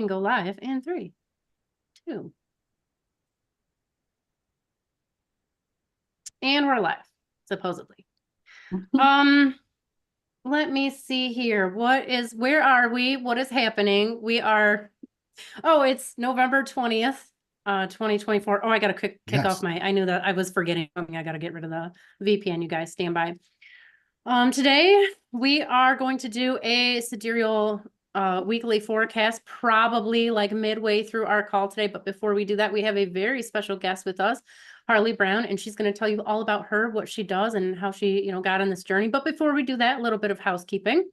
And go live in 3, 2. And we're live, supposedly. Let me see here. Where are we? What is happening? It's November 20th, 2024. Oh, I got to kick off I knew that I was forgetting something. I got to get rid of the VPN. You guys stand by. Today we are going to do a sidereal weekly forecast, probably like midway through our call today. But before we do that, we have a very special guest with us, Harley Brown, and she's going to tell you all about her, what she does, and how she, got on this journey. But before we do that, a little bit of housekeeping.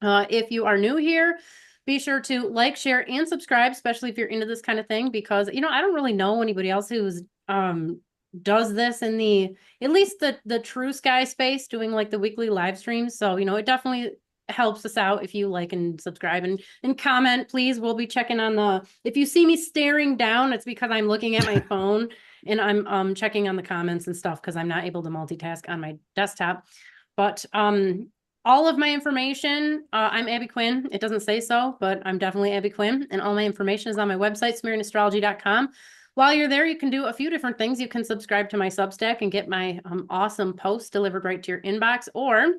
If you are new here, be sure to like, share, and subscribe, especially if you're into this kind of thing, because, I don't really know anybody else who's does this in at least the true sky space, doing like the weekly live streams. So, it definitely helps us out if you like and subscribe and comment, please. We'll be checking on if you see me staring down, it's because I'm looking at my phone and I'm checking on the comments and stuff because I'm not able to multitask on my desktop. But all of my information, I'm Abby Quinn. It doesn't say so, but I'm definitely Abby Quinn. And all my information is on my website, SumerianAstrology.com. While you're there, you can do a few different things. You can subscribe to my Substack and get my awesome posts delivered right to your inbox, or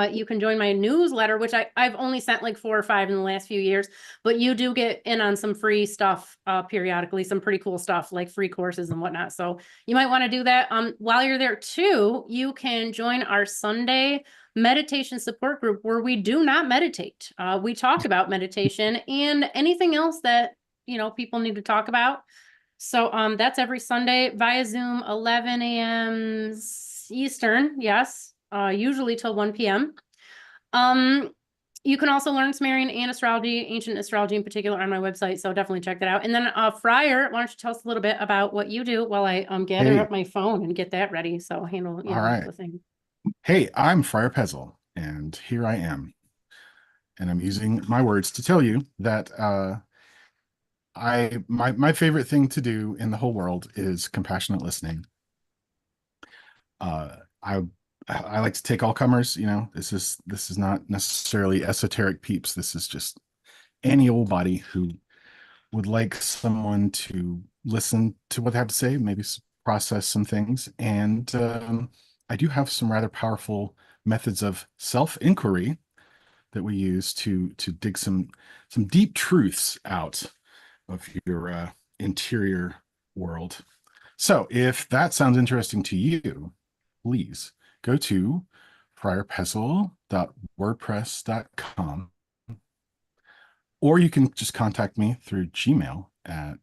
you can join my newsletter, which I've only sent like 4 or 5 in the last few years, but you do get in on some free stuff periodically, some pretty cool stuff like free courses and whatnot. So you might want to do that. While you're there too, you can join our Sunday meditation support group where we do not meditate. We talk about meditation and anything else that, people need to talk about. So that's every Sunday via Zoom, 11 a.m. Eastern. Yes. Usually till 1 p.m. You can also learn Sumerian and astrology, ancient astrology in particular, on my website. So definitely check that out. And then Friar, why don't you tell us a little bit about what you do while I gather up my phone and get that ready. So handle All right. the thing. Hey, I'm Friar Pezzle, and here I am. And I'm using my words to tell you that my favorite thing to do in the whole world is compassionate listening. I like to take all comers, this is not necessarily esoteric peeps. This is just any old body who would like someone to listen to what they have to say, maybe process some things. And I do have some rather powerful methods of self-inquiry that we use to dig some deep truths out of your interior world. So if that sounds interesting to you, please go to friarpezzle.wordpress.com, or you can just contact me through Gmail at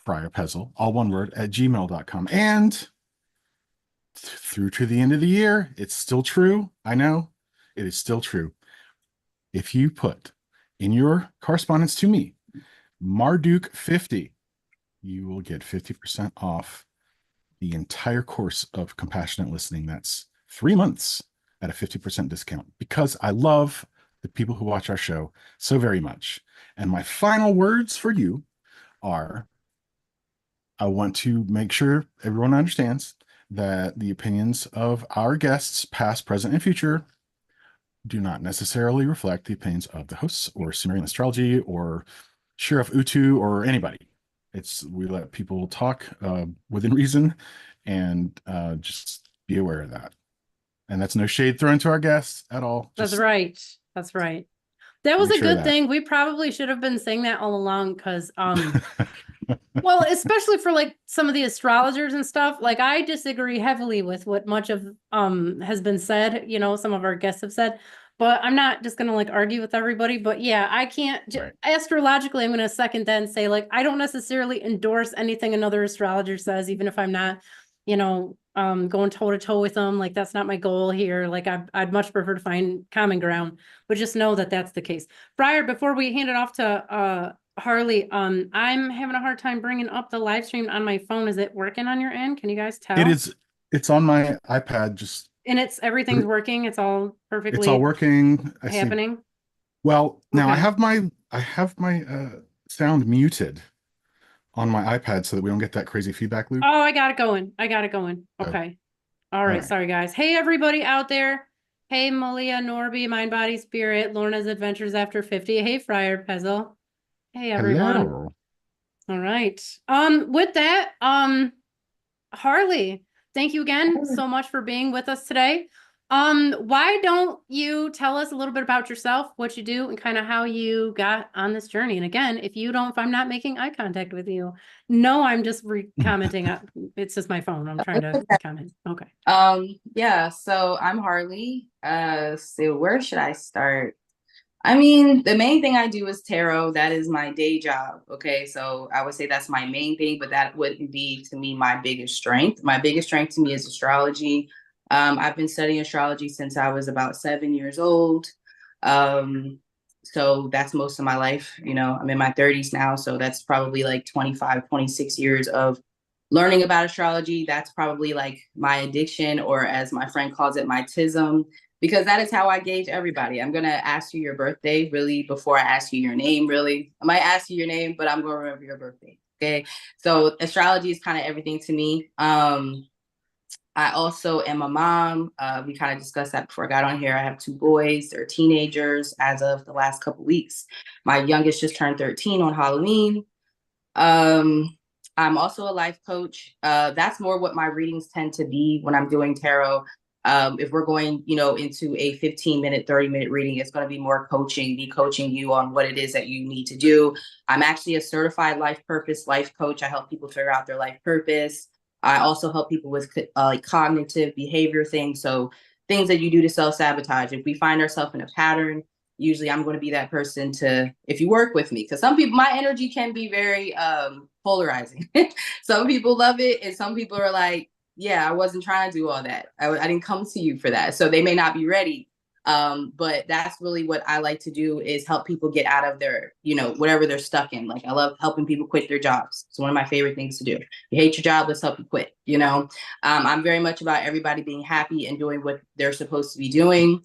friarpezzle, all one word, at gmail.com. And through to the end of the year, it's still true. I know it is still true. If you put in your correspondence to me, Marduk 50, you will get 50% off the entire course of compassionate listening. That's 3 months at a 50% discount, because I love the people who watch our show so very much. And my final words for you are, I want to make sure everyone understands that the opinions of our guests, past, present, and future, do not necessarily reflect the opinions of the hosts or Sumerian astrology or Sheriff Utu or anybody. We let people talk within reason, and just be aware of that. And that's no shade thrown to our guests at all. That's right. That's right. That was a good thing. We probably should have been saying that all along, because well, especially for like some of the astrologers and stuff, like I disagree heavily with what much of has been said, some of our guests have said, but I'm not just gonna like argue with everybody. But yeah, I can't astrologically, I'm gonna second that and say, like, I don't necessarily endorse anything another astrologer says, even if I'm not, going toe to toe with them. Like, that's not my goal here. Like, I'd much prefer to find common ground, but just know that that's the case. Friar, before we hand it off to Harley, I'm having a hard time bringing up the live stream on my phone. Is it working on your end? Can you guys tell? It is. It's on my iPad. And everything's working. It's all perfectly. It's all working. Happening. Well, now I have my sound muted on my iPad so that we don't get that crazy feedback loop. Oh, I got it going. Okay. All right. Sorry, guys. Hey, everybody out there. Hey, Malia, Norby, Mind, Body, Spirit, Lorna's Adventures After 50. Hey, Friar Pezzle. Hey everyone. Hello. All right. With that, Harley, thank you again so much for being with us today. Why don't you tell us a little bit about yourself, what you do, and kind of how you got on this journey? And again, if I'm not making eye contact with you, no, I'm just commenting. It's just my phone. I'm trying to comment. Okay. Yeah, so I'm Harley. So where should I start? I mean, the main thing I do is tarot. That is my day job. Okay, so I would say that's my main thing, but that wouldn't be to me my biggest strength. My biggest strength to me is astrology. I've been studying astrology since I was about 7 years old. Um, so that's most of my life. You know, I'm in my 30s now, so that's probably like 25, 26 years of learning about astrology. That's probably like my addiction, or as my friend calls it, my tism, because that is how I gauge everybody. I'm going to ask you your birthday really before I ask you your name, really. I might ask you your name, but I'm going to remember your birthday. Okay. So astrology is kind of everything to me. I also am a mom. We kind of discussed that before I got on here. I have 2 boys. They're teenagers as of the last couple weeks. My youngest just turned 13 on Halloween. I'm also a life coach. That's more what my readings tend to be when I'm doing tarot. If we're going, into a 15-minute, 30-minute reading, it's going to be more coaching, me coaching you on what it is that you need to do. I'm actually a certified life purpose life coach. I help people figure out their life purpose. I also help people with like cognitive behavior things. So things that you do to self-sabotage. If we find ourselves in a pattern, usually I'm going to be that person to, if you work with me, because some people, my energy can be very polarizing. Some people love it, and some people are like, yeah, I wasn't trying to do all that. I didn't come to you for that. So they may not be ready. But that's really what I like to do, is help people get out of their, whatever they're stuck in. Like, I love helping people quit their jobs. It's one of my favorite things to do. You hate your job, let's help you quit. I'm very much about everybody being happy and doing what they're supposed to be doing.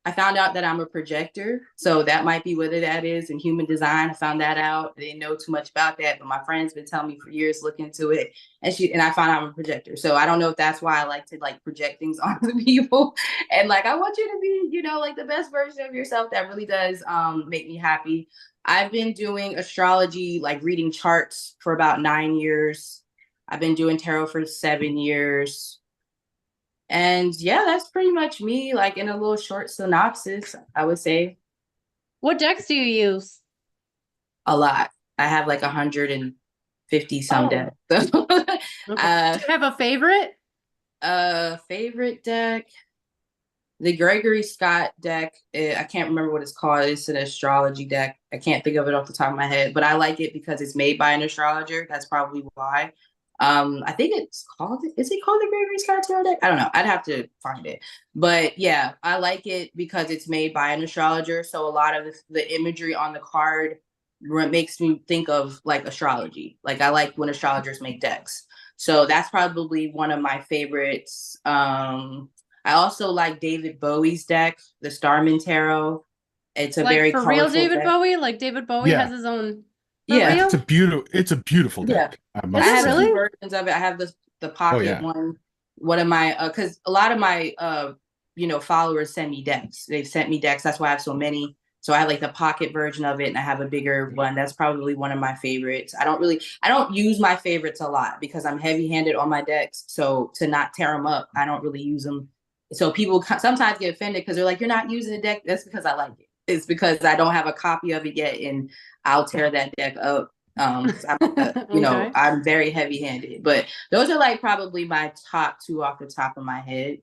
I found out that I'm a projector, so that might be what that is in human design. I found that out. I didn't know too much about that, but my friend's been telling me for years, look into it. And I found out I'm a projector. So I don't know if that's why I like to project things onto people. And I want you to be, like the best version of yourself. That really does make me happy. I've been doing astrology, like reading charts, for about 9 years. I've been doing tarot for 7 years. And yeah, that's pretty much me, like in a little short synopsis, I would say. What decks do you use? A lot. I have like 150 some decks. So, Okay. Do you have a favorite? favorite deck? The Gregory Scott deck. I can't remember what it's called. It's an astrology deck. I can't think of it off the top of my head, but I like it because it's made by an astrologer. That's probably why. I think is it called the Gregory Scott Tarot deck? I don't know. I'd have to find it. But yeah, I like it because it's made by an astrologer. So a lot of the imagery on the card makes me think of like astrology. Like, I like when astrologers make decks. So that's probably one of my favorites. I also like David Bowie's deck, the Starman Tarot. It's a Like very for real colorful David deck. Bowie? Like David Bowie Yeah. has his own for Yeah. real? It's a beautiful Yeah. deck. Is I it have really? 2 versions of it. I have the Oh, pocket yeah. one. One of my because a lot of my followers send me decks. They've sent me decks. That's why I have so many. So I have like the pocket version of it, and I have a bigger one. That's probably one of my favorites. I don't use my favorites a lot because I'm heavy-handed on my decks. So to not tear them up, I don't really use them. So people sometimes get offended because they're like, "You're not using the deck." That's because I like it. It's because I don't have a copy of it yet, and I'll tear that deck up. I'm, Okay. I'm very heavy-handed, but those are like probably my top 2 off the top of my head.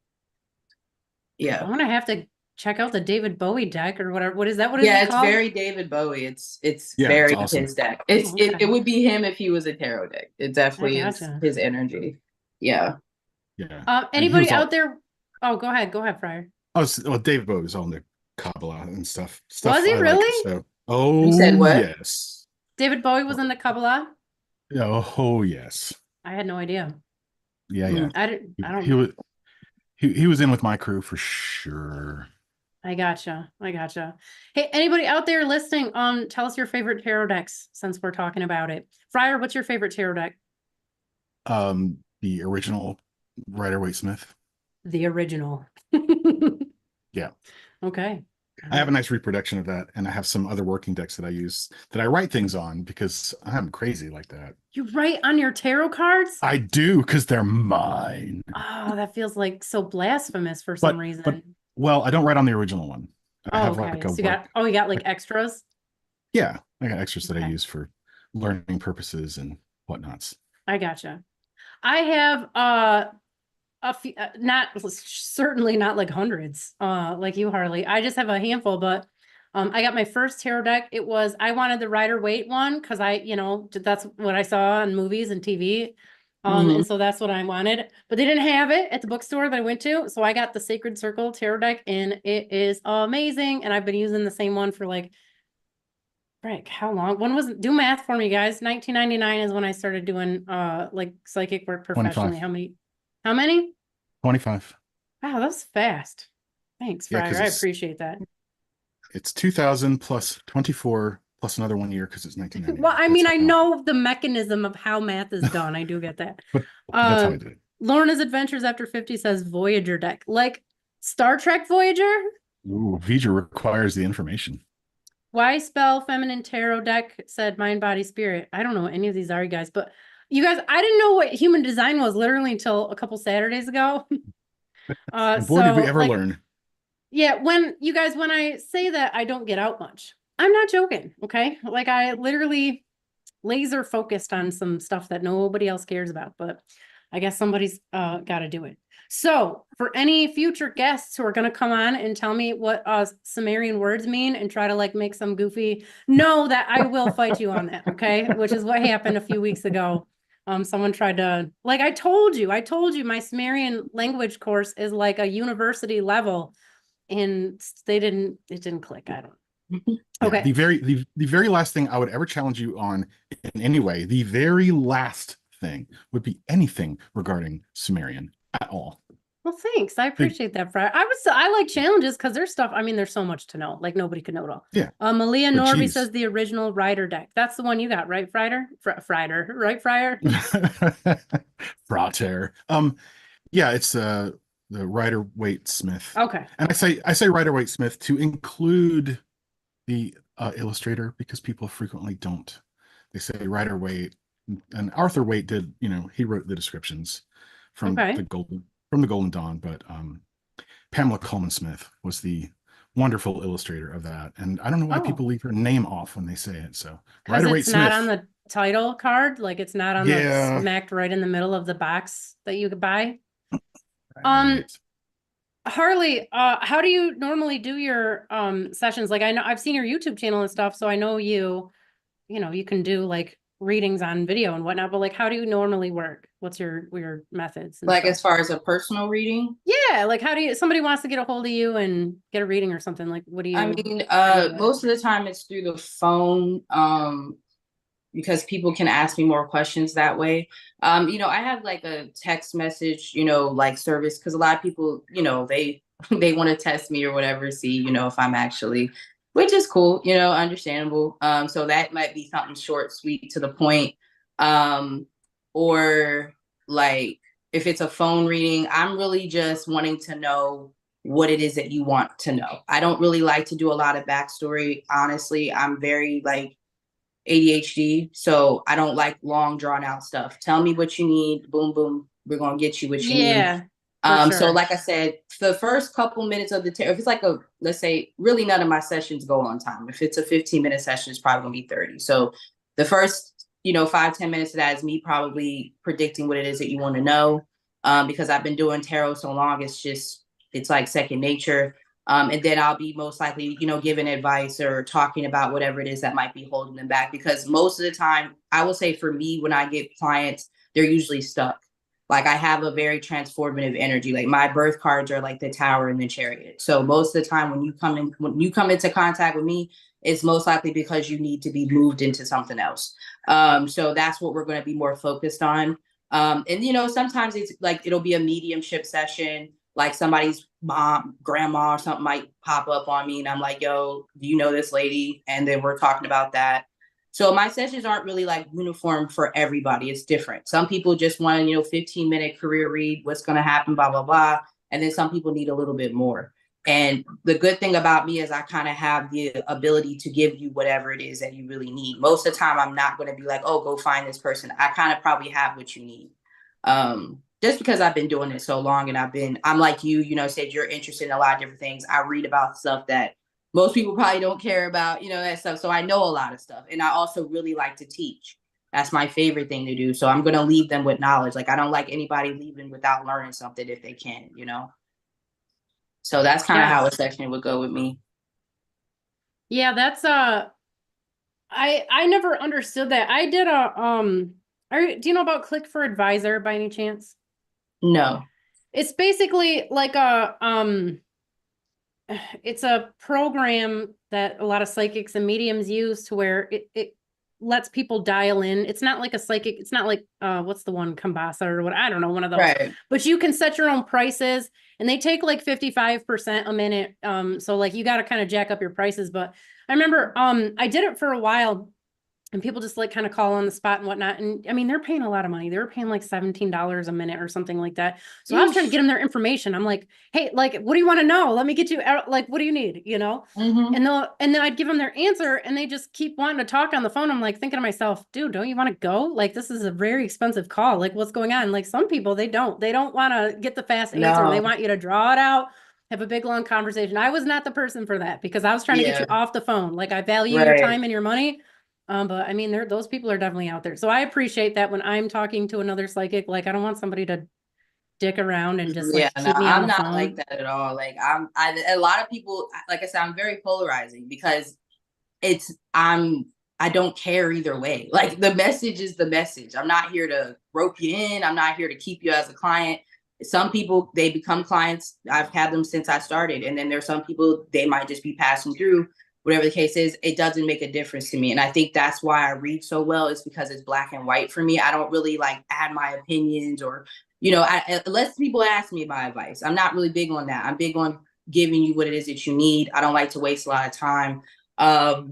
Yeah. I'm gonna have to check out the David Bowie deck or whatever. What is that? What is Yeah, it it's called? very David Bowie. It's Yeah, it's very awesome. his deck. Okay. It would be him if he was a tarot deck. It definitely is gotcha. his energy. Yeah. Yeah. And he Anybody was all, out there? Oh, go ahead. Go ahead, Fryer. well, David Bowie was on the Kabbalah and stuff. Was Stuff he I like. really? So, You said oh what? yes. David Bowie was in the Kabbalah? Oh yes. I had no idea. Yeah, yeah. I don't. He was he was in with my crew for sure. I gotcha. Hey, anybody out there listening, tell us your favorite tarot decks since we're talking about it. Fryer, what's your favorite tarot deck? The original Rider Waite Smith. The original. Yeah. Okay. I have a nice reproduction of that, and I have some other working decks that I use that I write things on because I'm crazy like that. You write on your tarot cards? I do because they're mine. Oh, that feels like so blasphemous for some But reason. well, I don't write on the original one. I Oh, have okay. like a So you got, oh, you got like extras? yeah, I got extras that I Okay. use for learning purposes and whatnots. I gotcha. I have a few, not certainly not like hundreds, like you, Harley. I just have a handful, but I got my first tarot deck. I wanted the Rider-Waite one because that's what I saw on movies and TV. And so that's what I wanted, but they didn't have it at the bookstore that I went to. So I got the Sacred Circle tarot deck, and it is amazing. And I've been using the same one for like, frick, how long? When was do math for me, guys? 1999 is when I started doing like psychic work professionally. 25. How many? 25. Wow, that's fast. Thanks, Yeah, Fryer. I appreciate that. It's 2000 plus 24 plus another 1 year because it's 1999. Well, I mean, I know the mechanism of how math is done. I do get that. But that's how I did it. Lorna's Adventures After 50 says Voyager deck. Like Star Trek Voyager? Ooh, Vija requires the information. Why spell feminine tarot deck said mind, body, spirit. I don't know what any of these are, you guys, but you guys, I didn't know what human design was literally until a couple Saturdays ago. And boy, did we ever learn. Yeah, when I say that I don't get out much, I'm not joking. Okay. Like I literally laser focused on some stuff that nobody else cares about, but I guess somebody's got to do it. So for any future guests who are going to come on and tell me what Sumerian words mean and try to like make some goofy, know that I will fight you on that. Okay. Which is what happened a few weeks ago. Someone tried to, like, I told you my Sumerian language course is like a university level, and it didn't click. I don't. Okay. Yeah, the very last thing I would ever challenge you on in any way, the very last thing would be anything regarding Sumerian at all. Well, thanks. I appreciate that, Fry. I like challenges because there's stuff. I mean, there's so much to know. Like nobody could know it all. Yeah. Malia Norby says the original Rider deck. That's the one you got, right, Frider? Frider, right, Fryer? Frater. Yeah, it's the Rider-Waite Smith. Okay. And I say Rider-Waite Smith to include the illustrator because people frequently don't. They say Rider-Waite, and Arthur Waite did. He wrote the descriptions from the Golden Dawn, but Pamela Coleman Smith was the wonderful illustrator of that. And I don't know why people leave her name off when they say it. So Rider-Waite Smith. It's not on the title card, like it's not on the smacked right in the middle of the box that you could buy. Harley, how do you normally do your sessions? Like I know I've seen your YouTube channel and stuff, so I know you can do like readings on video and whatnot, but like how do you normally work? What's your methods? Like as far as a personal reading? Yeah, like how do somebody wants to get a hold of you and get a reading or something, like what do you? I mean, most of the time it's through the phone, because people can ask me more questions that way. I have like a text message, like service, because a lot of people, they want to test me or whatever, see, if I'm actually, which is cool, understandable. So that might be something short, sweet, to the point. Or like if it's a phone reading, I'm really just wanting to know what it is that you want to know. I don't really like to do a lot of backstory. Honestly, I'm very like ADHD, so I don't like long drawn out stuff. Tell me what you need. Boom, boom. We're going to get you what you need. Sure. So like I said, the first couple minutes of the if it's like let's say really none of my sessions go on time. If it's a 15-minute session, it's probably gonna be 30. So the first, 5-10 minutes of that is me probably predicting what it is that you want to know. Because I've been doing tarot so long, it's like second nature. And then I'll be most likely, giving advice or talking about whatever it is that might be holding them back. Because most of the time, I will say for me, when I get clients, they're usually stuck. Like I have a very transformative energy. Like my birth cards are like the Tower and the Chariot. So most of the time when you come into contact with me, it's most likely because you need to be moved into something else. So that's what we're going to be more focused on. And sometimes it's like it'll be a mediumship session. Like somebody's mom, grandma, or something might pop up on me, and I'm like, "Yo, do you know this lady?" And then we're talking about that. So my sessions aren't really like uniform for everybody. It's different. Some people just want a 15-minute career read, what's going to happen, blah, blah, blah. And then some people need a little bit more. And the good thing about me is I kind of have the ability to give you whatever it is that you really need. Most of the time, I'm not going to be like, oh, go find this person. I kind of probably have what you need. Just because I've been doing it so long, and I'm like you know, said you're interested in a lot of different things. I read about stuff that most people probably don't care about, you know, that stuff. So I know a lot of stuff. And I also really like to teach. That's my favorite thing to do. So I'm going to leave them with knowledge. Like, I don't like anybody leaving without learning something if they can, you know? So that's kind of how a section would go with me. Yeah, that's I never understood that. I did do you know about Click for Advisor by any chance? No. It's basically like it's a program that a lot of psychics and mediums use to where it lets people dial in. It's not like a psychic, it's not like what's the one, Kambasa or what, I don't know, one of those. Right. But you can set your own prices and they take like 55% a minute. So like you got to kind of jack up your prices. But I remember I did it for a while and people just like kind of call on the spot and whatnot. And I mean, they're paying a lot of money. They were paying like $17 a minute or something like that. So I was trying to get them their information. I'm like, hey, like, what do you want to know? Let me get you out. Like, what do you need? You know? Mm-hmm. And then I'd give them their answer and they just keep wanting to talk on the phone. I'm like thinking to myself, dude, don't you want to go? Like, this is a very expensive call. Like, what's going on? Like some people, they don't want to get the fast answer. And they want you to draw it out, have a big, long conversation. I was not the person for that because I was trying to get you off the phone. Like I value your time and your money. But I mean, those people are definitely out there. So I appreciate that when I'm talking to another psychic, like I don't want somebody to dick around and just like keep me on I'm the not phone. like that at all. Like a lot of people, like I said, I'm very polarizing because I don't care either way. Like the message is the message. I'm not here to rope you in. I'm not here to keep you as a client. Some people, they become clients. I've had them since I started. And then there's some people, they might just be passing through. Whatever the case is, it doesn't make a difference to me. And I think that's why I read so well, is because it's black and white for me. I don't really like add my opinions or, you know, unless people ask me my advice. I'm not really big on that. I'm big on giving you what it is that you need. I don't like to waste a lot of time. I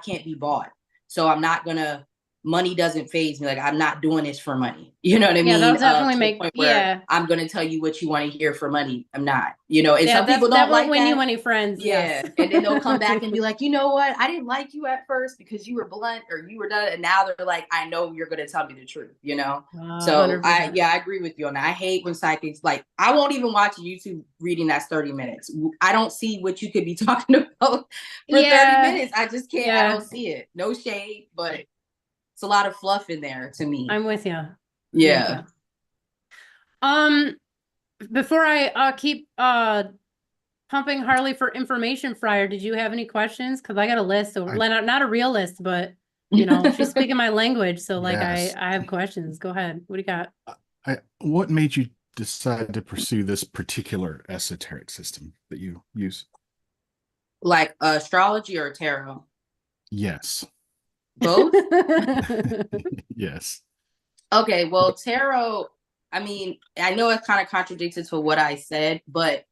can't be bought. So I'm not gonna, money doesn't faze me. Like I'm not doing this for money. You know what I mean? That'll definitely make, I'm gonna tell you what you want to hear for money. I'm not, you know, and some people don't like that. Win you any friends. Yeah. Yes. And then they'll come back and be like, you know what? I didn't like you at first because you were blunt or you were done. And now they're like, I know you're gonna tell me the truth, you know? So 100%. I agree with you on that. I hate when psychics, like I won't even watch a YouTube reading that's 30 minutes. I don't see what you could be talking about for 30 minutes. I just can't, I don't see it. No shade, but it's a lot of fluff in there to me. I'm with you. Yeah. Before I keep pumping Harley for information fryer, did you have any questions? Because I got a list, so not a real list, but you know, she's speaking my language, so like yes. I have questions. Go ahead. What do you got? What made you decide to pursue this particular esoteric system that you use? Like astrology or tarot? Yes. Both? Yes. Okay, well, tarot, I mean, I know it kind of contradicted to what I said, but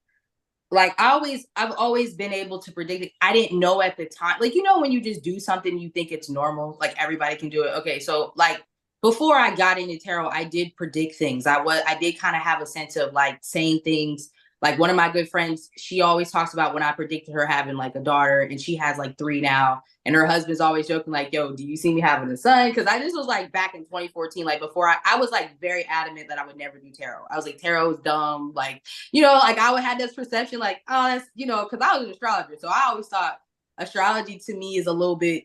like I've always been able to predict it. I didn't know at the time, like, you know, when you just do something, you think it's normal, like everybody can do it. Okay, so like before I got into tarot, I did predict things. I did kind of have a sense of like saying things. Like one of my good friends, she always talks about when I predicted her having like a daughter, and she has like 3 now. And her husband's always joking like, yo, do you see me having a son? Because this was like back in 2014, like before I was like very adamant that I would never do tarot. I was like, tarot is dumb. Like, you know, like I would have this perception like, oh, that's, you know, because I was an astrologer. So I always thought astrology to me is a little bit,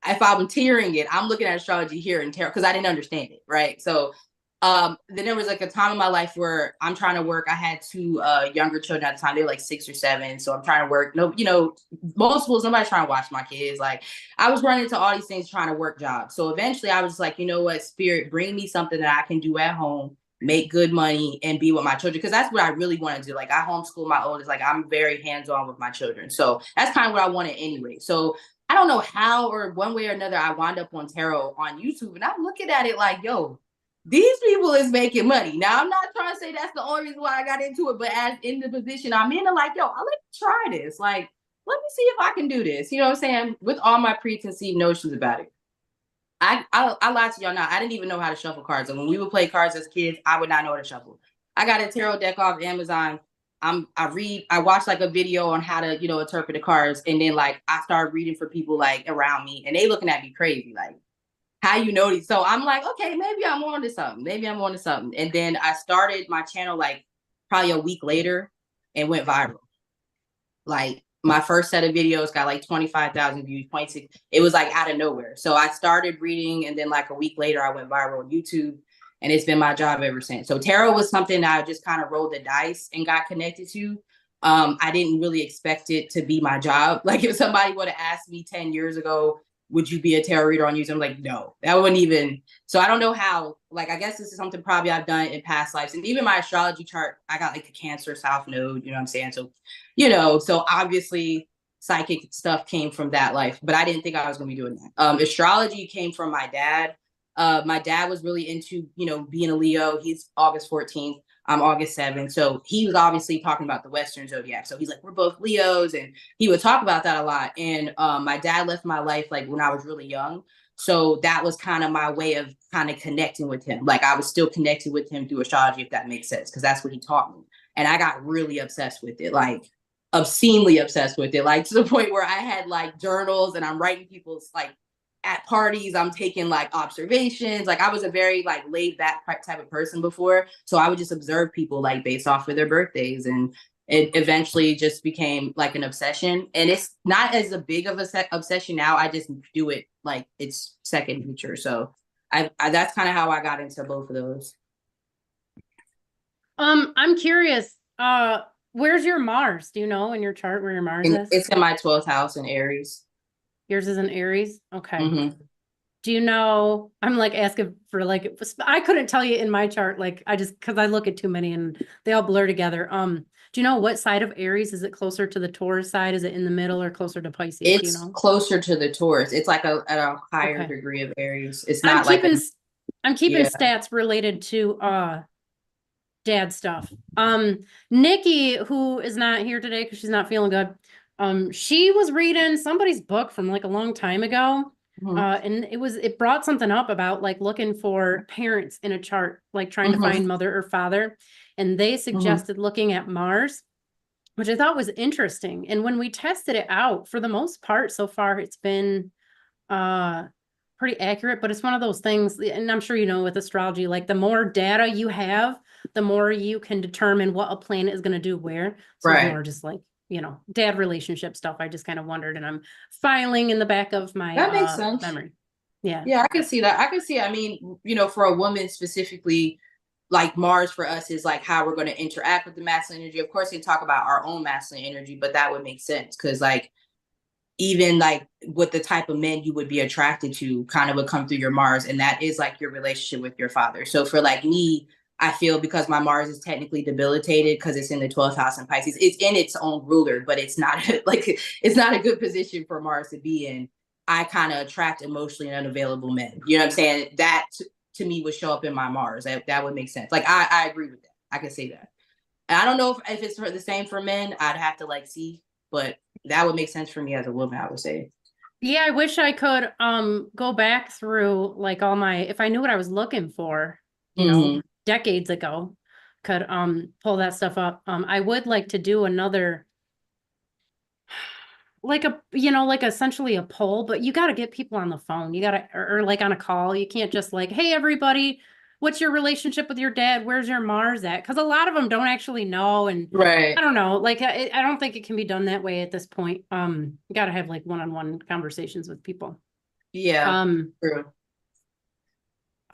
if I'm tearing it, I'm looking at astrology here in tarot because I didn't understand it. Right. So then there was like a time in my life where I'm trying to work. I had 2 younger children at the time. They were like 6 or 7. So I'm trying to work. No, you know, multiples, nobody's trying to watch my kids. Like I was running into all these things, trying to work jobs. So eventually I was like, you know what, Spirit, bring me something that I can do at home, make good money and be with my children. Cause that's what I really want to do. Like I homeschool my oldest, like I'm very hands-on with my children. So that's kind of what I wanted anyway. So I don't know how or one way or another, I wound up on tarot on YouTube, and I'm looking at it like, yo, these people is making money. Now, I'm not trying to say that's the only reason why I got into it, but as in the position I'm in, I'm like, yo, I'll let me try this. Like, let me see if I can do this. You know what I'm saying? With all my preconceived notions about it. I lied to y'all now. I didn't even know how to shuffle cards. And when we would play cards as kids, I would not know how to shuffle. I got a tarot deck off Amazon. I watched like a video on how to, interpret the cards. And then like, I started reading for people like around me and they looking at me crazy. Like, how you know these? So I'm like, okay, maybe I'm on to something. Maybe I'm on to something. And then I started my channel like probably a week later and went viral. Like my first set of videos got like 25,000 views, 26. It was like out of nowhere. So I started reading and then like a week later I went viral on YouTube and it's been my job ever since. So tarot was something that I just kind of rolled the dice and got connected to. I didn't really expect it to be my job. Like if somebody would have asked me 10 years ago, would you be a tarot reader on YouTube? I'm like, no, that wouldn't even. So I don't know how, like, I guess this is something probably I've done in past lives. And even my astrology chart, I got like a Cancer South Node, you know what I'm saying? So, so obviously psychic stuff came from that life, but I didn't think I was going to be doing that. Astrology came from my dad. My dad was really into, being a Leo. He's August 14th. I'm August 7th. So he was obviously talking about the Western zodiac. So he's like, we're both Leos. And he would talk about that a lot. And my dad left my life like when I was really young. So that was kind of my way of kind of connecting with him. Like I was still connected with him through astrology, if that makes sense, because that's what he taught me. And I got really obsessed with it, like obscenely obsessed with it, like to the point where I had like journals and I'm writing people's like at parties, I'm taking like observations. Like I was a very like laid back type of person before. So I would just observe people like based off of their birthdays. And it eventually just became like an obsession. And it's not as a big of a obsession now. I just do it like it's second nature. So I that's kind of how I got into both of those. I'm curious, where's your Mars? Do you know in your chart where your Mars is? It's in my 12th house in Aries. Yours is in Aries? Okay. Mm-hmm. Do you know, I'm like asking for like, I couldn't tell you in my chart, like cause I look at too many and they all blur together. Do you know what side of Aries? Is it closer to the Taurus side? Is it in the middle or closer to Pisces? It's Do you know? closer to the Taurus. It's like at a higher degree of Aries. It's not I'm keeping stats related to dad stuff. Nikki, who is not here today because she's not feeling good. She was reading somebody's book from like a long time ago. Mm-hmm. And it brought something up about like looking for parents in a chart, like trying to find mother or father. And they suggested looking at Mars, which I thought was interesting. And when we tested it out, for the most part, so far, it's been pretty accurate, but it's one of those things, and I'm sure you know with astrology, like the more data you have, the more you can determine what a planet is going to do where. So it's more just like, dad relationship stuff. I just kind of wondered, and I'm filing in the back of my that makes sense. memory. Yeah. Yeah, I can see that. I can see, I mean, for a woman specifically, like Mars for us is like how we're going to interact with the masculine energy. Of course, they talk about our own masculine energy, but that would make sense because like even like what the type of men you would be attracted to kind of would come through your Mars. And that is like your relationship with your father. So for like me, I feel because my Mars is technically debilitated because it's in the 12th house in Pisces, it's in its own ruler, but it's not like, it's not a good position for Mars to be in. I kind of attract emotionally unavailable men. You know what I'm saying? That to me would show up in my Mars. That would make sense. Like, I agree with that. I can say that. And I don't know if it's the same for men. I'd have to like see, but that would make sense for me as a woman, I would say. Yeah, I wish I could go back through like all my, if I knew what I was looking for, decades ago, could pull that stuff up. I would like to do another like essentially a poll, but you got to get people on the phone. You got to, or like on a call. You can't just like, hey, everybody, what's your relationship with your dad? Where's your Mars at? Because a lot of them don't actually know. And I don't know, like, I don't think it can be done that way at this point. You got to have like one-on-one conversations with people. Yeah. True.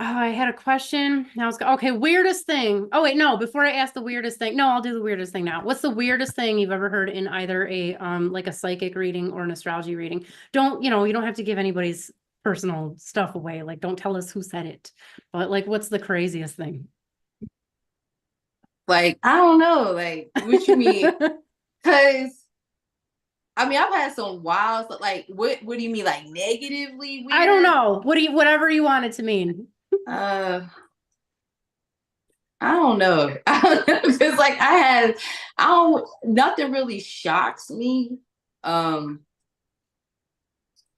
Oh, I had a question. Now okay. Weirdest thing. Oh wait, no. Before I ask the weirdest thing, no, I'll do the weirdest thing now. What's the weirdest thing you've ever heard in either a like a psychic reading or an astrology reading? You don't have to give anybody's personal stuff away. Like, don't tell us who said it. But like, what's the craziest thing? Like, I don't know. Like, what you mean? Because I mean, I've had some wild, like, what do you mean, like negatively weird? I don't know. Whatever you want it to mean. I don't know. It's like nothing really shocks me.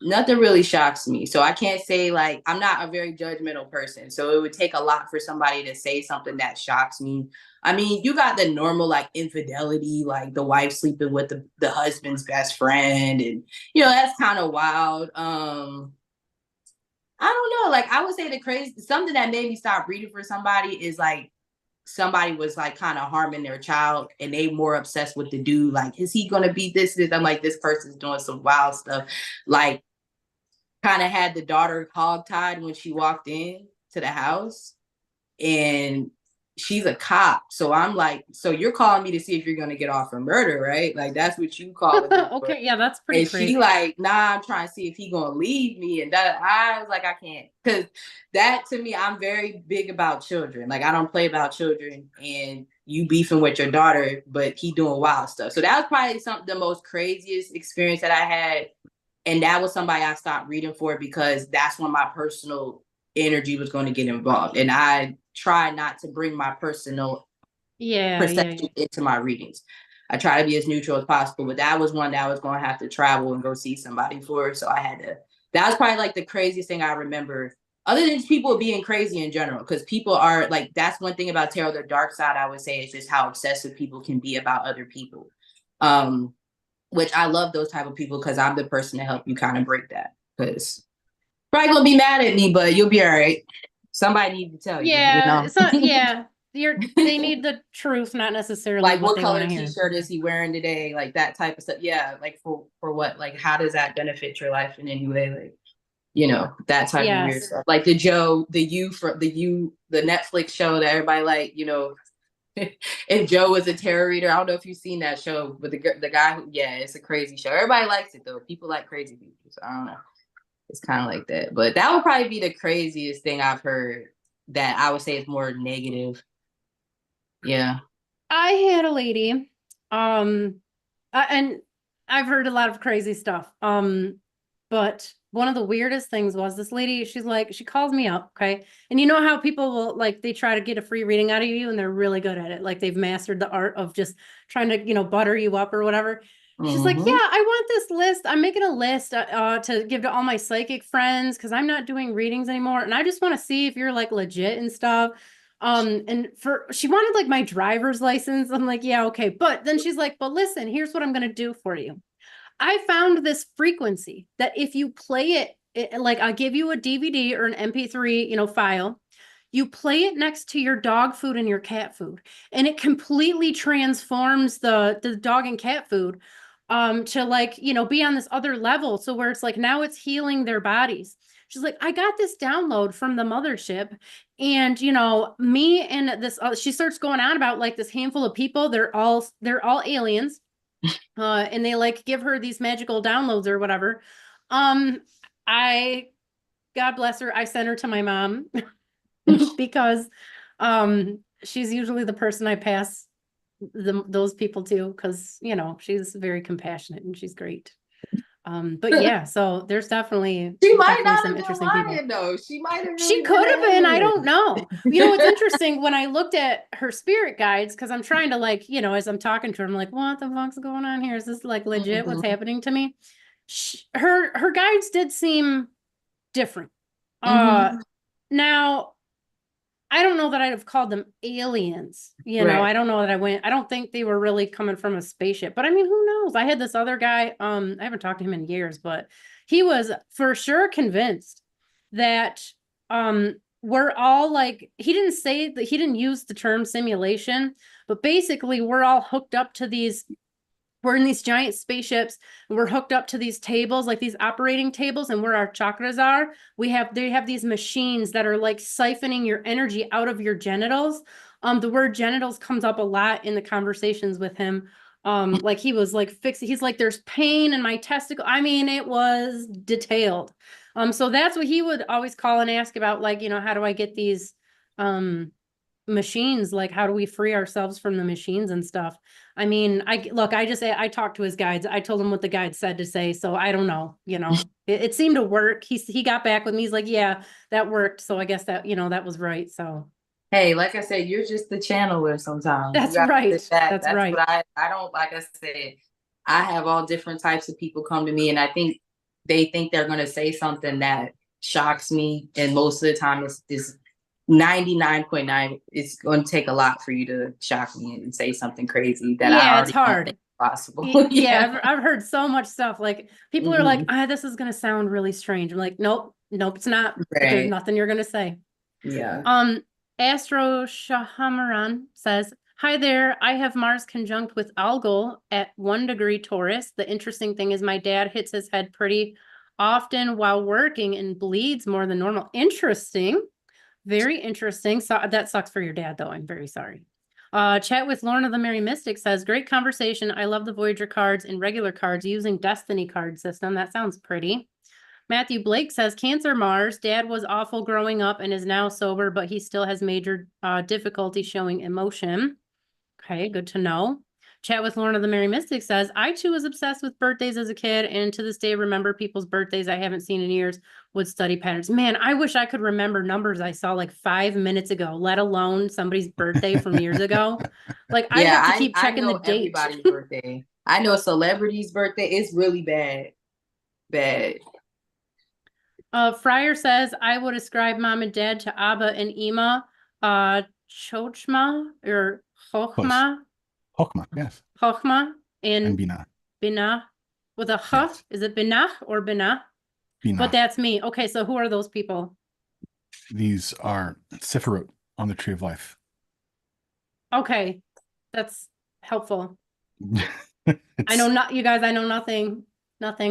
nothing really shocks me. So I can't say, like, I'm not a very judgmental person. So it would take a lot for somebody to say something that shocks me. I mean, you got the normal, like, infidelity, like the wife sleeping with the husband's best friend. And, that's kind of wild. I don't know. Like, I would say the crazy, something that made me stop reading for somebody is like, somebody was like kind of harming their child and they more obsessed with the dude. Like, is he going to be this? I'm like, this person's doing some wild stuff. Like, kind of had the daughter hogtied when she walked in to the house, and she's a cop. So I'm like, so you're calling me to see if you're going to get off for murder, right? Like, that's what you calling me for. Okay, yeah, that's pretty And crazy. she like, nah, I'm trying to see if he gonna leave me. And that, I was like, I can't. Because that, to me, I'm very big about children. Like, I don't play about children, and you beefing with your daughter, but he doing wild stuff. So that was probably the most craziest experience that I had. And that was somebody I stopped reading for, because that's when my personal energy was going to get involved. And I try not to bring my personal perception into my readings. I try to be as neutral as possible, but that was one that I was going to have to travel and go see somebody for. So I had to, that was probably like the craziest thing I remember, other than people being crazy in general, because people are like, that's one thing about tarot, the dark side, I would say, is just how obsessive people can be about other people. Which I love those type of people, because I'm the person to help you kind of break that. Because probably gonna be mad at me, but you'll be all right. Somebody needs to tell you. Yeah, so yeah, they need the truth, not necessarily like what they color want to hear. t-shirt is he wearing today? Like that type of stuff. Yeah, like for what? Like, how does that benefit your life in any way? Like, that type of weird stuff. Like the Netflix show that everybody like, if Joe was a tarot reader. I don't know if you've seen that show, but the guy who, yeah, it's a crazy show. Everybody likes it though. People like crazy people. So I don't know. It's kind of like that. But that would probably be the craziest thing I've heard that I would say is more negative. Yeah. I had a lady, and I've heard a lot of crazy stuff. But one of the weirdest things was this lady, she calls me up, okay? And you know how people will, like, they try to get a free reading out of you and they're really good at it. Like, they've mastered the art of just trying to, butter you up or whatever. She's like, yeah, I want this list. I'm making a list to give to all my psychic friends, because I'm not doing readings anymore. And I just want to see if you're like legit and stuff. And she wanted like my driver's license. I'm like, yeah, okay. But then she's like, but listen, here's what I'm going to do for you. I found this frequency that if you play it, like I'll give you a DVD or an MP3, file, you play it next to your dog food and your cat food, and it completely transforms the dog and cat food to like, be on this other level. So where it's like, now it's healing their bodies. She's like, I got this download from the mothership, and me and this, she starts going on about like this handful of people. They're all aliens. And they like give her these magical downloads or whatever. God bless her, I sent her to my mom because she's usually the person I pass those people to, because she's very compassionate and she's great. But yeah, so there's definitely she might not some have interesting been lying, people. though. She might have. Really she could have been. I don't know. It's interesting when I looked at her spirit guides, because I'm trying to like, as I'm talking to her, I'm like, what the fuck's going on here? Is this like legit? What's happening to me? Her guides did seem different. Now, I don't know that I'd have called them aliens. Right. I don't know that I don't think they were really coming from a spaceship, but I mean, who knows? I had this other guy, I haven't talked to him in years, but he was for sure convinced that, we're all like, he didn't say that, he didn't use the term simulation, but basically we're all hooked up to we're in these giant spaceships, and we're hooked up to these tables, like these operating tables, and where our chakras are, they have these machines that are like siphoning your energy out of your genitals. The word genitals comes up a lot in the conversations with him. Like he was like he's like, there's pain in my testicle. I mean, it was detailed. So that's what he would always call and ask about, like, how do I get these machines? Like, how do we free ourselves from the machines and stuff? I mean, I talked to his guides. I told him what the guide said to say. So I don't know, it seemed to work. He got back with me. He's like, yeah, that worked. So I guess that, that was right. So. Hey, like I said, you're just the channeler sometimes. That's right. That's right. What I don't, like I said, I have all different types of people come to me. And I think they think they're going to say something that shocks me. And most of the time it's 99.9. It's going to take a lot for you to shock me and say something crazy that I Yeah, it's already don't hard. think is possible. Yeah, I've heard so much stuff. Like people are like, Mhm. ah, this is gonna sound really strange. I'm like, nope, it's not. There's Right. nothing you're gonna say. Yeah. Astro Shahamaran says, hi there. I have Mars conjunct with Algol at 1 degree Taurus. The interesting thing is my dad hits his head pretty often while working and bleeds more than normal. Interesting. Very interesting. So that sucks for your dad, though. I'm very sorry. Chat with Lorna the Merry Mystic says, great conversation. I love the Voyager cards and regular cards using Destiny card system. That sounds pretty. Matthew Blake says, Cancer Mars. Dad was awful growing up and is now sober, but he still has major difficulty showing emotion. Okay, good to know. Chat with Lorna the Merry Mystic says, I too was obsessed with birthdays as a kid and to this day remember people's birthdays I haven't seen in years, would study patterns. Man, I wish I could remember numbers I saw like 5 minutes ago, let alone somebody's birthday from years ago. Like I'd Yeah, have to keep I checking the know date. everybody's birthday. I know a celebrity's birthday. It's really bad. Bad. Fryer says, I would ascribe mom and dad to Abba and Ima, Chochma or Close. Chochma, Hokma, yes. Chochma And and Bina. Binah with a H. Yes. Is it Binah or Binah? Bina. But that's me. Okay, so who are those people? These are Sephiroth on the Tree of Life. Okay, that's helpful. I know not you guys. I know nothing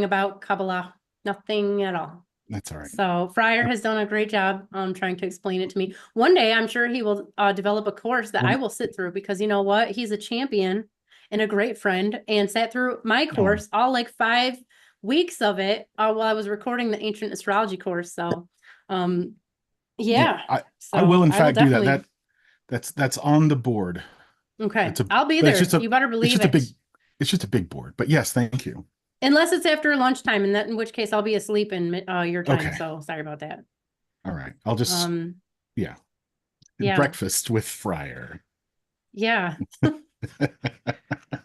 about Kabbalah. Nothing at all. That's all right. So Fryer has done a great job trying to explain it to me. One day, I'm sure he will develop a course that I will sit through because you know what? He's a champion and a great friend and sat through my course, all like 5 weeks of it while I was recording the ancient astrology course. So, yeah. I will in fact do that. definitely... That's on the board. Okay, I'll be there. You better believe it. It's just a big board. But yes, thank you. Unless it's after lunchtime, in which case I'll be asleep in your time. Okay. So sorry about that. All right. I'll just yeah. Breakfast with Fryer. Yeah.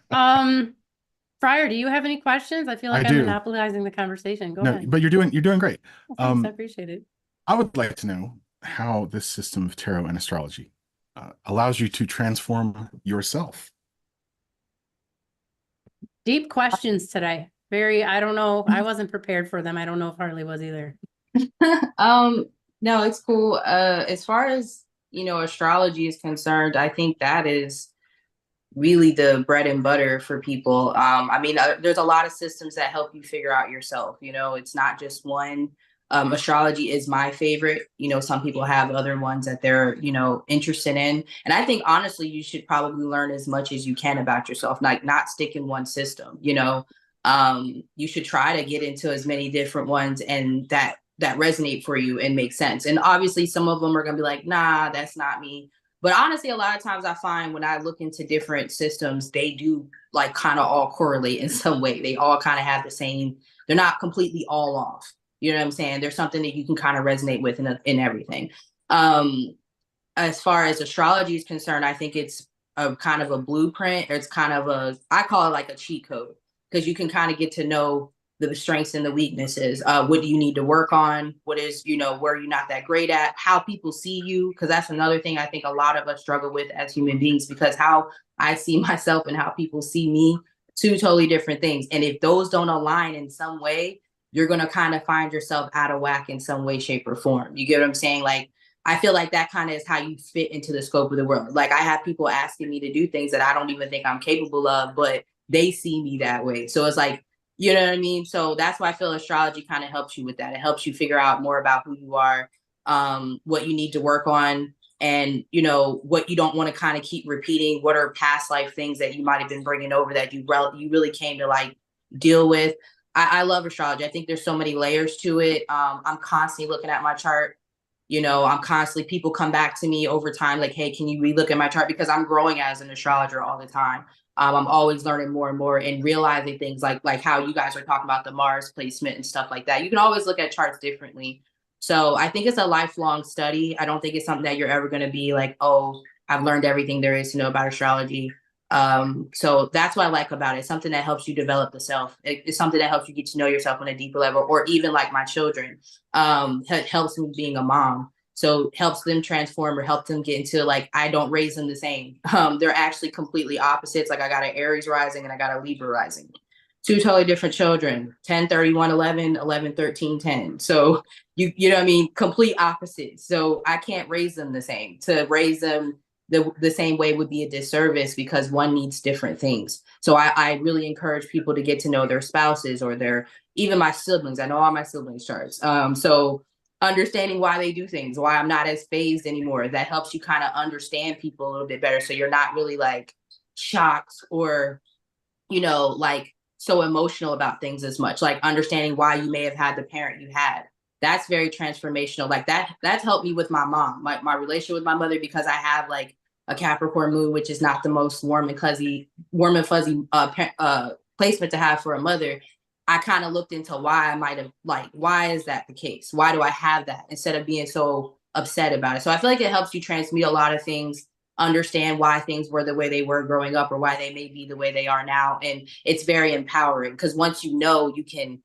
Fryer, do you have any questions? I feel like I'm monopolizing the conversation. Go ahead. But you're doing great. Well, thanks, I appreciate it. I would like to know how this system of tarot and astrology allows you to transform yourself. Deep questions today. I don't know. I wasn't prepared for them. I don't know if Harley was either. No, it's cool. As far as, astrology is concerned, I think that is really the bread and butter for people. I mean, there's a lot of systems that help you figure out yourself. It's not just one. Astrology is my favorite. Some people have other ones that they're, interested in. And I think honestly, you should probably learn as much as you can about yourself, like not stick in one system, you should try to get into as many different ones and that resonate for you and make sense. And obviously some of them are going to be like, nah, that's not me. But honestly, a lot of times I find when I look into different systems, they do like kind of all correlate in some way. They all kind of have the same, they're not completely all off. You know what I'm saying? There's something that you can kind of resonate with in everything. As far as astrology is concerned, I think it's a kind of a blueprint. It's kind of I call it like a cheat code, because you can kind of get to know the strengths and the weaknesses. What do you need to work on? What is, where you're not that great at, how people see you. Because that's another thing I think a lot of us struggle with as human beings, because how I see myself and how people see me, 2 totally different things. And if those don't align in some way, you're going to kind of find yourself out of whack in some way, shape, or form. You get what I'm saying? Like, I feel like that kind of is how you fit into the scope of the world. Like, I have people asking me to do things that I don't even think I'm capable of, but they see me that way. So it's like, you know what I mean? So that's why I feel astrology kind of helps you with that. It helps you figure out more about who you are, what you need to work on, and, what you don't want to kind of keep repeating. What are past life things that you might have been bringing over that you really came to like deal with? I love astrology. I think there's so many layers to it. I'm constantly looking at my chart. I'm constantly, people come back to me over time, like, hey, can you relook at my chart? Because I'm growing as an astrologer all the time. I'm always learning more and more and realizing things like how you guys are talking about the Mars placement and stuff like that. You can always look at charts differently. So I think it's a lifelong study. I don't think it's something that you're ever going to be like, oh, I've learned everything there is to know about astrology. So that's what I like about it. It's something that helps you develop the self. It's something that helps you get to know yourself on a deeper level, or even like my children, it helps me being a mom. So helps them transform or help them get into like, I don't raise them the same. They're actually completely opposites. Like I got an Aries rising and I got a Libra rising. Two totally different children, 10, 31, 11, 11, 13, 10. So you know what I mean? Complete opposites. So I can't raise them the same. To raise them the same way would be a disservice because one needs different things. So I really encourage people to get to know their spouses or even my siblings. I know all my siblings charts. So understanding why they do things, why I'm not as phased anymore, that helps you kind of understand people a little bit better. So you're not really like shocked or, like so emotional about things as much, like understanding why you may have had the parent you had. That's very transformational. Like that's helped me with my mom, my relationship with my mother, because I have like a Capricorn moon, which is not the most warm and fuzzy placement to have for a mother. I kind of looked into why I might have, like, why is that the case? Why do I have that, instead of being so upset about it? So I feel like it helps you transmute a lot of things, understand why things were the way they were growing up or why they may be the way they are now. And it's very empowering because once you know, you can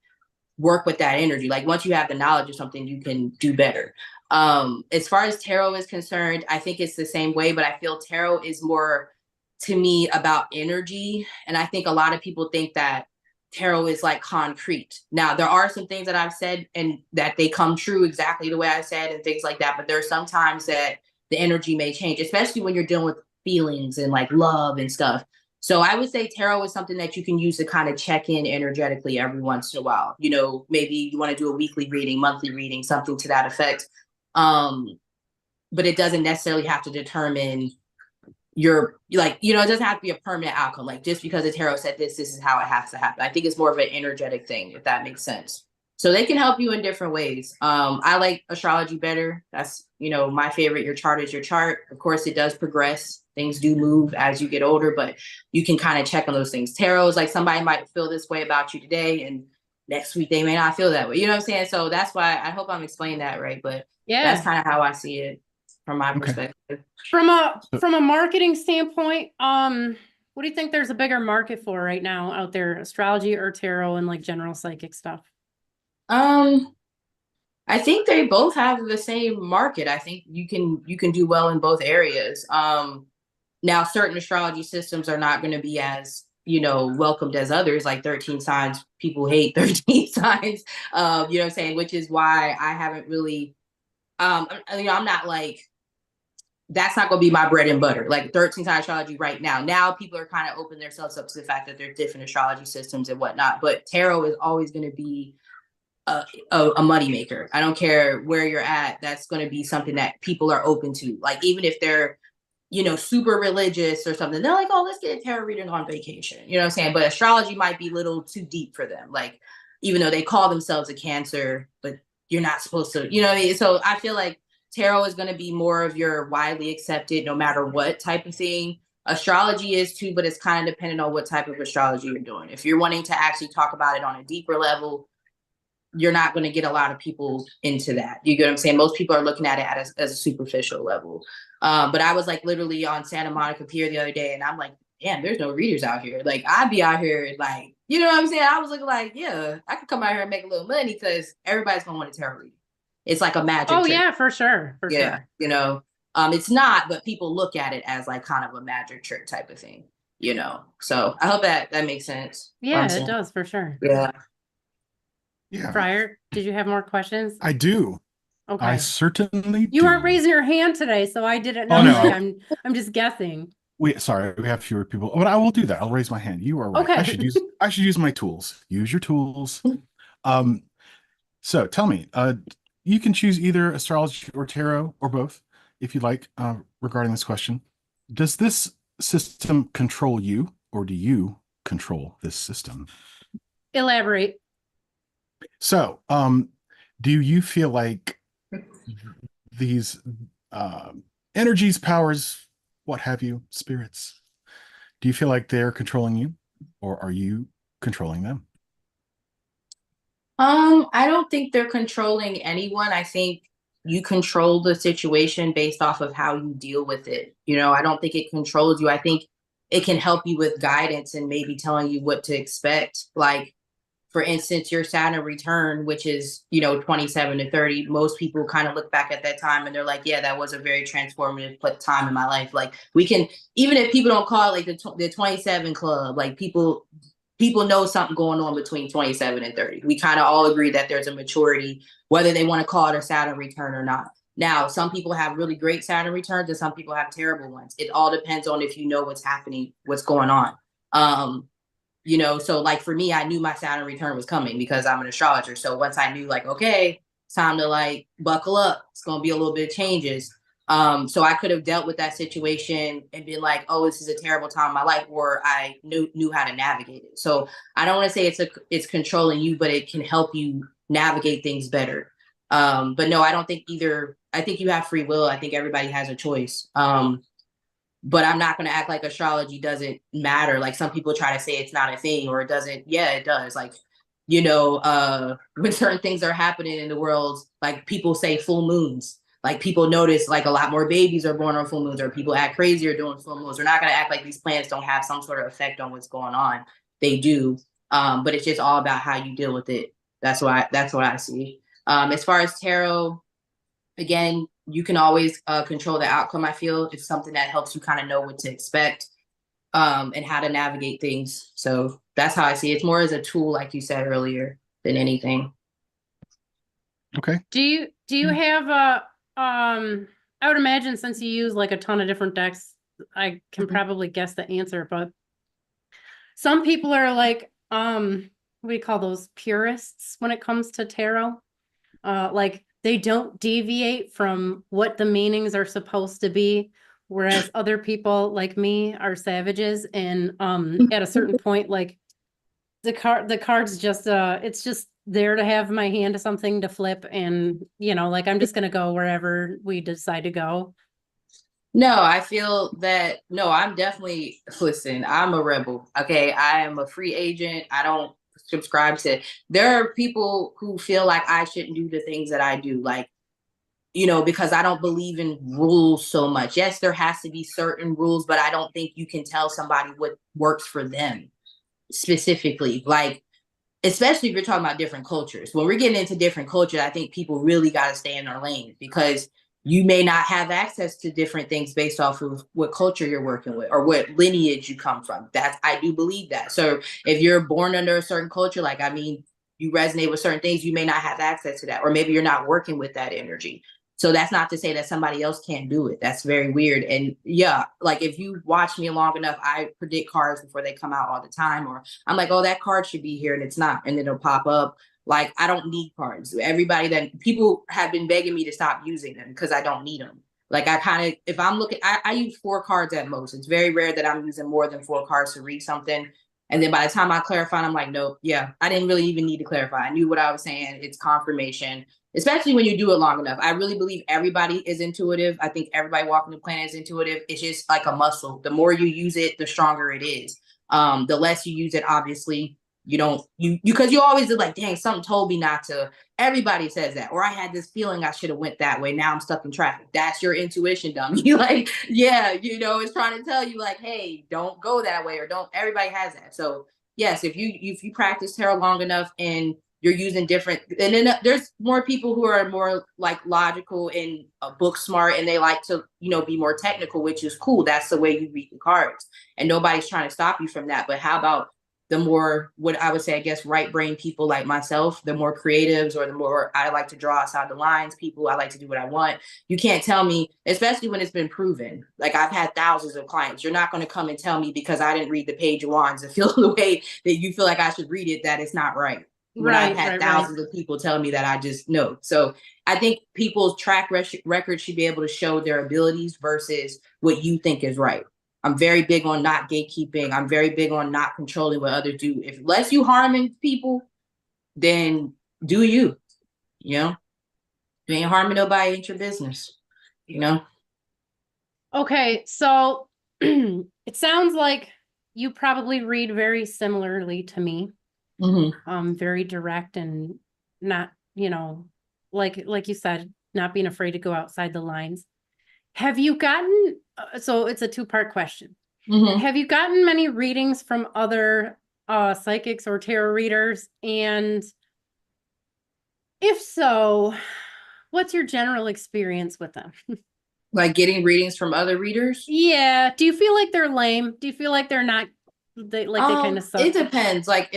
work with that energy. Like once you have the knowledge of something, you can do better. As far as tarot is concerned, I think it's the same way, but I feel tarot is more to me about energy. And I think a lot of people think that tarot is like concrete. Now, there are some things that I've said and that they come true exactly the way I said and things like that. But there are some times that the energy may change, especially when you're dealing with feelings and like love and stuff. So I would say tarot is something that you can use to kind of check in energetically every once in a while. Maybe you want to do a weekly reading, monthly reading, something to that effect. But it doesn't necessarily have to determine it doesn't have to be a permanent outcome. Like just because the tarot said this is how it has to happen. I think it's more of an energetic thing, if that makes sense. So they can help you in different ways. I like astrology better. That's, my favorite. Your chart is your chart. Of course, it does progress. Things do move as you get older, but you can kind of check on those things. Tarot is like somebody might feel this way about you today, and next week they may not feel that way. You know what I'm saying? So that's why I hope I'm explaining that right. But that's kind of how I see it from my perspective. From a marketing standpoint, what do you think there's a bigger market for right now out there, astrology or tarot and like general psychic stuff? I think they both have the same market. I think you can do well in both areas. Now certain astrology systems are not going to be as, welcomed as others, like 13 signs. People hate 13 signs. You know what I'm saying? Which is why I haven't really, I'm not like, that's not going to be my bread and butter. Like 13 sign astrology right now. Now people are kind of opening themselves up to the fact that there are different astrology systems and whatnot. But tarot is always going to be a money maker. I don't care where you're at. That's going to be something that people are open to. Like even if they're, super religious or something, they're like, oh, let's get a tarot reading on vacation. You know what I'm saying? But astrology might be a little too deep for them. Like even though they call themselves a Cancer, but you're not supposed to, what I mean? So I feel like tarot is going to be more of your widely accepted, no matter what type of thing. Astrology is too, but it's kind of dependent on what type of astrology you're doing. If you're wanting to actually talk about it on a deeper level, you're not going to get a lot of people into that. You get what I'm saying? Most people are looking at it as a superficial level. But I was like literally on Santa Monica Pier the other day, and I'm like, damn, there's no readers out here. Like I'd be out here like, you know what I'm saying? I was looking like, yeah, I could come out here and make a little money because everybody's going to want a tarot reading. It's like a magic trick. Yeah, for sure. For sure. It's not, but people look at it as like kind of a magic trick type of thing, So I hope that makes sense. Yeah, it does for sure. Yeah. Yeah. Friar, did you have more questions? I do. Okay. I certainly do. You weren't raising your hand today, so I didn't know. Oh, no. Like, I'm just guessing. Sorry, we have fewer people. But I will do that. I'll raise my hand. You are right. Okay. I should use my tools. Use your tools. So tell me, you can choose either astrology or tarot or both if you like, regarding this question. Does this system control you, or do you control this system? Elaborate. So, do you feel like these energies, powers, what have you, spirits, do you feel like they're controlling you, or are you controlling them? I don't think they're controlling anyone. I think you control the situation based off of how you deal with it. I don't think it controls you. I think it can help you with guidance and maybe telling you what to expect. Like, for instance, your Saturn return, which is, 27 to 30, most people kind of look back at that time and they're like, yeah, that was a very transformative time in my life. Like, we can, even if people don't call it like the 27 club, like people know something going on between 27 and 30. We kind of all agree that there's a maturity, whether they want to call it a Saturn return or not. Now, some people have really great Saturn returns and some people have terrible ones. It all depends on if you know what's happening, what's going on. So like for me, I knew my Saturn return was coming because I'm an astrologer. So once I knew like, okay, it's time to like buckle up, it's going to be a little bit of changes. So I could have dealt with that situation and been like, oh, this is a terrible time in my life, or I knew how to navigate it. So I don't want to say it's controlling you, but it can help you navigate things better. But no, I don't think either. I think you have free will. I think everybody has a choice. But I'm not going to act like astrology doesn't matter. Like some people try to say it's not a thing or it doesn't. Yeah, it does. Like, when certain things are happening in the world, like people say full moons, like people notice like a lot more babies are born on full moons, or people act crazier doing full moons. We're not going to act like these planets don't have some sort of effect on what's going on. They do. But it's just all about how you deal with it. That's what I see. As far as tarot, again, you can always control the outcome. I feel it's something that helps you kind of know what to expect and how to navigate things. So that's how I see it. It's more as a tool, like you said earlier, than anything. Okay. Do you have I would imagine since you use like a ton of different decks, I can probably guess the answer, but some people are like, what do you call those, purists when it comes to tarot? Like they don't deviate from what the meanings are supposed to be, whereas other people like me are savages, and at a certain point, like the card's just it's just there to have my hand to something to flip, and like I'm just gonna go wherever we decide to go. No, I feel that, no, I'm definitely, listen, I'm a rebel. Okay. I am a free agent. I don't subscribe to, there are people who feel like I shouldn't do the things that I do. Like, because I don't believe in rules so much. Yes, there has to be certain rules, but I don't think you can tell somebody what works for them specifically. Like, especially if you're talking about different cultures. When we're getting into different cultures, I think people really got to stay in their lane, because you may not have access to different things based off of what culture you're working with or what lineage you come from. I do believe that. So if you're born under a certain culture, like, I mean, you resonate with certain things, you may not have access to that, or maybe you're not working with that energy. So that's not to say that somebody else can't do it. That's very weird. And yeah, like if you watch me long enough, I predict cards before they come out all the time, or I'm like, oh, that card should be here, and it's not, and then it'll pop up. Like, I don't need cards. Everybody, that people have been begging me to stop using them because I don't need them. Like, I kind of, if I'm looking, I use 4 cards at most. It's very rare that I'm using more than 4 cards to read something. And then by the time I clarify, I'm like, nope, yeah, I didn't really even need to clarify. I knew what I was saying. It's confirmation, especially when you do it long enough. I really believe everybody is intuitive. I think everybody walking the planet is intuitive. It's just like a muscle. The more you use it, the stronger it is. The less you use it, obviously, because you always do like, dang, something told me not to. Everybody says that. Or I had this feeling I should have went that way. Now I'm stuck in traffic. That's your intuition, dummy. Like, yeah, it's trying to tell you like, hey, don't go that way, or don't. Everybody has that. So yes, if you practice tarot long enough and you're using different, and then there's more people who are more like logical and book smart, and they like to, be more technical, which is cool. That's the way you read the cards, and nobody's trying to stop you from that. But how about the more, what I would say, I guess, right brain people like myself, the more creatives, or the more I like to draw outside the lines people, I like to do what I want. You can't tell me, especially when it's been proven. Like, I've had thousands of clients. You're not going to come and tell me because I didn't read the Page of Wands and feel the way that you feel like I should read it, that it's not right. When I've had thousands of people tell me that, I just know. So I think people's track record should be able to show their abilities versus what you think is right. I'm very big on not gatekeeping. I'm very big on not controlling what others do. If less you harming people, then do you. You ain't harming nobody, ain't your business. Okay, so it sounds like you probably read very similarly to me. Mm-hmm. Very direct and not, like you said, not being afraid to go outside the lines. Have you gotten, so it's a 2-part question. Have you gotten many readings from other psychics or tarot readers? And if so, what's your general experience with them? Like getting readings from other readers? Yeah. Do you feel like they're lame? Do you feel like they're not they kind of suck? It depends. Like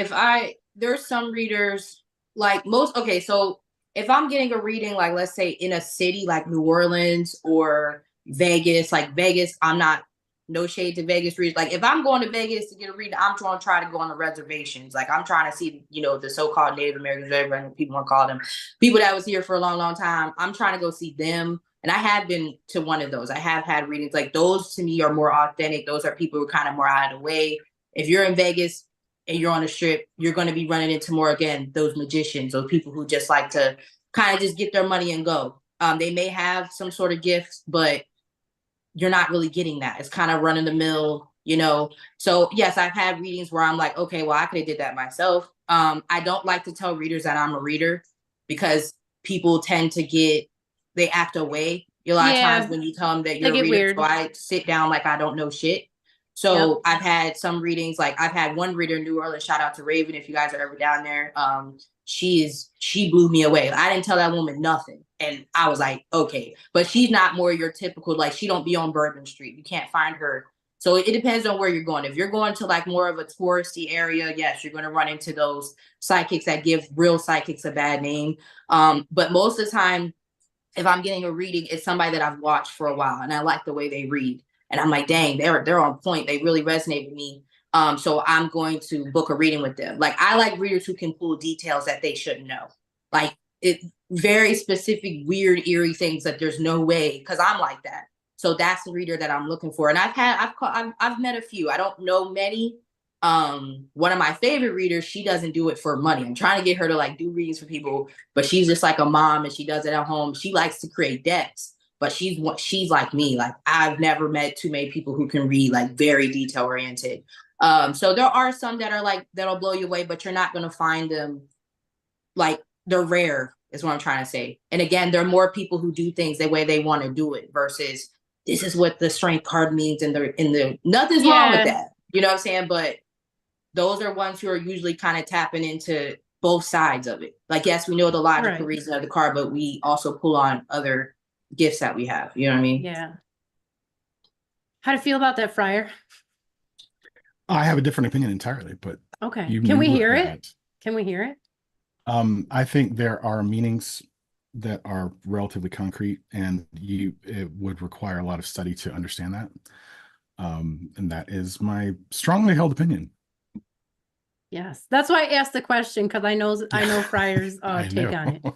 there's some readers like most, okay, so if I'm getting a reading, like let's say in a city like New Orleans or Vegas, like Vegas, I'm not, no shade to Vegas readers. Like if I'm going to Vegas to get a reading, I'm trying to go on the reservations. Like I'm trying to see, the so-called Native Americans, whatever people want to call them, people that was here for a long, long time. I'm trying to go see them. And I have been to one of those. I have had readings like those. To me are more authentic. Those are people who are kind of more out of the way. If you're in Vegas and you're on a strip, you're going to be running into more, again, those magicians, those people who just like to kind of just get their money and go. They may have some sort of gifts, but you're not really getting that. It's kind of run of the mill, So yes, I've had readings where I'm like, okay, well, I could have did that myself. I don't like to tell readers that I'm a reader because people tend to they act away a lot of times when you tell them that you're a reader. Weird. So I sit down like I don't know shit. So I've had some readings, like I've had one reader in New Orleans, shout out to Raven, if you guys are ever down there. She blew me away. I didn't tell that woman nothing. And I was like, okay, but she's not more your typical, like she don't be on Bourbon Street. You can't find her. So it depends on where you're going. If you're going to like more of a touristy area, yes, you're going to run into those psychics that give real psychics a bad name. But most of the time, if I'm getting a reading, it's somebody that I've watched for a while and I like the way they read. And I'm like, dang, they're on point. They really resonate with me. So I'm going to book a reading with them. Like I like readers who can pull details that they shouldn't know. Like very specific, weird, eerie things that there's no way, because I'm like that. So that's the reader that I'm looking for. And I've met a few. I don't know many. One of my favorite readers, she doesn't do it for money. I'm trying to get her to like do readings for people, but she's just like a mom and she does it at home. She likes to create decks. But she's like me. Like I've never met too many people who can read like very detail oriented. So there are some that are like that'll blow you away, but you're not gonna find them, like they're rare, is what I'm trying to say. And again, there are more people who do things the way they want to do it versus this is what the strength card means and the nothing's wrong with that. You know what I'm saying? But those are ones who are usually kind of tapping into both sides of it. Like yes, we know the logical reason of the card, but we also pull on other gifts that we have, you know what I mean? Yeah. How do you feel about that, Friar? I have a different opinion entirely, but okay. Can we hear it? Can we hear it? I think there are meanings that are relatively concrete, and it would require a lot of study to understand that. And that is my strongly held opinion. Yes, that's why I asked the question, because I know Friar's take on it.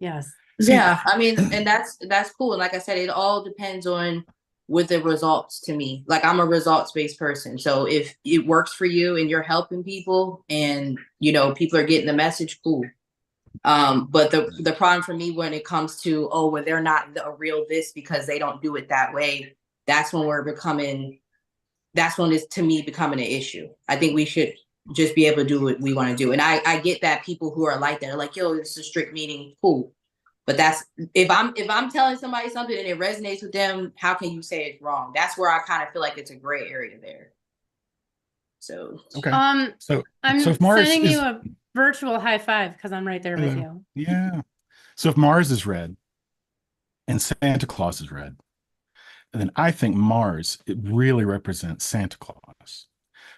Yes. Yeah, I mean, and that's cool. And like I said, it all depends on with the results to me. Like I'm a results-based person. So if it works for you and you're helping people and people are getting the message, cool. But the problem for me when it comes to, well, they're not a real this because they don't do it that way, that's when it's to me becoming an issue. I think we should just be able to do what we want to do. And I get that people who are like that are like, yo, it's a strict meeting, cool. But that's if I'm telling somebody something and it resonates with them, how can you say it's wrong? That's where I kind of feel like it's a gray area there. So okay. So I'm sending you a virtual high five because I'm right there with you. Yeah. So if Mars is red and Santa Claus is red, then I think Mars, it really represents Santa Claus.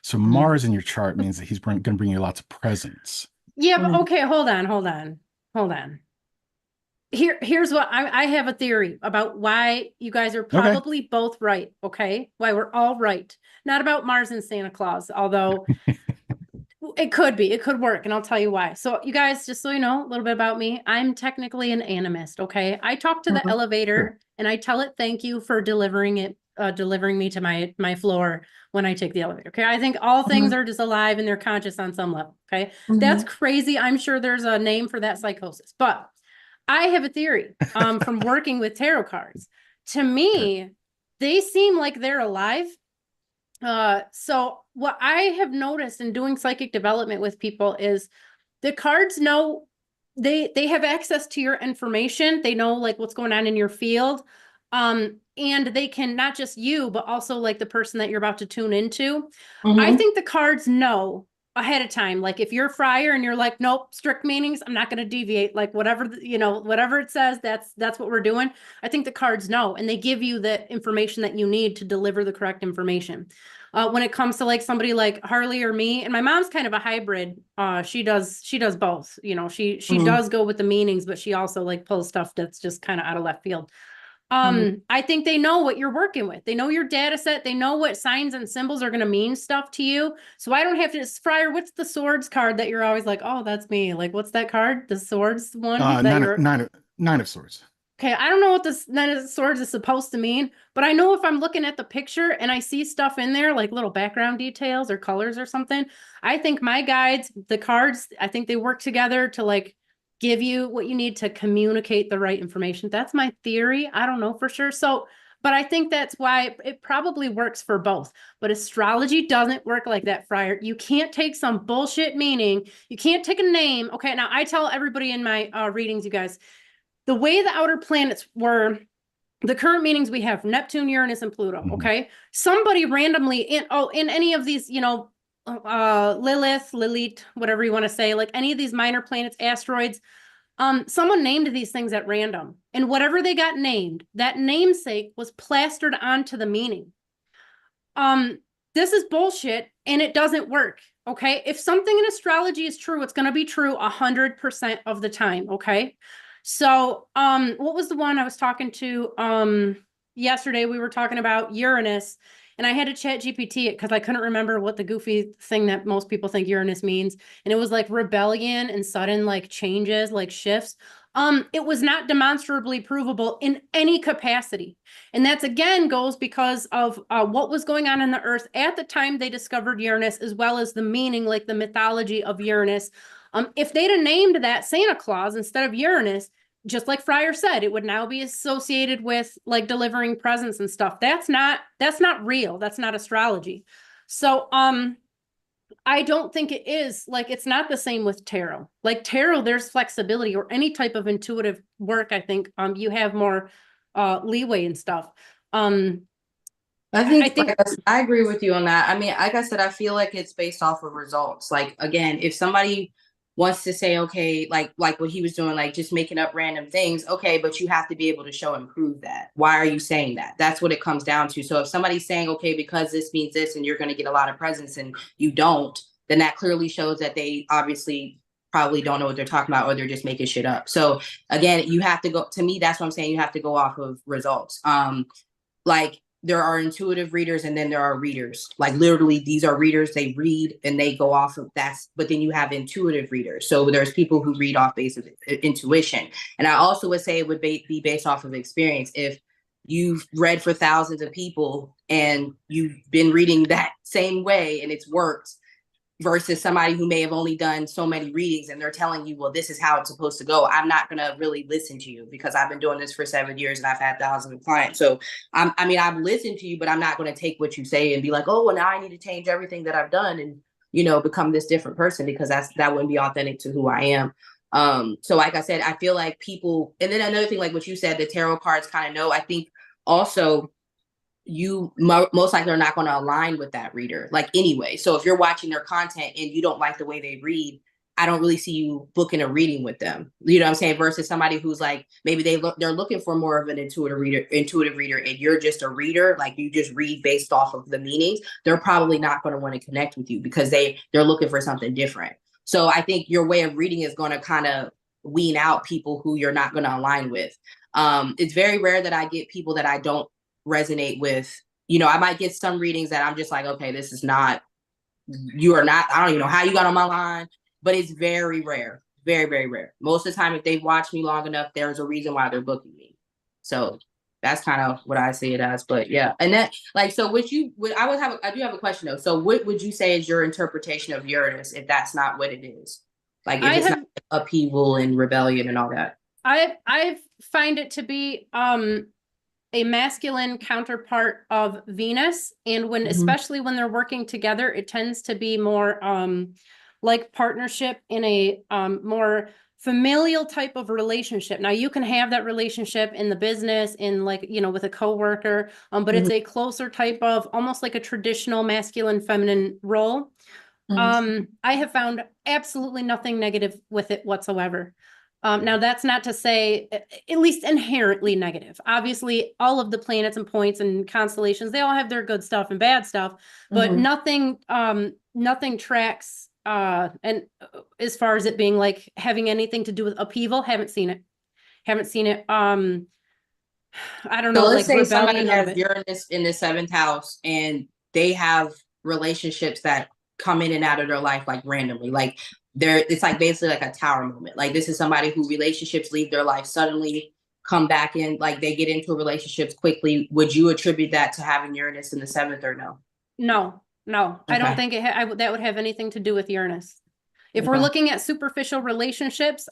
So Mars in your chart means that he's going to bring you lots of presents. Yeah, but okay, hold on. Here's what I have a theory about why you guys are probably both right, okay? Why we're all right. Not about Mars and Santa Claus, although it could work, and I'll tell you why. So you guys, just so you know a little bit about me, I'm technically an animist, okay? I talk to the elevator and I tell it thank you for delivering me to my floor when I take the elevator, okay? I think all things are just alive and they're conscious on some level, okay? That's crazy. I'm sure there's a name for that psychosis, but I have a theory from working with tarot cards. To me, they seem like they're alive. So what I have noticed in doing psychic development with people is the cards know they have access to your information. They know like what's going on in your field. and they can not just you, but also like the person that you're about to tune into. I Mhm. think the cards know ahead of time. Like if you're a friar and you're like, nope, strict meanings, I'm not going to deviate. Like whatever, whatever it says, that's what we're doing. I think the cards know, and they give you the information that you need to deliver the correct information. When it comes to like somebody like Harley or me, and my mom's kind of a hybrid. She does both. She Mhm. does go with the meanings, but she also like pulls stuff that's just kind of out of left field. I think they know what you're working with. They know your data set. They know what signs and symbols are going to mean stuff to you. So I don't have to, Friar, what's the swords card that you're always like, oh, that's me. Like, what's that card? The swords one that Nine, you're, nine of swords. okay. I don't know what this Nine of Swords is supposed to mean, but I know if I'm looking at the picture and I see stuff in there, like little background details or colors or something, I think my guides, the cards, I think they work together to like give you what you need to communicate the right information. That's my theory. I don't know for sure. So, but I think that's why it probably works for both. But astrology doesn't work like that, Friar. You can't take some bullshit meaning. You can't take a name. Okay, now I tell everybody in my readings, you guys, the way the outer planets were, the current meanings we have Neptune, Uranus, and Pluto. Mhm. Okay. Somebody randomly in any of these, Lilith, whatever you want to say, like any of these minor planets, asteroids, someone named these things at random. And whatever they got named, that namesake was plastered onto the meaning. This is bullshit and it doesn't work. Okay. If something in astrology is true, it's going to be true 100% of the time. Okay. So, what was the one I was talking to, yesterday? We were talking about Uranus, and I had to chat GPT it because I couldn't remember what the goofy thing that most people think Uranus means. And it was like rebellion and sudden like changes, like shifts. It was not demonstrably provable in any capacity. And that's again goes because of what was going on in the earth at the time they discovered Uranus, as well as the meaning, like the mythology of Uranus. If they'd have named that Santa Claus instead of Uranus, just like Fryer said, it would now be associated with like delivering presents and stuff. That's not real. That's not astrology. So I don't think it is. Like, it's not the same with tarot. Like tarot, there's flexibility, or any type of intuitive work. I think you have more leeway and stuff. I think, I think I agree with you on that. I mean, like I said, I feel like it's based off of results. Like, again, if somebody wants to say, okay, like what he was doing, like just making up random things, okay, but you have to be able to show and prove that. Why are you saying that? That's what it comes down to. So if somebody's saying, okay, because this means this and you're going to get a lot of presents and you don't, then that clearly shows that they obviously probably don't know what they're talking about, or they're just making shit up. So again, you have to go, to me, that's what I'm saying. You have to go off of results. Like, there are intuitive readers and then there are readers. Like literally, these are readers, they read and they go off of that. But then you have intuitive readers. So there's people who read off base of intuition. And I also would say it would be based off of experience. If you've read for thousands of people and you've been reading that same way and it's worked, versus somebody who may have only done so many readings and they're telling you, well, this is how it's supposed to go. I'm not going to really listen to you because I've been doing this for 7 years and I've had thousands of clients. So I've listened to you, but I'm not going to take what you say and be like, oh, well, now I need to change everything that I've done and, become this different person, because that wouldn't be authentic to who I am. So like I said, I feel like people, and then another thing, like what you said, the tarot cards kind of know, I think also you most likely are not going to align with that reader, like, anyway. So if you're watching their content and you don't like the way they read, I don't really see you booking a reading with them. You know what I'm saying? Versus somebody who's like, maybe they're looking for more of an intuitive reader, and you're just a reader, like you just read based off of the meanings. They're probably not going to want to connect with you because they're looking for something different. So I think your way of reading is going to kind of wean out people who you're not going to align with. It's very rare that I get people that I don't resonate with. I might get some readings that I'm just like, okay, this is not, you are not, I don't even know how you got on my line, but it's very rare, very, very rare. Most of the time, if they've watched me long enough, there's a reason why they're booking me. So that's kind of what I see it as. But yeah, and that, like, so I do have a question though. So what would you say is your interpretation of Uranus if that's not what it is? Like, if it's not upheaval and rebellion and all that. I find it to be a masculine counterpart of Venus. And when, especially when they're working together, it tends to be more like partnership in a more familial type of relationship. Now you can have that relationship in the business, in like, you know, with a coworker, but it's a closer type of almost like a traditional masculine, feminine role. I have found absolutely nothing negative with it whatsoever. Now that's not to say, at least inherently negative. Obviously, all of the planets and points and constellations, they all have their good stuff and bad stuff, but nothing tracks, and as far as it being like having anything to do with upheaval, haven't seen it. I don't know, So let's like say somebody rebellion of has it. Uranus in the seventh house and they have relationships that come in and out of their life like randomly. Like it's like basically like a tower moment. Like this is somebody who relationships leave their life suddenly, come back in, like they get into relationships quickly. Would you attribute that to having Uranus in the seventh or no? No, I don't think that would have anything to do with Uranus. If we're looking at superficial relationships,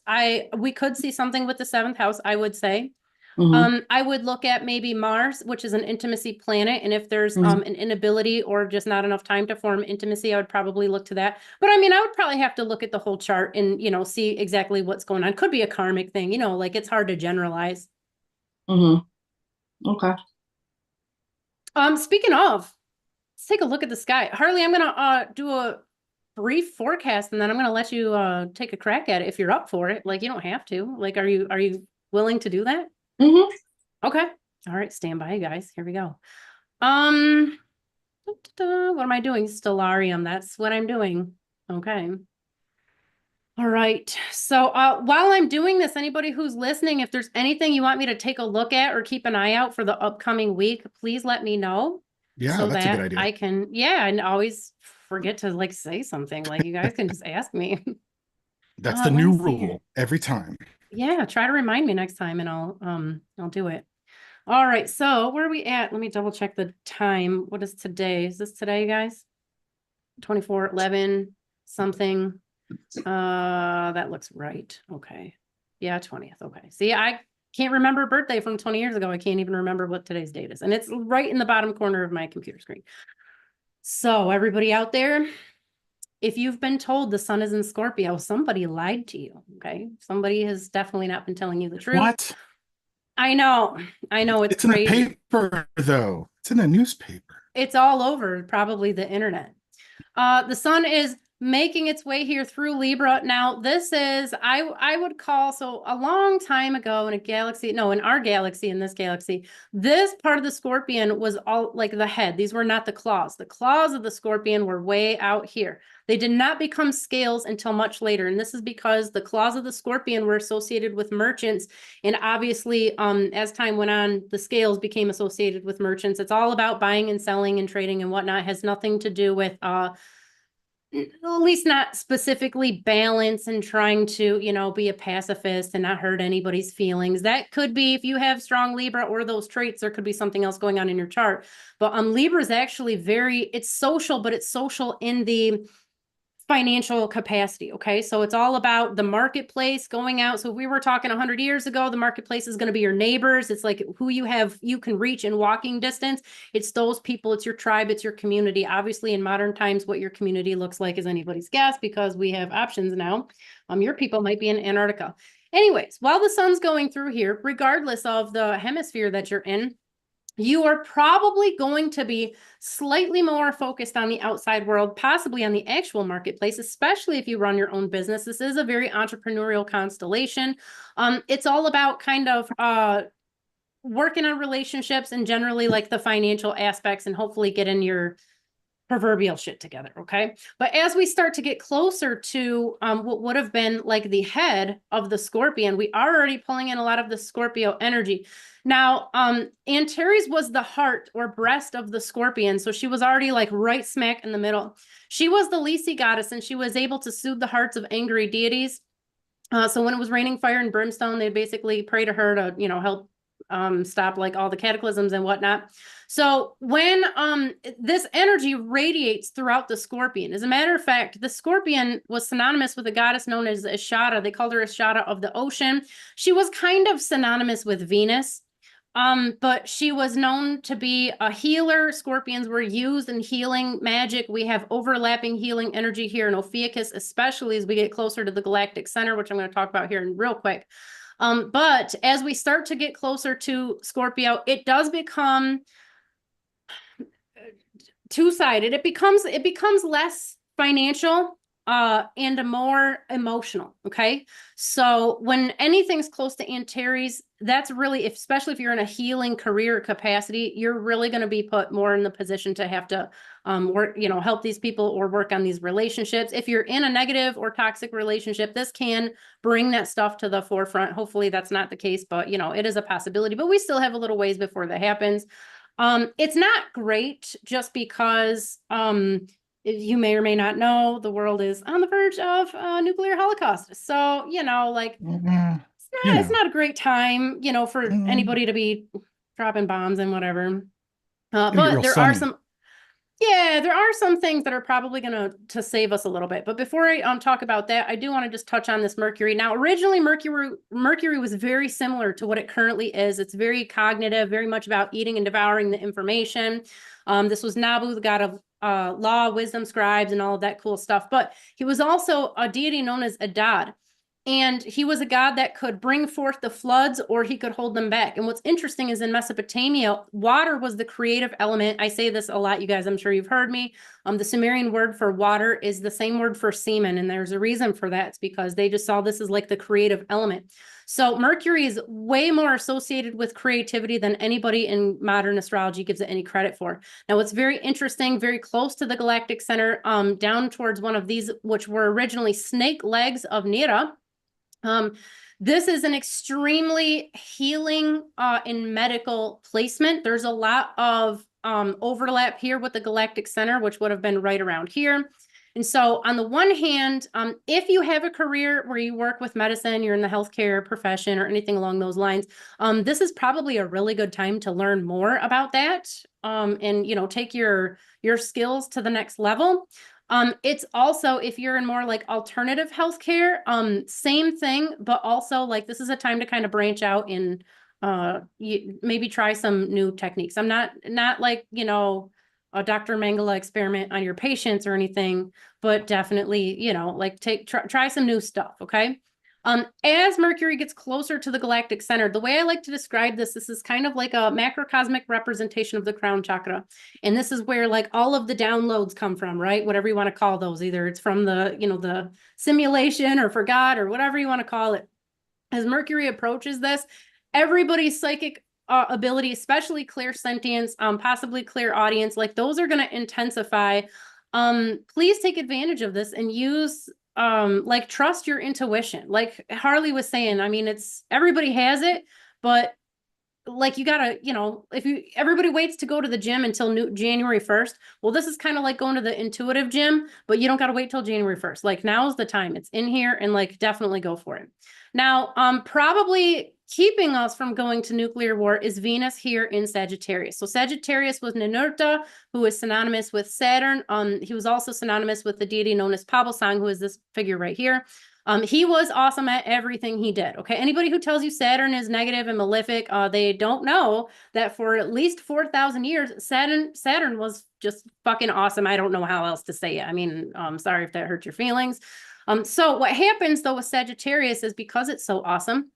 we could see something with the seventh house, I would say. I would look at maybe Mars, which is an intimacy planet. And if there's an inability or just not enough time to form intimacy, I would probably look to that. But I mean, I would probably have to look at the whole chart and, you know, see exactly what's going on. Could be a karmic thing, you know, like it's hard to generalize. Okay. Speaking of, let's take a look at the sky. Harley, I'm gonna do a brief forecast and then I'm gonna let you take a crack at it if you're up for it. Like you don't have to. Like, are you willing to do that? Okay. All right, stand by, guys. Here we go. What am I doing? Stellarium. That's what I'm doing. Okay. All right. So while I'm doing this, anybody who's listening, if there's anything you want me to take a look at or keep an eye out for the upcoming week, please let me know. Yeah, so that's that a good idea. I can, and always forget to like say something. Like you guys can just ask me. That's the new rule every time. Yeah, try to remind me next time and I'll do it. All right, so where are we at? Let me double check the time. What is today? Is this today, guys? 24/11 something. That looks right. Okay. Yeah, 20th. Okay. See, I can't remember a birthday from 20 years ago. I can't even remember what today's date is. And it's right in the bottom corner of my computer screen. So everybody out there, if you've been told the sun is in Scorpio, somebody lied to you. Okay. Somebody has definitely not been telling you the truth. What? I know. It's crazy. In a paper, though. It's in a newspaper. It's all over, probably the internet. The sun is making its way here through Libra. Now, this is, I would call, so a long time ago in our galaxy, in this galaxy, this part of the scorpion was all like the head. These were not the claws. The claws of the scorpion were way out here. They did not become scales until much later. And this is because the claws of the scorpion were associated with merchants. And obviously, as time went on, the scales became associated with merchants. It's all about buying and selling and trading and whatnot. It has nothing to do with, at least not specifically balance and trying to, you know, be a pacifist and not hurt anybody's feelings. That could be, if you have strong Libra or those traits, there could be something else going on in your chart. But Libra is actually it's social, but it's social in the financial capacity. Okay. So it's all about the marketplace going out. So if we were talking 100 years ago, the marketplace is going to be your neighbors. It's like who you can reach in walking distance. It's those people, it's your tribe, it's your community. Obviously in modern times, what your community looks like is anybody's guess because we have options now. Your people might be in Antarctica. Anyways, while the sun's going through here, regardless of the hemisphere that you're in, you are probably going to be slightly more focused on the outside world, possibly on the actual marketplace, especially if you run your own business. This is a very entrepreneurial constellation. It's all about kind of working on relationships and generally like the financial aspects and hopefully getting your proverbial shit together. Okay. But as we start to get closer to what would have been like the head of the scorpion, we are already pulling in a lot of the Scorpio energy. Now, Antares was the heart or breast of the scorpion. So she was already like right smack in the middle. She was the Lisi goddess and she was able to soothe the hearts of angry deities. So when it was raining fire and brimstone, they basically pray to her to, you know, help stop like all the cataclysms and whatnot. So when this energy radiates throughout the scorpion, as a matter of fact, the scorpion was synonymous with a goddess known as Ishata. They called her Ishata of the ocean. She was kind of synonymous with Venus. But she was known to be a healer. Scorpions were used in healing magic. We have overlapping healing energy here in Ophiuchus, especially as we get closer to the galactic center, which I'm going to talk about here in real quick. But as we start to get closer to Scorpio, it does become two-sided. It becomes less financial and more emotional. Okay. So when anything's close to Antares, that's really, especially if you're in a healing career capacity, you're really going to be put more in the position to have to work, help these people or work on these relationships. If you're in a negative or toxic relationship, this can bring that stuff to the forefront. Hopefully that's not the case, but it is a possibility, but we still have a little ways before that happens. It's not great just because, you may or may not know, the world is on the verge of a nuclear holocaust. So, it's not a great time, for anybody to be dropping bombs and whatever. But there are some things that are probably going to save us a little bit. But before I talk about that, I do want to just touch on this Mercury. Now, originally Mercury was very similar to what it currently is. It's very cognitive, very much about eating and devouring the information. This was Nabu, the god of law, wisdom, scribes, and all of that cool stuff. But he was also a deity known as Adad. And he was a god that could bring forth the floods, or he could hold them back. And what's interesting is in Mesopotamia, water was the creative element. I say this a lot, you guys, I'm sure you've heard me. The Sumerian word for water is the same word for semen. And there's a reason for that. It's because they just saw this as like the creative element. So Mercury is way more associated with creativity than anybody in modern astrology gives it any credit for. Now, what's very interesting, very close to the galactic center, down towards one of these, which were originally snake legs of Nira. This is an extremely healing and medical placement. There's a lot of overlap here with the galactic center, which would have been right around here. And so on the one hand, if you have a career where you work with medicine, you're in the healthcare profession or anything along those lines, this is probably a really good time to learn more about that and, take your skills to the next level. It's also, if you're in more like alternative healthcare, same thing, but also like this is a time to kind of branch out and maybe try some new techniques. I'm not like, a Dr. Mangala experiment on your patients or anything, but definitely, like try some new stuff. Okay. As Mercury gets closer to the galactic center, the way I like to describe this is kind of like a macrocosmic representation of the crown chakra. And this is where like all of the downloads come from, right? Whatever you want to call those, either it's from the, the simulation or for God or whatever you want to call it. As Mercury approaches this, everybody's psychic ability, especially clairsentience, possibly clairaudience, like those are going to intensify. Please take advantage of this and use like trust your intuition. Like Harley was saying, I mean, everybody has it, but like you gotta, everybody waits to go to the gym until January 1st. Well, this is kind of like going to the intuitive gym, but you don't gotta wait till January 1st. Like now's the time. It's in here and like definitely go for it. Now, probably keeping us from going to nuclear war is Venus here in Sagittarius. So Sagittarius was Ninurta, who is synonymous with Saturn. He was also synonymous with the deity known as Pabosang, who is this figure right here. He was awesome at everything he did. Okay. Anybody who tells you Saturn is negative and malefic, they don't know that for at least 4,000 years, Saturn was just fucking awesome. I don't know how else to say it. I mean, sorry if that hurt your feelings. So what happens though with Sagittarius is because it's so awesome,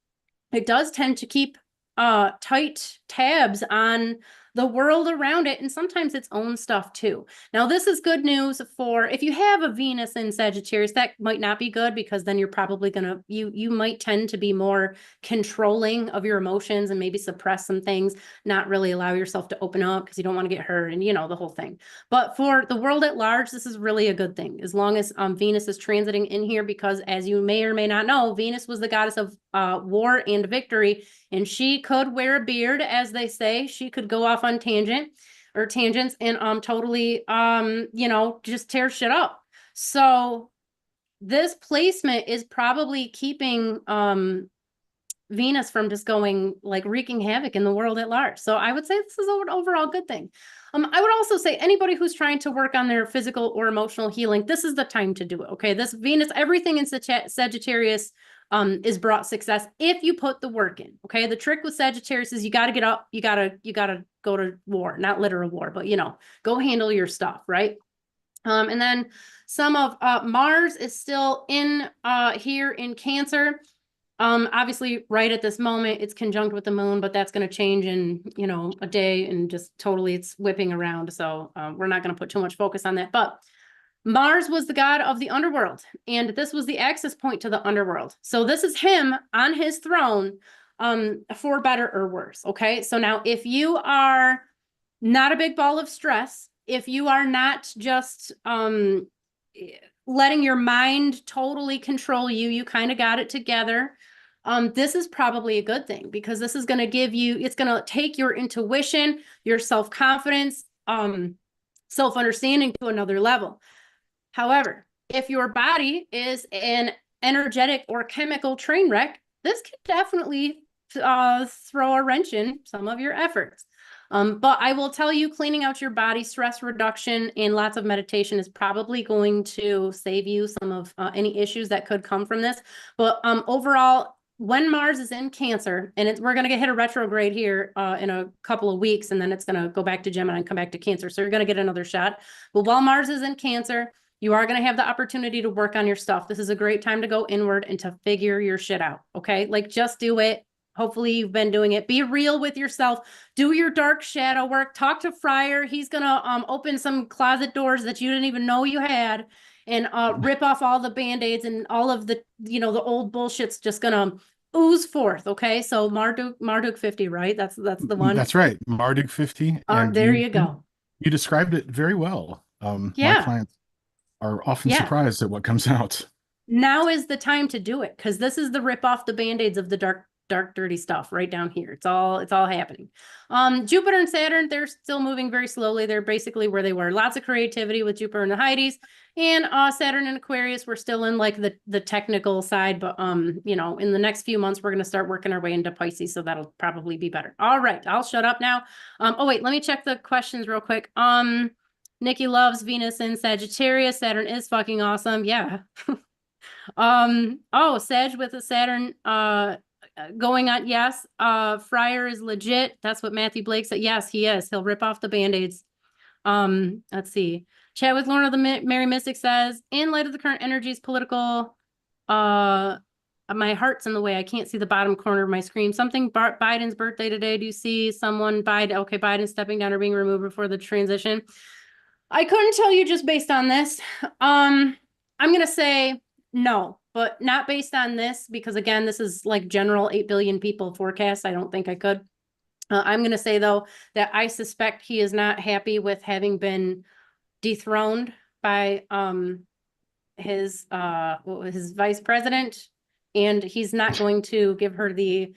it does tend to keep tight tabs on the world around it, and sometimes its own stuff too. Now, this is good news for if you have a Venus in Sagittarius. That might not be good because then you're probably gonna you might tend to be more controlling of your emotions and maybe suppress some things, not really allow yourself to open up because you don't want to get hurt and the whole thing. But for the world at large, this is really a good thing as long as Venus is transiting in here, because as you may or may not know, Venus was the goddess of war and victory, and she could wear a beard, as they say. She could go off on tangents and totally just tear shit up. So this placement is probably keeping Venus from just going like wreaking havoc in the world at large. So I would say this is an overall good thing. I would also say anybody who's trying to work on their physical or emotional healing, this is the time to do it. Okay. This Venus, everything in Sagittarius is brought success if you put the work in. Okay. The trick with Sagittarius is you got to get up, you got to go to war, not literal war, but go handle your stuff. Right. And then some of Mars is still in here in Cancer. Obviously right at this moment it's conjunct with the moon, but that's going to change in, a day, and just totally it's whipping around. So we're not going to put too much focus on that. But Mars was the god of the underworld, and this was the access point to the underworld. So this is him on his throne, for better or worse. Okay. So now if you are not a big ball of stress, if you are not just letting your mind totally control you, you kind of got it together. This is probably a good thing, because this is going to give you, it's going to take your intuition, your self-confidence, self-understanding to another level. However, if your body is an energetic or chemical train wreck, this can definitely throw a wrench in some of your efforts. But I will tell you, cleaning out your body, stress reduction, and lots of meditation is probably going to save you some of any issues that could come from this. But overall, when Mars is in Cancer, and we're going to hit a retrograde here in a couple of weeks, and then it's going to go back to Gemini and come back to Cancer. So you're going to get another shot. But while Mars is in Cancer, you are going to have the opportunity to work on your stuff. This is a great time to go inward and to figure your shit out. Okay. Like, just do it. Hopefully you've been doing it. Be real with yourself. Do your dark shadow work. Talk to Friar. He's going to open some closet doors that you didn't even know you had, and rip off all the band-aids, and all of the, the old bullshit's just going to ooze forth. Okay. So Marduk 50, right? That's the one. That's right. Marduk 50. And there you go. You described it very well. My clients are often surprised at what comes out. Now is the time to do it, because this is the rip off the band-aids of the dark, dirty stuff right down here. It's all happening. Jupiter and Saturn, they're still moving very slowly. They're basically where they were. Lots of creativity with Jupiter and the Heidi's, and Saturn and Aquarius, we're still in like the technical side, but in the next few months we're going to start working our way into Pisces, so that'll probably be better. All right, I'll shut up now. Oh wait, let me check the questions real quick. Nikki loves Venus in Sagittarius. Saturn is fucking awesome. Yeah. Oh, Sag with a Saturn going on. Yes. Friar is legit. That's what Matthew Blake said. Yes, he is. He'll rip off the band-aids. Let's see. Chat with Lorna the Merry Mystic says, in light of the current energies, political, my heart's in the way. I can't see the bottom corner of my screen. Something Biden's birthday today. Do you see someone Biden? Okay, Biden stepping down or being removed before the transition. I couldn't tell you just based on this. I'm going to say no, but not based on this, because again, this is like general 8 billion people forecast. I don't think I could. I'm going to say though, that I suspect he is not happy with having been dethroned by his vice president, and he's not going to give her the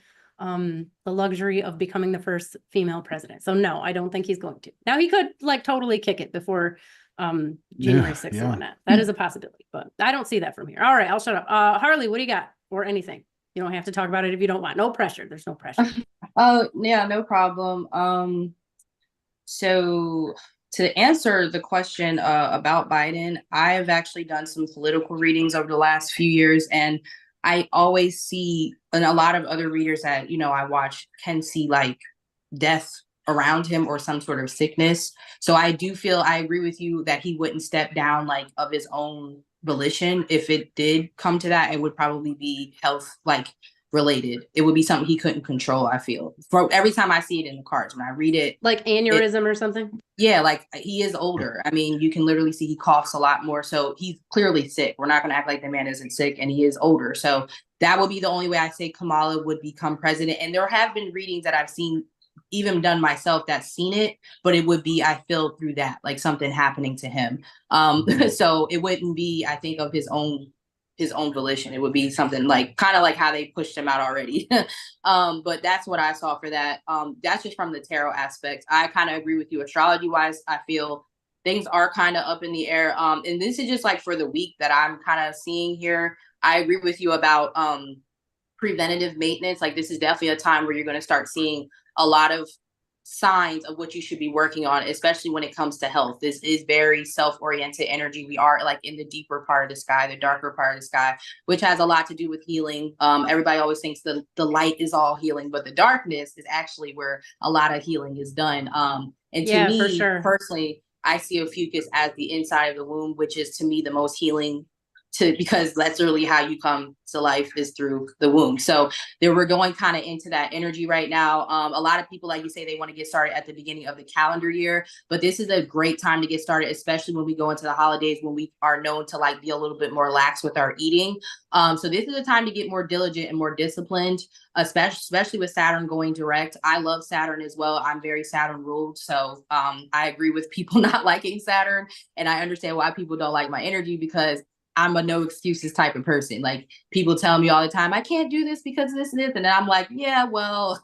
luxury of becoming the first female president. So no, I don't think he's going to. Now he could like totally kick it before January 6th or whatnot. That is a possibility, but I don't see that from here. All right, I'll shut up. Harley, what do you got? Or anything. You don't have to talk about it if you don't want. No pressure. There's no pressure. Oh, yeah, no problem. So to answer the question about Biden, I've actually done some political readings over the last few years, and I always see, and a lot of other readers that, I watch can see like death around him or some sort of sickness. So I do feel, I agree with you that he wouldn't step down like of his own volition. If it did come to that, it would probably be health like related. It would be something he couldn't control, I feel. For every time I see it in the cards, when I read it. Like aneurysm or something? Yeah, like he is older. I mean, you can literally see he coughs a lot more. So he's clearly sick. We're not going to act like the man isn't sick, and he is older. So that would be the only way I say Kamala would become president. And there have been readings that I've seen, even done myself, that's seen it, but it would be, I feel, through that, like something happening to him. So it wouldn't be, I think, of his own volition. It would be something like kind of like how they pushed him out already. But that's what I saw for that. That's just from the tarot aspect. I kind of agree with you. Astrology wise, I feel things are kind of up in the air. And this is just like for the week that I'm kind of seeing here. I agree with you about preventative maintenance. Like this is definitely a time where you're going to start seeing a lot of signs of what you should be working on, especially when it comes to health. This is very self-oriented energy. We are like in the deeper part of the sky, the darker part of the sky, which has a lot to do with healing. Everybody always thinks the light is all healing, but the darkness is actually where a lot of healing is done. And to Yeah, for me sure. personally, I see Ophiuchus as the inside of the womb, which is to me the most healing, because that's really how you come to life, is through the womb. So there, we're going kind of into that energy right now. A lot of people, like you say, they want to get started at the beginning of the calendar year, but this is a great time to get started, especially when we go into the holidays, when we are known to like be a little bit more lax with our eating. So this is a time to get more diligent and more disciplined, especially with Saturn going direct. I love Saturn as well. I'm very Saturn ruled. So I agree with people not liking Saturn, and I understand why people don't like my energy, because I'm a no excuses type of person. Like, people tell me all the time, I can't do this because this and this. And then I'm like, yeah, well,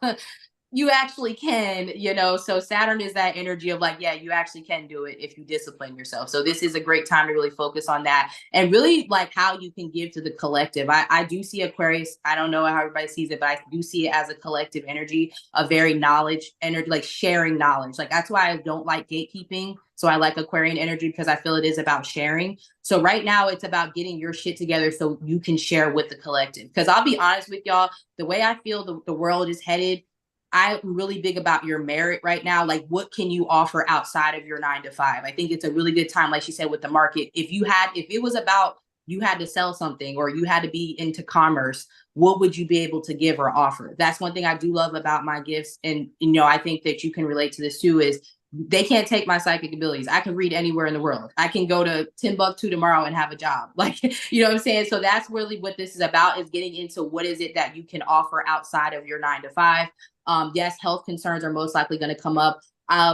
you actually can, you know. So Saturn is that energy of like, yeah, you actually can do it if you discipline yourself. So this is a great time to really focus on that, and really like how you can give to the collective. I do see Aquarius, I don't know how everybody sees it, but I do see it as a collective energy, a very knowledge energy, like sharing knowledge. Like, that's why I don't like gatekeeping. So I like Aquarian energy, because I feel it is about sharing. So right now it's about getting your shit together so you can share with the collective. Because I'll be honest with y'all, the way I feel the world is headed, I'm really big about your merit right now. Like, what can you offer outside of your 9 to 5? I think it's a really good time, like she said, with the market. If it was about you had to sell something or you had to be into commerce, what would you be able to give or offer? That's one thing I do love about my gifts. And, you know, I think that you can relate to this too, is they can't take my psychic abilities. I can read anywhere in the world. I can go to Timbuktu tomorrow and have a job. Like, you know what I'm saying? So that's really what this is about, is getting into what is it that you can offer outside of your 9 to 5. Yes, health concerns are most likely going to come up.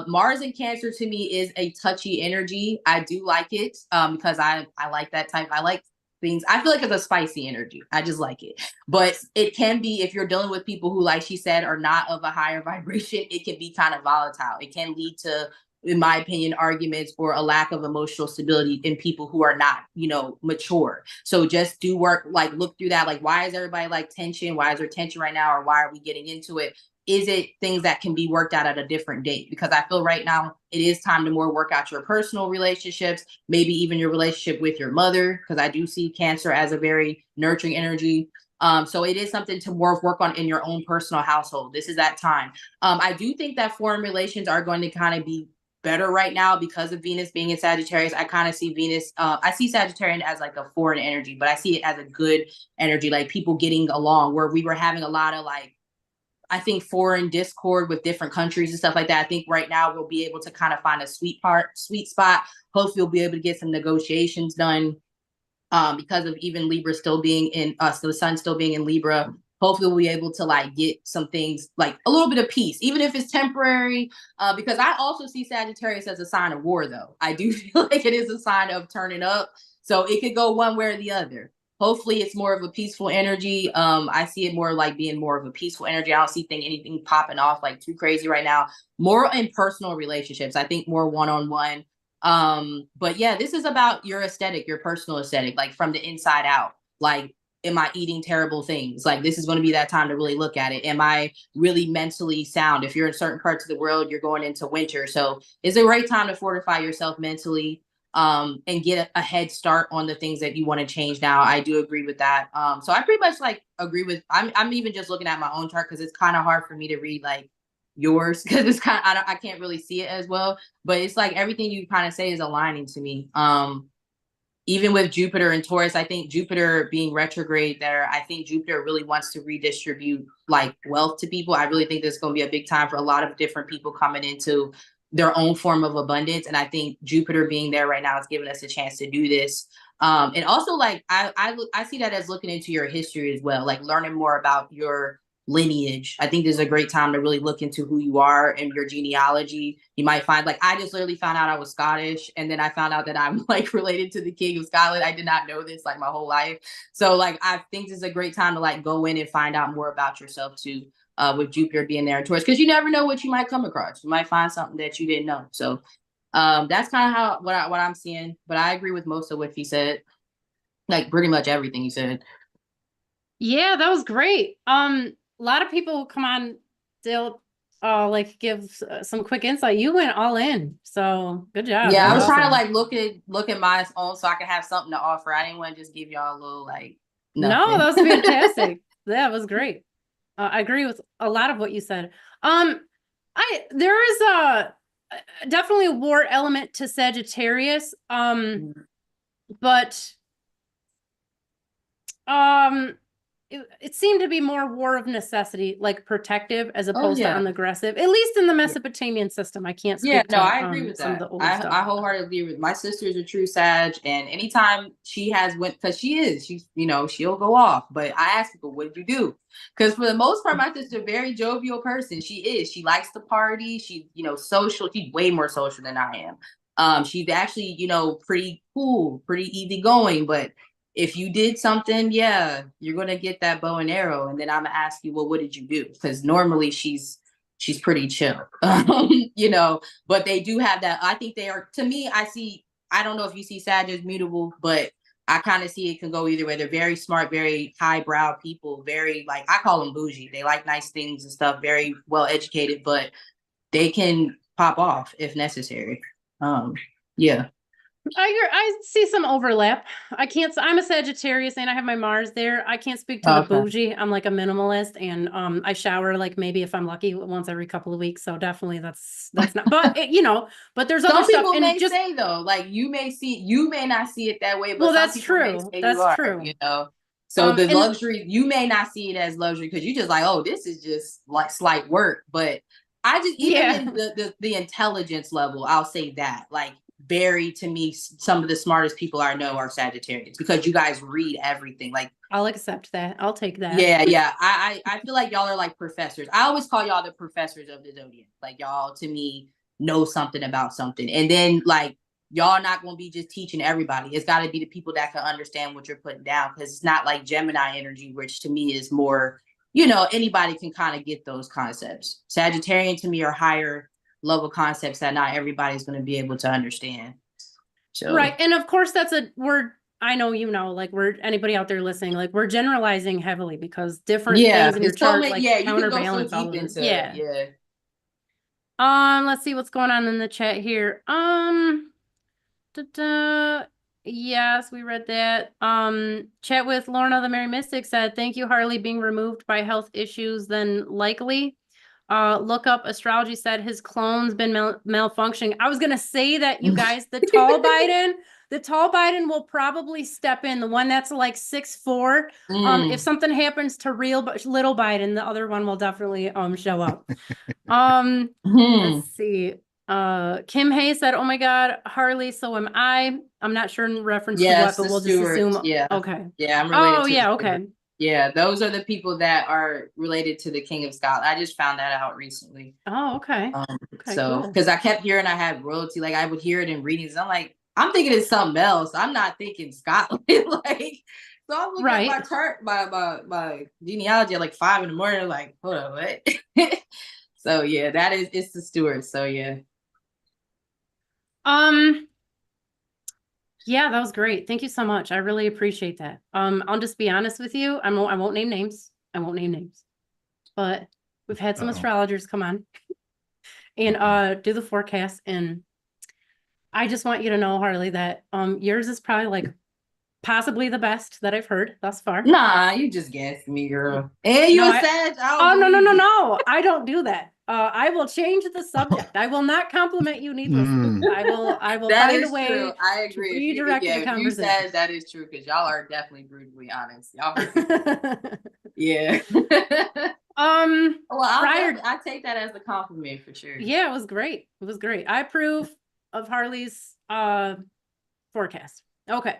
Mars in Cancer to me is a touchy energy. I do like it, because I like that type. I like things. I feel like it's a spicy energy. I just like it. But it can be, if you're dealing with people who, like she said, are not of a higher vibration, it can be kind of volatile. It can lead to, in my opinion, arguments or a lack of emotional stability in people who are not, you know, mature. So just do work, like look through that. Like, why is everybody like tension? Why is there tension right now? Or why are we getting into it? Is it things that can be worked out at a different date? Because I feel right now it is time to more work out your personal relationships, maybe even your relationship with your mother, because I do see Cancer as a very nurturing energy. So it is something to more work on in your own personal household. This is that time. I do think that foreign relations are going to kind of be better right now because of Venus being in Sagittarius. I kind of see Venus, I see Sagittarian as like a foreign energy, but I see it as a good energy, like people getting along, where we were having a lot of like, I think, foreign discord with different countries and stuff like that. I think right now we'll be able to kind of find a sweet spot. Hopefully we'll be able to get some negotiations done, because of even Libra still being in us, so the sun still being in Libra. Hopefully we'll be able to like get some things, like a little bit of peace, even if it's temporary, because I also see Sagittarius as a sign of war, though. I do feel like it is a sign of turning up. So it could go one way or the other. Hopefully it's more of a peaceful energy. I see it more like being more of a peaceful energy. I don't see anything popping off like too crazy right now. More in personal relationships. I think more one-on-one. But yeah, this is about your aesthetic, your personal aesthetic, like from the inside out. Like, am I eating terrible things? Like, this is going to be that time to really look at it. Am I really mentally sound? If you're in certain parts of the world, you're going into winter. So it's a great time to fortify yourself mentally, and get a head start on the things that you want to change now. I do agree with that. So I pretty much like agree with, I'm even just looking at my own chart, because it's kind of hard for me to read like yours, because it's kind of, I can't really see it as well, but it's like everything you kind of say is aligning to me. Even with Jupiter and Taurus, I think Jupiter being retrograde there, I think Jupiter really wants to redistribute like wealth to people. I really think there's going to be a big time for a lot of different people coming into their own form of abundance. And I think Jupiter being there right now is giving us a chance to do this. And also, like, I see that as looking into your history as well, like learning more about your lineage. I think this is a great time to really look into who you are and your genealogy. You might find, like, I just literally found out I was Scottish, and then I found out that I'm like related to the King of Scotland. I did not know this like my whole life. So like, I think this is a great time to like go in and find out more about yourself too, with Jupiter being there in Taurus, because you never know what you might come across. You might find something that you didn't know. So that's kind of what I'm seeing. But I agree with most of what he said, like pretty much everything he said. Yeah, that was great. A lot of people come on, they'll like give some quick insight. You went all in, so good job. Yeah, I That's was trying to awesome. like look at my own so I can have something to offer. I didn't want to just give y'all a little like No, nothing. that was fantastic. That was great. I agree with a lot of what you said. There is definitely a war element to Sagittarius. But it seemed to be more war of necessity, like protective as Oh opposed to yeah. unaggressive, at least in the Mesopotamian system. I can't Yeah, speak no, to I agree with some of that. the older stuff. I wholeheartedly agree with my sister's a true Sag, and anytime she has went because she's she'll go off. But I ask people, what did you do? Because for the most part, my sister's a very jovial person. She is. She likes to party. She's social. She's way more social than I am. She's actually pretty cool, pretty easygoing. But if you did something, yeah, you're gonna get that bow and arrow, and then I'm gonna ask you, well, what did you do? Because normally she's pretty chill, but they do have that. I think they are, to me, I don't know if you see Sag as mutable, but I kind of see it can go either way. They're very smart, very highbrow people, very like, I call them bougie. They like nice things and stuff, very well educated, but they can pop off if necessary. Yeah. I see some overlap. I'm a Sagittarius and I have my Mars there. I can't speak to the Okay. bougie. I'm like a minimalist and I shower like maybe if I'm lucky once every couple of weeks. So definitely that's not, but but there's other Some stuff people and may just, say though, like you may not see it that way, but well, some that's people may true. say you That's are, true. So the And luxury, you may not see it as luxury because you just like, oh, this is just like slight work. But I just, even yeah, in the intelligence level, I'll say that like very, to me, some of the smartest people I know are Sagittarians because you guys read everything. Like, I'll accept that. I'll take that. yeah. I feel like y'all are like professors. I always call y'all the professors of the zodiac. Like y'all, to me, know something about something. And then like y'all not going to be just teaching everybody. It's got to be the people that can understand what you're putting down, because it's not like Gemini energy, which to me is more, anybody can kind of get those concepts. Sagittarian to me are higher level concepts that not everybody's going to be able to understand. So Right. And of course that's a word I know, like we're anybody out there listening, like we're generalizing heavily because different things in your chart like yeah, you can go so counterbalance all deep of it. into Yeah. yeah. Let's see what's going on in the chat here. Yes, we read that. Chat with Lorna the Merry Mystic said, thank you, Harley, being removed by health issues then likely. Look up astrology said his clone's been malfunctioning. I was gonna say that, you guys, the tall Biden will probably step in. The one that's like 6'4". If something happens to little Biden, the other one will definitely show up. Let's see. Kim Hay said, oh my God, Harley, so am I. I'm not sure in reference to what, but the we'll just Stewarts. assume. Yeah. Okay. Yeah, I'm related Oh, to yeah, the okay. Stewarts. Yeah, those are the people that are related to the King of Scotland. I just found that out recently. Oh, okay. Okay, So, cool. because I kept hearing I had royalty, like I would hear it in readings. I'm like, I'm thinking it's something else. I'm not thinking Scotland. Like, so I look at my chart, my genealogy at like 5 a.m. like, hold on, what? So yeah, it's the Stewarts. So yeah. Yeah, that was great. Thank you so much. I really appreciate that. I'll just be honest with you. I won't name names. But we've had some astrologers come on and do the forecast, and I just want you to know, Harley, that yours is probably like possibly the best that I've heard thus far. Nah, you just guessed me, girl. And you said, oh no. I don't do that. I will change the subject. I will not compliment you needlessly. I will find a way true. I agree. to redirect the conversation. You said that is true, because y'all are definitely brutally honest. Y'all yeah. Well, I take that as a compliment for sure. Yeah, it was great. It was great. I approve of Harley's forecast. Okay.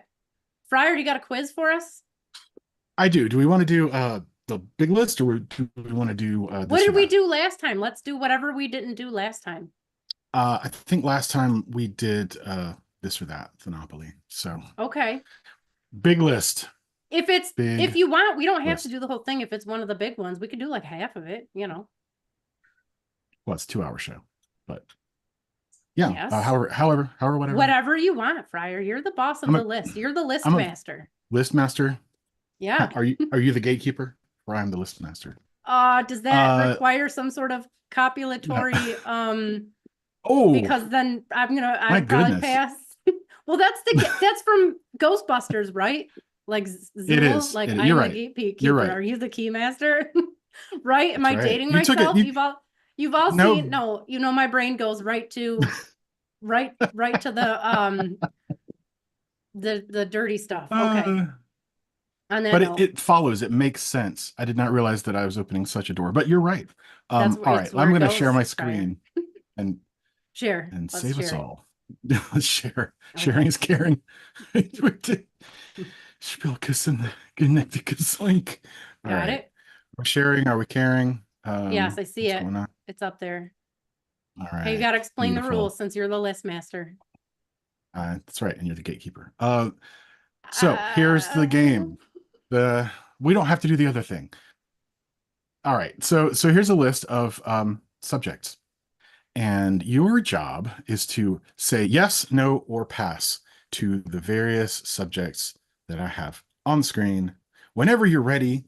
Friar, you got a quiz for us? I do. Do we want to do the big list, or do we want to do this? What did we do last time? Let's do whatever we didn't do last time. I think last time we did this or that, Monopoly. So okay. Big list. If you want, we don't have to do the whole thing. If it's one of the big ones, we could do like half of it, Well, it's a 2-hour show, but yeah. Yes. However, whatever you want, Friar. You're the boss of the list. You're the list master. List master. Yeah. Are you the gatekeeper, or I'm the list master? Does that Uh, require some sort of copulatory, oh, because then my I'd probably goodness. pass. Well, that's from Ghostbusters, right? Like It Zool, is. like I You're am the right. gatekeeper. You're right. Are you the key master? Right? Am That's I right. dating You took it. myself? You've all No. seen, no, my brain goes right to right to the dirty stuff. Okay. Uh, On that but note, it follows. It makes sense. I did not realize that I was opening such a door, but you're right. that's where All it's right. where I'm it going to share goes. my Prior. screen and Share. Let's save us share it. all. Let's share. Okay. Sharing is caring. Spilkissen, link. All Got right. it? We're sharing. Are we caring? Yes, I see What's it. going on? It's up there. All Hey, you right. got to explain the Beautiful. rules since you're the list master. That's right, and you're the gatekeeper. So here's the game. We don't have to do the other thing. All right. So here's a list of subjects, and your job is to say yes, no, or pass to the various subjects that I have on the screen. Whenever you're ready,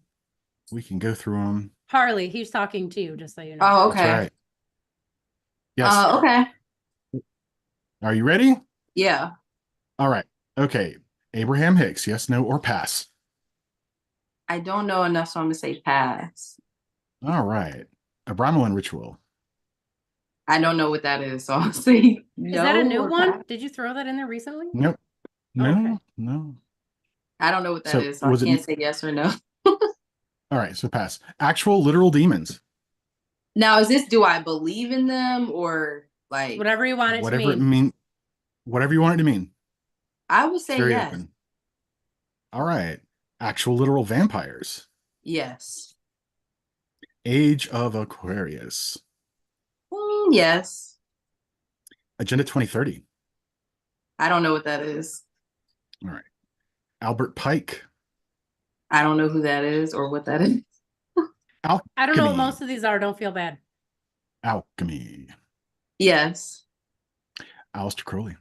we can go through them. Harley, he's talking to you, just so you know. Oh, That's okay. right. Yes. Okay. Are you ready? Yeah. All right. Okay. Abraham Hicks, yes, no, or pass. I don't know enough, so I'm gonna say pass. All right. A Brahmin ritual. I don't know what that is, so I'll say no. Is that a new or one? pass. Did you throw that in there recently? Nope. No, Okay. no. I don't know what that So, is, so I was it- can't say yes or no. All right. So pass. Actual literal demons. Now, is this, do I believe in them or like, Whatever you want it to Whatever it mean. mean. Whatever you want it to mean. I would It's say very yes. open. All right. Actual literal vampires. Yes. Age of Aquarius. Yes. Agenda 2030. I don't know what that is. All right. Albert Pike. I don't know who that is or what that is. Alchemy. I don't know what most of these are. Don't feel bad. Alchemy. Yes. Aleister Crowley.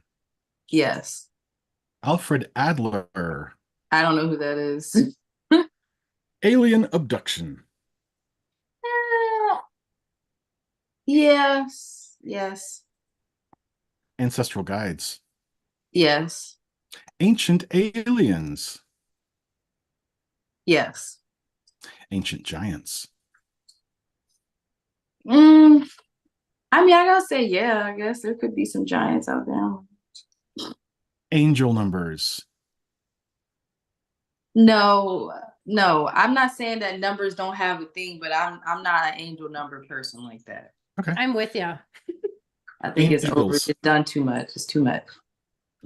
Yes. Alfred Adler. I don't know who that is. Alien abduction. Yes. Yes. Ancestral guides. Yes. Ancient aliens. Yes. Ancient giants. I mean, I gotta say, yeah, I guess there could be some giants out there. Angel numbers. No, I'm not saying that numbers don't have a thing, but I'm not an angel number person like that. Okay. I'm with you. I think it's over. Angels. It's done too much. It's too much.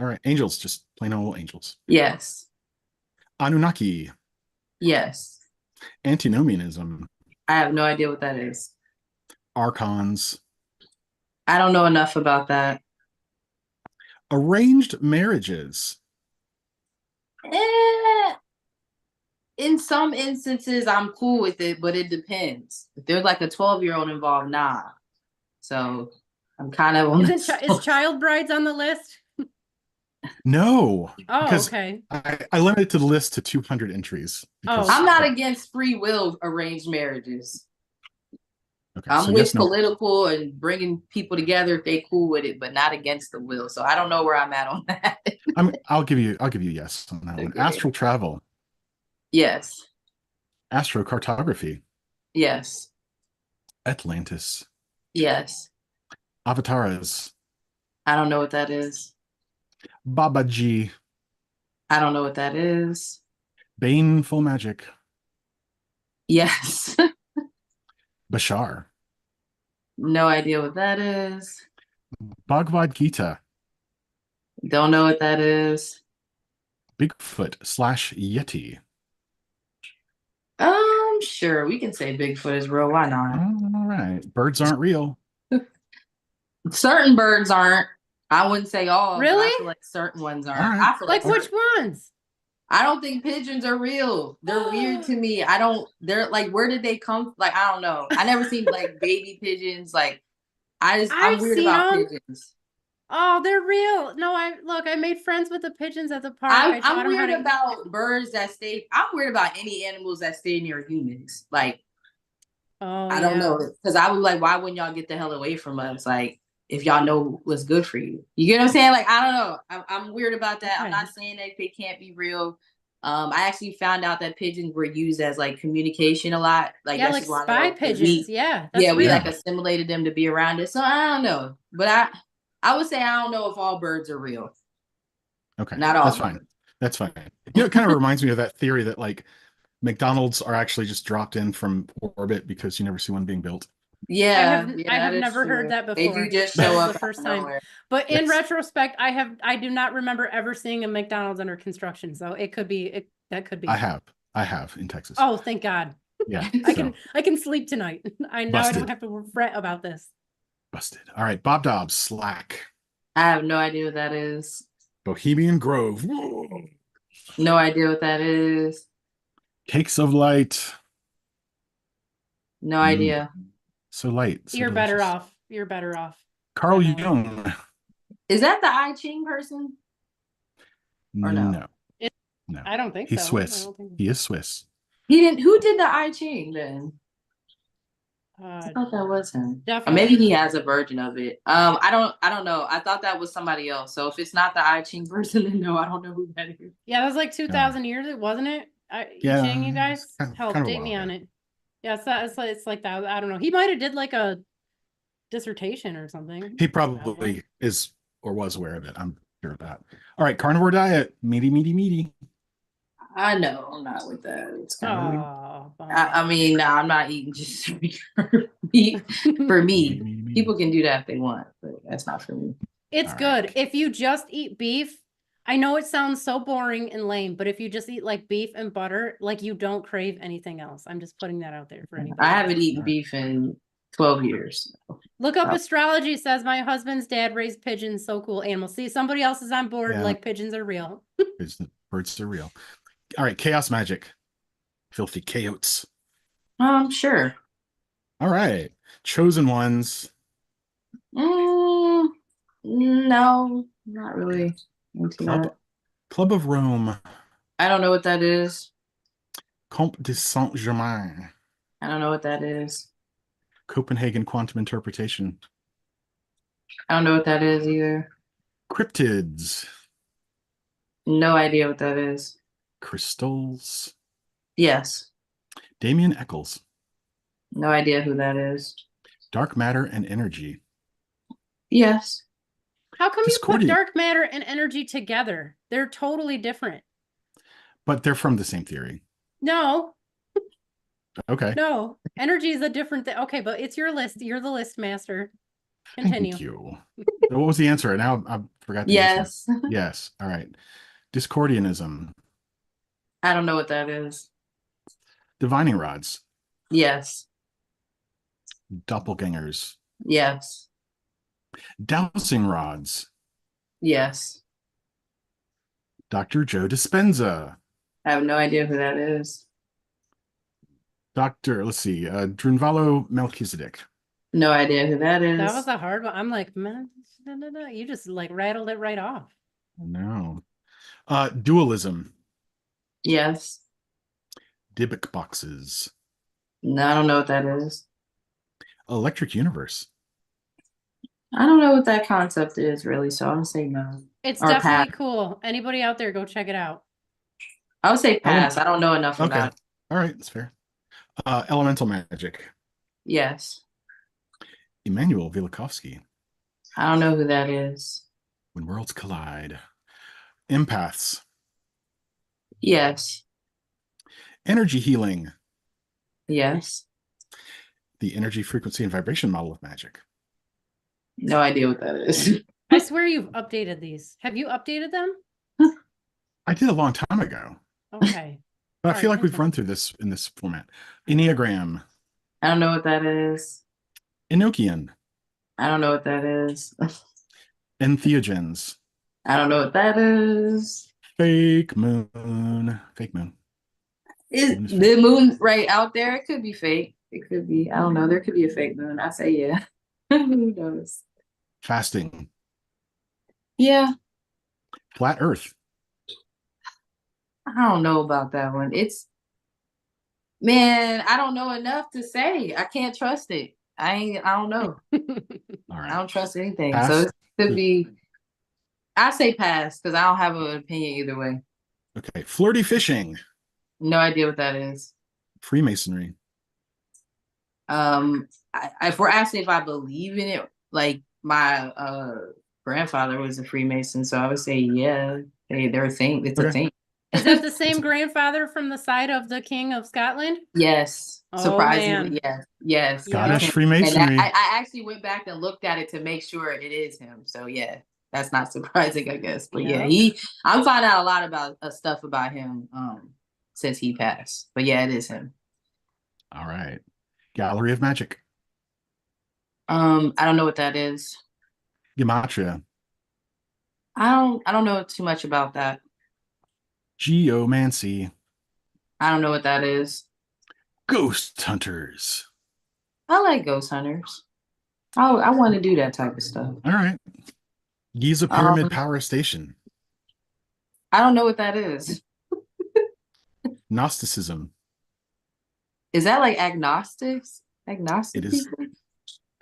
All right. Angels. Just plain old angels. Yes. Anunnaki. Yes. Antinomianism. I have no idea what that is. Archons. I don't know enough about that. Arranged marriages. In some instances, I'm cool with it, but it depends. If there's like a 12-year-old involved, nah. So I'm kind of on Is child brides on the list? No. Oh, because okay. I limited to the list to 200 entries. because- I'm not against free will arranged marriages. Okay, I'm so with yes, no. political and bringing people together if they cool with it, but not against the will. So I don't know where I'm at on that. I'll give you yes on that one. Okay. Astral travel. Yes. Astrocartography. Yes. Atlantis. Yes. Avatars. I don't know what that is. Babaji. I don't know what that is. Baneful magic. Yes. Bashar. No idea what that is. Bhagavad Gita. Don't know what that is. Bigfoot / Yeti. Sure, we can say Bigfoot is real. Why not? All right. Birds aren't real. Certain birds aren't. I wouldn't say all. But I Really? feel like certain ones aren't. All right. I feel Like which ones? I don't think pigeons are real. They're weird to me. They're like, where did they come? Like, I don't know. I never seen like baby pigeons. Like, I'm I've weird seen about 'em. pigeons. Oh, they're real. No, I made friends with the pigeons at the park. I taught I'm 'em how weird to. about birds that stay. I'm weird about any animals that stay near humans. Like, Oh, I don't yeah. know. Because I was like, why wouldn't y'all get the hell away from us? Like, if y'all know what's good for you. You get what I'm saying? Like, I don't know. I'm weird about that. I'm Okay. not saying that they can't be real. I actually found out that pigeons were used as like communication a lot. Like, Yeah, that's like just why I spy know, 'cause pigeons. Yeah, that's yeah, we like real. assimilated them to be around it. So I don't know. But I would say I don't know if all birds are real. Okay, Not all that's birds. fine. That's fine. You know, it kind of reminds me of that theory that like McDonald's are actually just dropped in from orbit because you never see one being built. Yeah, I that have is never heard true. that They do before. just That show is up the out first of time. nowhere. But in Yes. retrospect, I do not remember ever seeing a McDonald's under construction. So it could be that could be. I have in Texas. Oh, thank God. Yeah, I can sleep tonight. I don't Busted. have to fret about this. Busted. All right, Bob Dobbs, Slack, I have no idea what that is. Bohemian Grove, whoa. No idea what that is. Cakes of Light. No idea. So light, so You're better delicious. off. You're better off. Carl than I am. Jung. Is that the I Ching person? Or no? No, It- no. I don't think He's so. I Swiss. don't think. He is Swiss. He didn't. Who did the I Ching then? I thought that was him. Or maybe Definitely. he has a version of it. I don't know. I thought that was somebody else. So if it's not the I Ching person, then no, I don't know who that is. Yeah, that was like 2,000 years, wasn't it? Yeah, Ching, you guys help kind of a date while me on ago. it. Yeah, it's like that. I don't know. He might have did like a dissertation or something. He about probably it. is or was aware of it. I'm sure of that. All right, carnivore diet, meaty, meaty, meaty. I know. I'm not with that. It's kind of. Oh, I mean, no, I'm not eating just meat for Meaty, me. meaty, meaty. People can do that if they want, but that's not for me. it's All good. right. If you just eat beef, I know it sounds so boring and lame, but if you just eat like beef and butter, like you don't crave anything else. I'm just putting that out there for anybody. I haven't eaten All right. beef in 12 years. Look up Oh. astrology, says my husband's dad raised pigeons, so cool animals. See, somebody else is on board, Yeah. like pigeons are real. Birds are real. All right, chaos magic. Filthy coyotes. Sure. All right. Chosen ones. No, not really into that. Club of Rome. I don't know what that is. Comte de Saint-Germain. I don't know what that is. Copenhagen quantum interpretation. I don't know what that is either. Cryptids. No idea what that is. Crystals. Yes. Damien Eccles. No idea who that is. Dark matter and energy. Yes. How come you put Discordia. dark matter and energy together? They're totally different. But they're from the same theory. No, Okay. no. Energy is a different thing. Okay, but it's your list. You're the list master. Continue. Thank you. What was the answer? Now I forgot the answer. Yes. Yes. All right. Discordianism. I don't know what that is. Divining rods. Yes. Doppelgangers. Yes. Dowsing rods. Yes. Dr. Joe Dispenza. I have no idea who that is. Let's see, Drunvalo Melchizedek. No idea who that is. That was a hard one. I'm like, man, no. You just like rattled it right off. No. Dualism. Yes. Dybbuk boxes. No, I don't know what that is. Electric universe. I don't know what that concept is really, so I'm gonna say no. It's Or definitely pass. cool. Anybody out there, go check it out. I would say pass. I don't know enough Okay. about it. All right, that's fair. Elemental magic. Yes. Emmanuel Velikovsky. I don't know who that is. When worlds collide. Empaths. Yes. Energy healing. Yes. The energy, frequency, and vibration model of magic. No idea what that is. I swear you've updated these. Have you updated them? I did a long time ago, Okay. but I All feel right, like we've run through this in this format. Enneagram. I don't know what that is. Enochian. I don't know what that is. Entheogens. I don't know what that is. Fake moon. Fake moon. Is the moon right out there? It could be fake. It could be. I don't know. There could be a fake moon. I say yeah. Who knows? Fasting. Yeah. Flat Earth. I don't know about that one. It's Man, I don't know enough to say. I can't trust it. I don't know. All I right. don't trust anything. So Pass. it could be, I say pass because I don't have an opinion either way. Okay. Flirty fishing. No idea what that is. Freemasonry. If we're asking if I believe in it, like my grandfather was a Freemason, so I would say yeah, they're a thing. It's a Okay. thing. Is that the same grandfather from the side of the King of Scotland? Yes, Oh, surprisingly, man. yes, yes, Yep. it's Scottish him. And I, Freemasonry. I actually went back and looked at it to make sure it is him. So yeah, that's not surprising, I guess. But yeah, Yep. I'm finding out a lot about stuff about him since he passed. But yeah, it is him. All right. Gallery of Magic. I don't know what that is. Gematria. I don't know too much about that. Geomancy. I don't know what that is. Ghost hunters. I like ghost hunters. I want to do that type of stuff. All right. Giza Pyramid Um, Power Station. I don't know what that is. Gnosticism. Is that like agnostics? Agnostic It is. people? It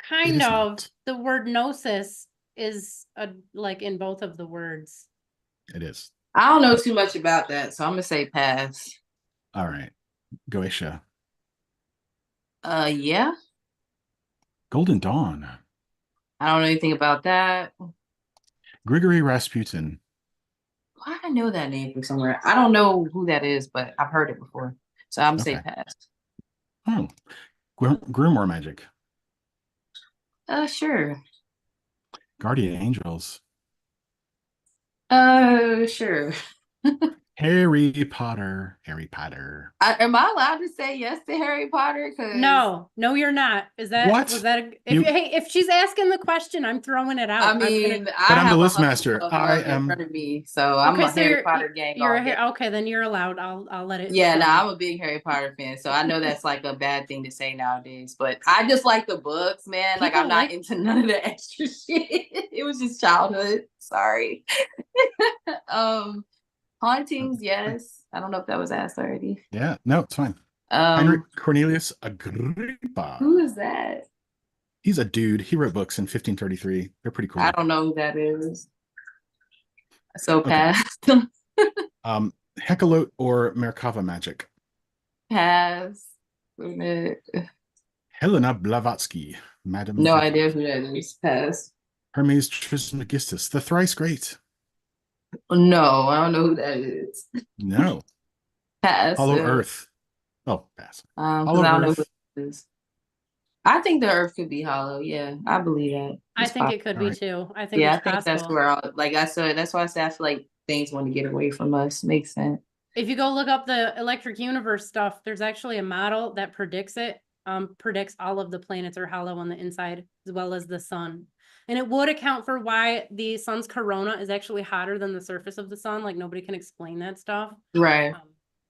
Kind is of. not. The word gnosis is like in both of the words. It is. I don't know too much about that, so I'm gonna say pass. All right. Goetia. Yeah. Golden Dawn. I don't know anything about that. Grigory Rasputin. Why do I know that name from somewhere? I don't know who that is, but I've heard it before. So I'm gonna say Okay. pass. Oh. Grimoire Magic. Sure. Guardian Angels. Sure. Harry Potter. Harry Potter. Am I allowed to say yes to Harry Potter? Because No, you're not. Was What? that You- if she's asking the question, I'm throwing it out. I I'm gonna- mean, But I I'm the have a list master. Hufflepuff I mug in am. front of me, so I'm okay, a so Harry Potter gang all day. okay, then you're allowed. I'll let it. Yeah, no, slide. I'm a big Harry Potter fan, so I know that's like a bad thing to say nowadays. But I just like the books, man. Like People I'm not like- into none of the extra shit. It was just childhood. Sorry. Hauntings, yes. I don't know if that was asked already. Yeah. No, it's fine. Heinrich Um, Cornelius Agrippa. who is that? He's a dude. He wrote books in 1533. They're pretty cool. I don't know who that is. So Okay. pass. Hecalote or Merkava Magic. Pass. Wait a minute. Helena Blavatsky. Madame No Blavatsky. idea who that is. Pass. Hermes Trismegistus. The thrice great. No, I don't know who that is. No. Pass. Hollow Earth. Oh, pass. Because Hollow I don't know Earth. who it is. I think the Earth could be hollow. Yeah, I believe that. I It's think possible. it could All be right. too. I think Yeah, it's I think that's possible. where, like I said, that's why I said I feel like things want to get away from us. Makes sense. If you go look up the electric universe stuff, there's actually a model that predicts it. Predicts all of the planets are hollow on the inside as well as the sun. And it would account for why the sun's corona is actually hotter than the surface of the sun. Like nobody can explain that stuff. Right.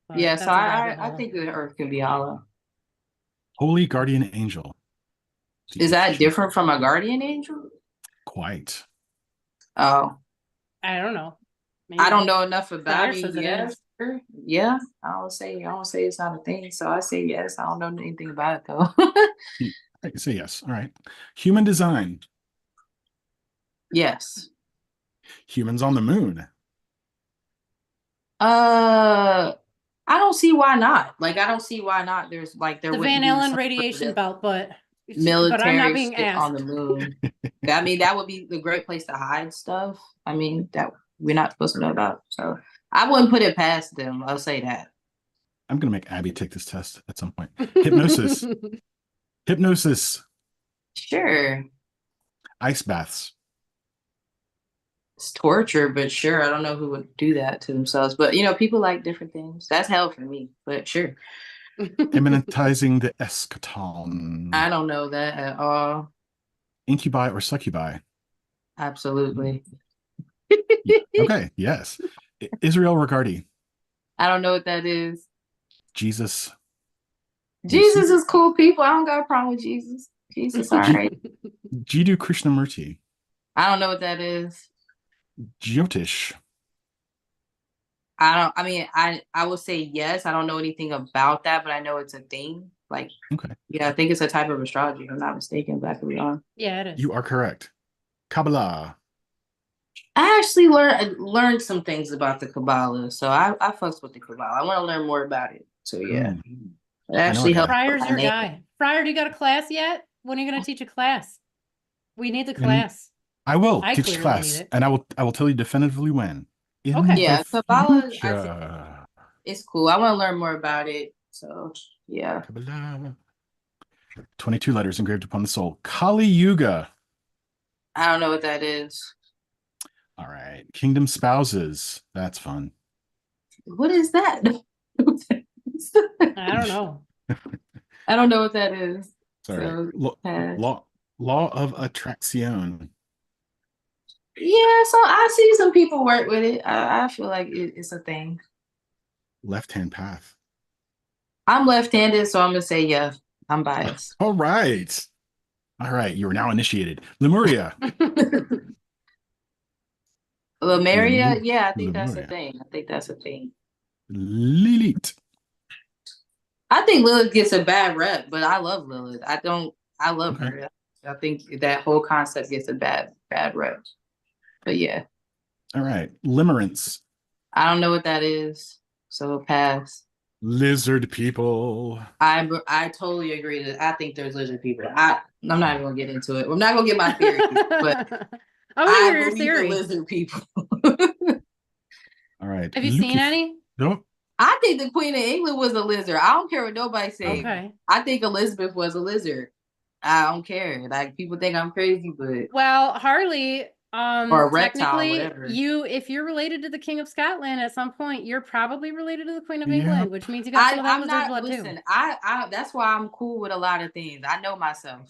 But Yeah, that's so a rabbit I hole. think the Earth can be hollow. Holy Guardian Angel. Is that different from a guardian angel? Quite. Oh, I don't know. I don't know enough about Flyer it. says it Yeah, is. sure. Yeah. I don't say it's not a thing. So I say yes. I don't know anything about it though. I can say yes. All right. Human design. Yes. Humans on the moon. I don't see why not. Like I don't see why not. There's like there The wouldn't Van be Allen some sort radiation of belt, but military I'm not being shit on asked. the moon. I mean, that would be the great place to hide stuff. I mean, that we're not supposed to know about. So I wouldn't put it past them. I'll say that. I'm going to make Abby take this test at some point. Hypnosis. Hypnosis. Sure. Ice baths. It's torture, but sure. I don't know who would do that to themselves. But people like different things. That's hell for me. But sure. Immanentizing the eschaton. I don't know that at all. Incubi or succubi. Absolutely. Okay, yes. Israel Regardi. I don't know what that is. Jesus. Jesus is cool people. I don't got a problem with Jesus. Jesus, all right. Jiddu Krishnamurti. I don't know what that is. Jyotish. I mean, I would say yes. I don't know anything about that, but I know it's a thing. Like, Okay. yeah, I think it's a type of astrology, if I'm not mistaken, but I could be wrong. Yeah, it is. You are correct. Kabbalah. I actually learned some things about the Kabbalah, so I fucks with the Kabbalah. I want to learn more about it. So yeah, it actually a guy. helped. Friar's your my name. guy. Friar, do you got a class yet? When are you going to teach a class? We need the And class. I will I teach clearly class, need it. and I will tell you definitively when. In Okay. Yeah, the Kabbalah, future. it's cool. I want to learn more about it. So yeah, Kabbalah. 22 letters engraved upon the soul. Kali Yuga. I don't know what that is. All right. Kingdom spouses. That's fun. What is that? I don't know. I don't know what that is. Sorry. So, pass. Law of attraction. Yeah, so I see some people work with it. I feel like it's a thing. Left-hand path. I'm left-handed, so I'm gonna say yeah. I'm biased. All right. All right. You are now initiated. Lemuria. Lemuria, yeah, I think that's a Lemuria. thing. I think that's a thing. Lilith. I think Lilith gets a bad rep, but I love Lilith. I love Okay. her. I think that whole concept gets a bad rep. But yeah, All right. Limerence. I don't know what that is, so pass. Lizard people. I totally agree that I think there's lizard people. I'm not even gonna get into it. I'm not gonna get my theory, but I want to I hear your believe theory. in lizard people. All right. Have you seen any? Nope. I think the Queen of England was a lizard. I don't care what nobody say. Okay. I think Elizabeth was a lizard. I don't care. Like people think I'm crazy, but Well, Harley, or a reptile, technically, whatever. if you're related to the King of Scotland at some point, you're probably related to the Queen of Yep. England, which means you got some of that I'm lizard not. blood Listen, too. I. That's why I'm cool with a lot of things. I know myself.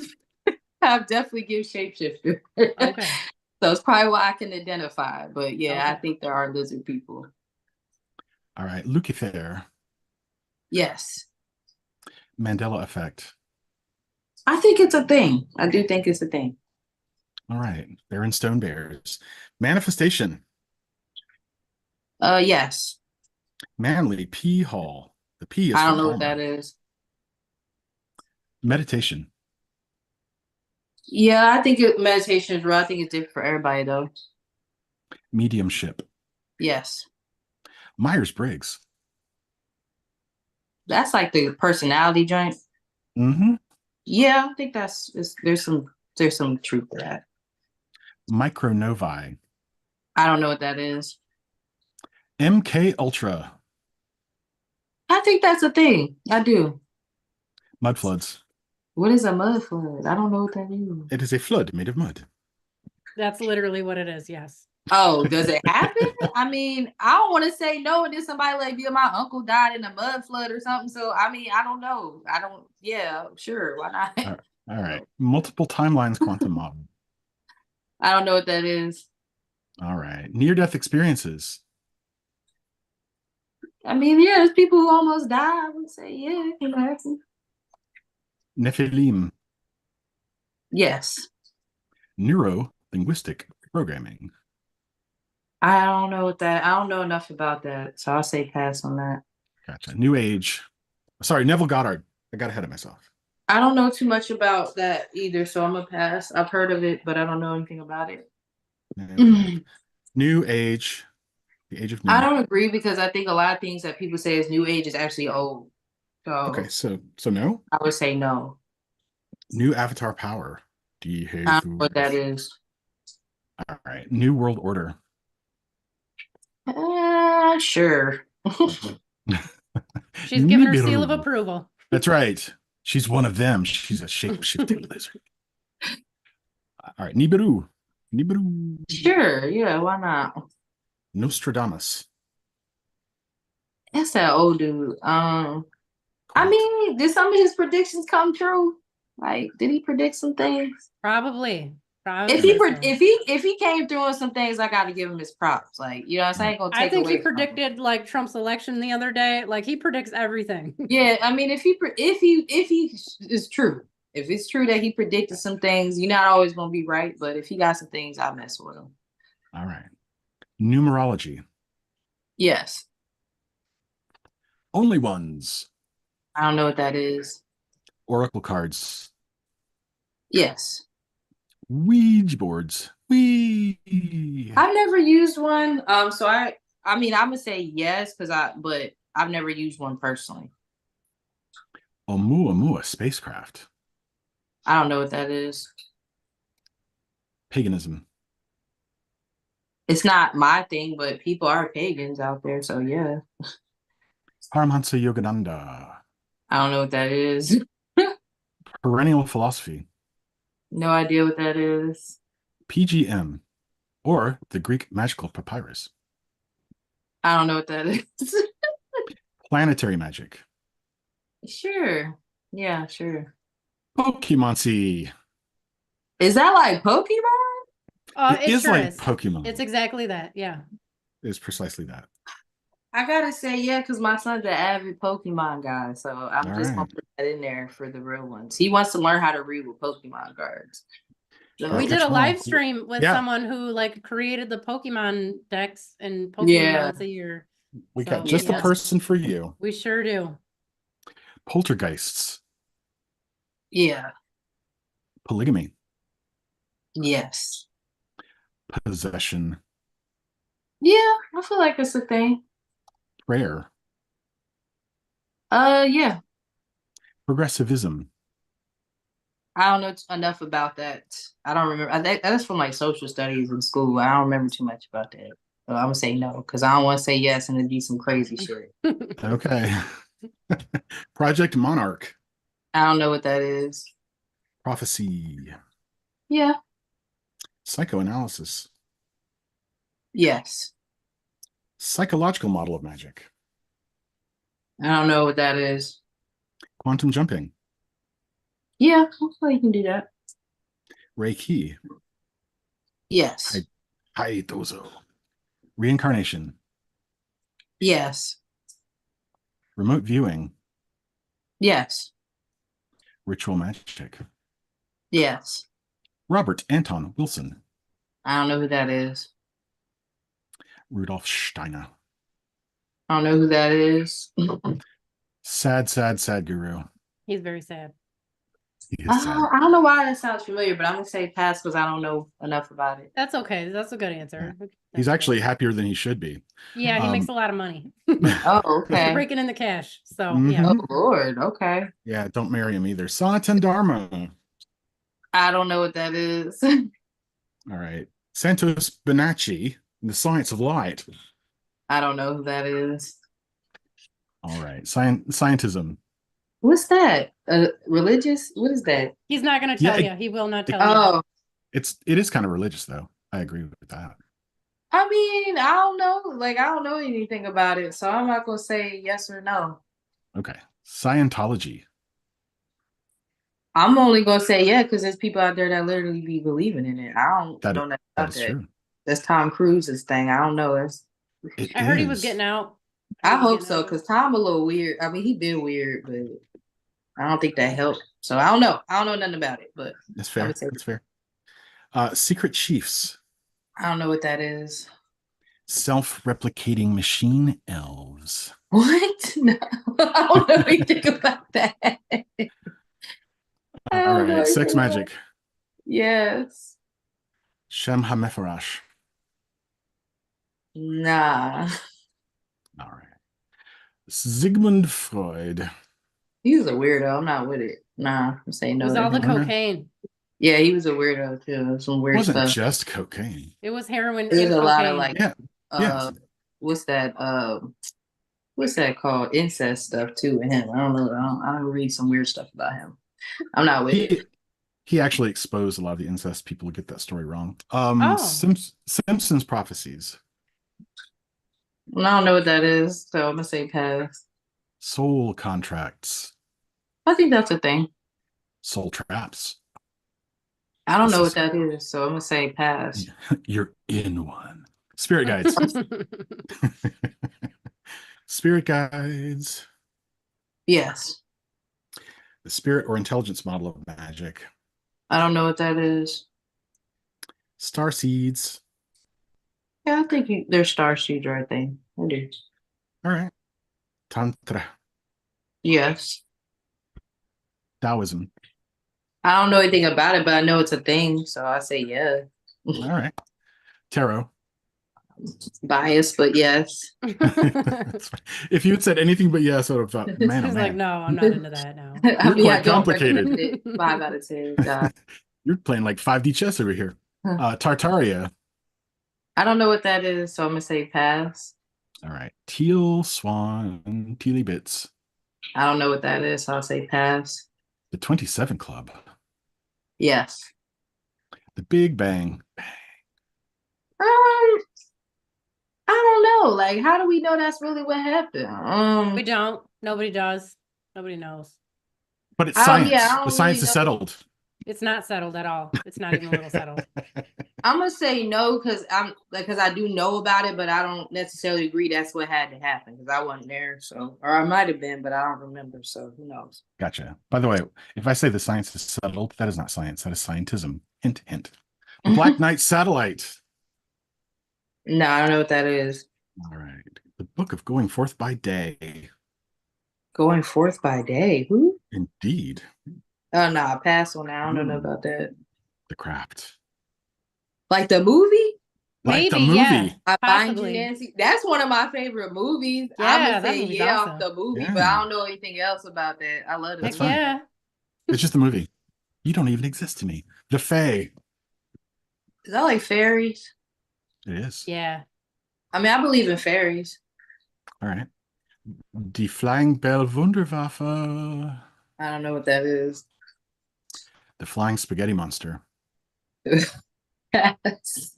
I've definitely give shapeshifter. Okay. So it's probably why I can identify. But yeah, I Okay. think there are lizard people. All right. Lucifer. Yes. Mandela effect. I think it's a thing. I do think it's a thing. All right. Baron Stone Bears. Manifestation. Yes. Manly. P Hall. The P is I for don't know what Palmer. that is. Meditation. Yeah, I think meditation is real. I think it's different for everybody though. Mediumship. Yes. Myers-Briggs. That's like the personality joint. Mm-hmm. Yeah, I think there's some truth to that. Micronovae. I don't know what that is. MK Ultra. I think that's a thing. I do. Mud floods. What is a mud flood? I don't know what that is. It is a flood made of mud. That's literally what it is. Yes. Oh, does it happen? I mean, I don't want to say no, and then somebody like, yeah, my uncle died in a mud flood or something. So I mean, I don't know. Yeah, sure, why not? All right. Multiple timelines quantum model. I don't know what that is. All right. Near-death experiences. I mean, yeah, there's people who almost die. I would say, yeah, it can happen. Nephilim. Yes. Neuro-linguistic programming. I don't know enough about that. So I'll say pass on that. Gotcha. New Age. Sorry, Neville Goddard. I got ahead of myself. I don't know too much about that either, so I'm gonna pass. I've heard of it, but I don't know anything about it. New Age. The Age of New. I don't agree because I think a lot of things that people say is new age is actually old. So Okay, so no. I would say no. New Avatar Power. Do you hear I don't know what that is. All right. New World Order. Sure. She's given her seal of approval. That's right. She's one of them. She's a shape-shifting lizard. All right. Nibiru. Sure. Yeah. Why not? Nostradamus. That's that old dude. I mean, did some of his predictions come true? Like, did he predict some things? Probably. If he came through on some things, I got to give him his props. Like, you know, what I'm saying, I think he predicted like Trump's election the other day. Like he predicts everything. Yeah, I mean, if he is true, if it's true that he predicted some things, you're not always gonna be right. But if he got some things, I mess with him. All right. Numerology. Yes. Only ones. I don't know what that is. Oracle cards. Yes. Ouija boards. I've never used one. So I mean, I'm gonna say yes but I've never used one personally. Oumuamua spacecraft. I don't know what that is. Paganism. It's not my thing, but people are pagans out there, so yeah. Paramahansa Yogananda. I don't know what that is. Perennial philosophy. No idea what that is. PGM. Or the Greek magical papyrus. I don't know what that is. Planetary magic. Sure. Yeah, sure. Pokemoncy. Is that like Pokemon? It is sure like is. Pokemon. It's exactly that. Yeah. It is precisely that. I gotta say, yeah, because my son's an avid Pokemon guy, so I'm All just right. gonna put that in there for the real ones. He wants to learn how to read with Pokemon cards. So, We did a Catch 'em all. live stream with Yeah. someone who like created the Pokemon decks and Pokemon Yeah. once a year. We got So, just the yeah. person for you. We sure do. Poltergeists. yeah, Polygamy. yes. Possession. Yeah, I feel like it's a thing. Prayer. Yeah. Progressivism. I don't know enough about that. I don't remember. I think that's from like social studies in school. I don't remember too much about that. So I'm gonna say no because I don't want to say yes and it'd be some crazy shit. Okay. Project Monarch. I don't know what that is. Prophecy. Yeah. Psychoanalysis. Yes. Psychological model of magic. I don't know what that is. Quantum jumping. Yeah, I feel like you can do that. Reiki. Yes. Haitozo. Reincarnation. Yes. Remote viewing. Yes. Ritual magic. Yes. Robert Anton Wilson. I don't know who that is. Rudolf Steiner. I don't know who that is. Sad, sad, sad guru. He's very sad. He is sad. I don't know why that sounds familiar, but I'm gonna say pass because I don't know enough about it. That's okay. That's a good answer. He's That's actually good. happier than he should be. Yeah, he makes a lot of money. Oh, okay. Breaking in the cash. So Mhm. yeah. Oh Lord, okay. Yeah, don't marry him either. Sanatan Dharma. I don't know what that is. All right. Santos Bonacci, The Science of Light. I don't know who that is. All right. Scientism. What's that? Religious? What is that? He's not gonna tell you. He will not tell you. Oh, It is kind of religious though. I agree with that. I mean, I don't know. Like, I don't know anything about it, so I'm not gonna say yes or no. Okay. Scientology. I'm only gonna say yeah because there's people out there that literally be believing in it. I don't know nothing That about is that. true. That's Tom Cruise's thing. I don't know. It I heard he was is. getting out. I hope so because Tom a little weird. I mean, he been weird, but I don't think that helped. So I don't know. I don't know nothing about it, but That's I fair. would say That's fair. Secret chiefs. I don't know what that is. Self-replicating machine elves. What? No, I don't know anything about that. All right. Sex magic. Yes. Shem HaMephorash. Nah. All right. Sigmund Freud. He's a weirdo. I'm not with it. Nah, I'm saying It no. was to all the him. cocaine. Yeah, he was a weirdo too. Some It weird wasn't stuff. just cocaine. It was heroin There's and a lot of cocaine. like Yeah. Yes. what's that what's that called? Incest stuff too with him. I don't know. I don't read some weird stuff about him. I'm not with it. He actually exposed a lot of the incest. People get that story wrong. Oh. Simpsons prophecies. I don't know what that is, so I'm gonna say pass. Soul contracts. I think that's a thing. Soul traps. I don't This know is- what that is, so I'm gonna say pass. You're in one. Spirit guides. Spirit guides. Yes. The spirit or intelligence model of magic. I don't know what that is. Star seeds. Yeah, I think they're star seeds right there. I do. All right. Tantra, Yes. Taoism. I don't know anything about it, but I know it's a thing, so I say yeah. All right. Tarot. Biased, but yes. That's fine. If you had said anything but yes, I would have thought, man, oh She's like, man, no, I'm not into that now. I You're mean, I quite don't complicated. recommend it. 5 out of 10. God. you're playing like 5D chess over here. Huh. Tartaria. I don't know what that is, so I'm gonna say pass. All right. Teal Swan, Tealy Bits. I don't know what that is, so I'll say pass. The 27 Club. Yes. The Big Bang. I don't know. Like, how do we know that's really what happened? We don't. Nobody does. Nobody knows. But it's I science. don't The science really is know. settled. It's not settled at all. It's not even a little settled. I'm gonna say no because I do know about it, but I don't necessarily agree that's what had to happen because I wasn't there. So, or I might have been, but I don't remember. So who knows? Gotcha. By the way, if I say the science is settled, that is not science. That is scientism. Hint, hint. The Black Knight Satellite. No, I don't know what that is. All right. The Book of Going Forth by Day. Going forth by day. Who? Indeed. Oh no, I pass on that. I don't know Ooh. about that. The Craft. Like the movie? Like the Maybe, movie. yeah. I Find You Possibly. Nancy. That's one of my favorite movies. Yeah, I'm gonna that say movie's yeah awesome. off the movie, but Yeah. I don't know anything else about that. I love That's it. fine. Yeah. It's just a movie. You don't even exist to me. The Fae. Is that like fairies? It is. Yeah. I mean, I believe in fairies. All right. Die Flying Bell Wunderwaffe. I don't know what that is. The Flying Spaghetti Monster. Pass.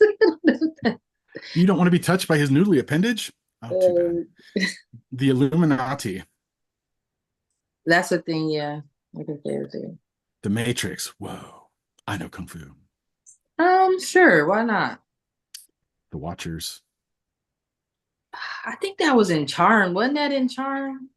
You don't want to be touched by his noodly appendage? Oh, too bad. The Illuminati. That's a thing, yeah. Like a favorite thing. The Matrix. Whoa. I know Kung Fu. Sure, why not? The Watchers. I think that was in Charm. Wasn't that in Charm?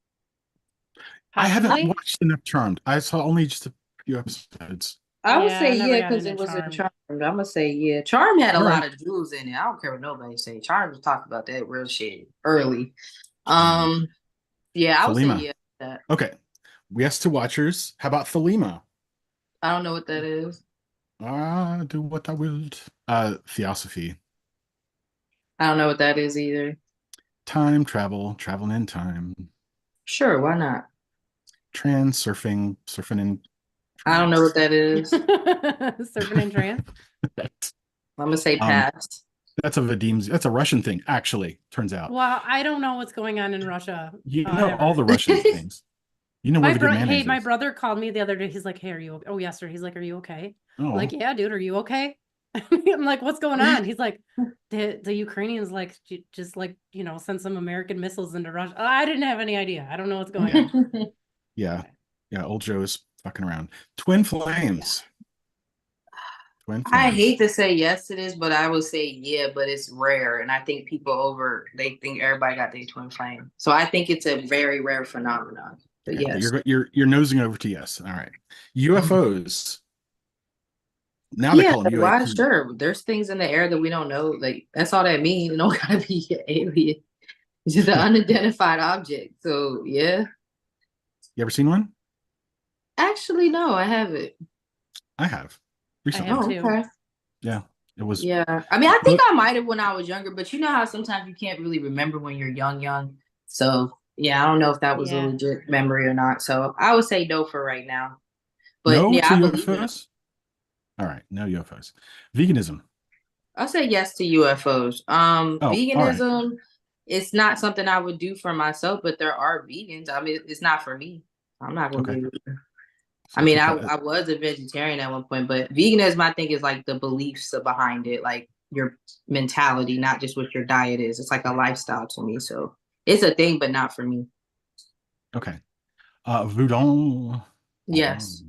I haven't Possibly. watched enough Charmed. I saw only just a few episodes. I would Yeah, I say never yeah got because into it was in Charmed. Charm. I'm gonna say yeah. Charm had a All lot right. of jewels in it. I don't care what nobody say. Charm was talking about that real shit early. Yeah, I would say Thelema. yeah. That. Okay. Yes to Watchers. How about Thelema? I don't know what that is. Do what I will. Theosophy. I don't know what that is either. Time travel, traveling in time. Sure, why not? Surfing in. I don't know what that is. I'm Surfing in trance. gonna say Um, pass. That's a Vadim's. That's a Russian thing, actually. Turns out. Well, I don't know what's going on in Russia. You know ever. all the Russian things. You know where My the good hey, mayonnaise my is. brother called me the other day. He's like, "Hey, are you?" Oh, yesterday. He's like, "Are you okay?" Oh, I'm like, "Yeah, dude. Are you okay?" I'm like, "What's going on?" He's like, "The Ukrainians like just like send some American missiles into Russia." I didn't have any idea. I don't know what's going on. yeah. Old Joe's fucking around. Twin Flames. Twin I Flames. hate to say yes to this, but I would say yeah, but it's rare. And I think they think everybody got their twin flame. So I think it's a very rare phenomenon. But Okay, yes. you're nosing over to yes. All right. UFOs. Now they Yeah, call them why? UAP. Sure. There's things in the air that we don't know. Like that's all that means. It don't gotta be an alien. It's just an unidentified object. So yeah. You ever seen one? Actually, no, I haven't. I have. Recently. have Oh, too. okay. Yeah. It was Yeah. I mean, I think I might have when I was younger, but you know how sometimes you can't really remember when you're young. So yeah, I don't know if that was a Yeah. legit memory or not. So I would say no for right now. But no yeah, to I believe in it. UFOs. All right, no UFOs. Veganism. I'll say yes to UFOs. All right. Veganism, it's not something I would do for myself, but there are vegans. I mean, it's not for me. I'm not gonna Okay. be vegan. So I mean, keep I that- was a vegetarian at one point, but veganism, I think, is like the beliefs behind it, like your mentality, not just what your diet is. It's like a lifestyle to me. So it's a thing, but not for me. okay. Voodoo. Yes.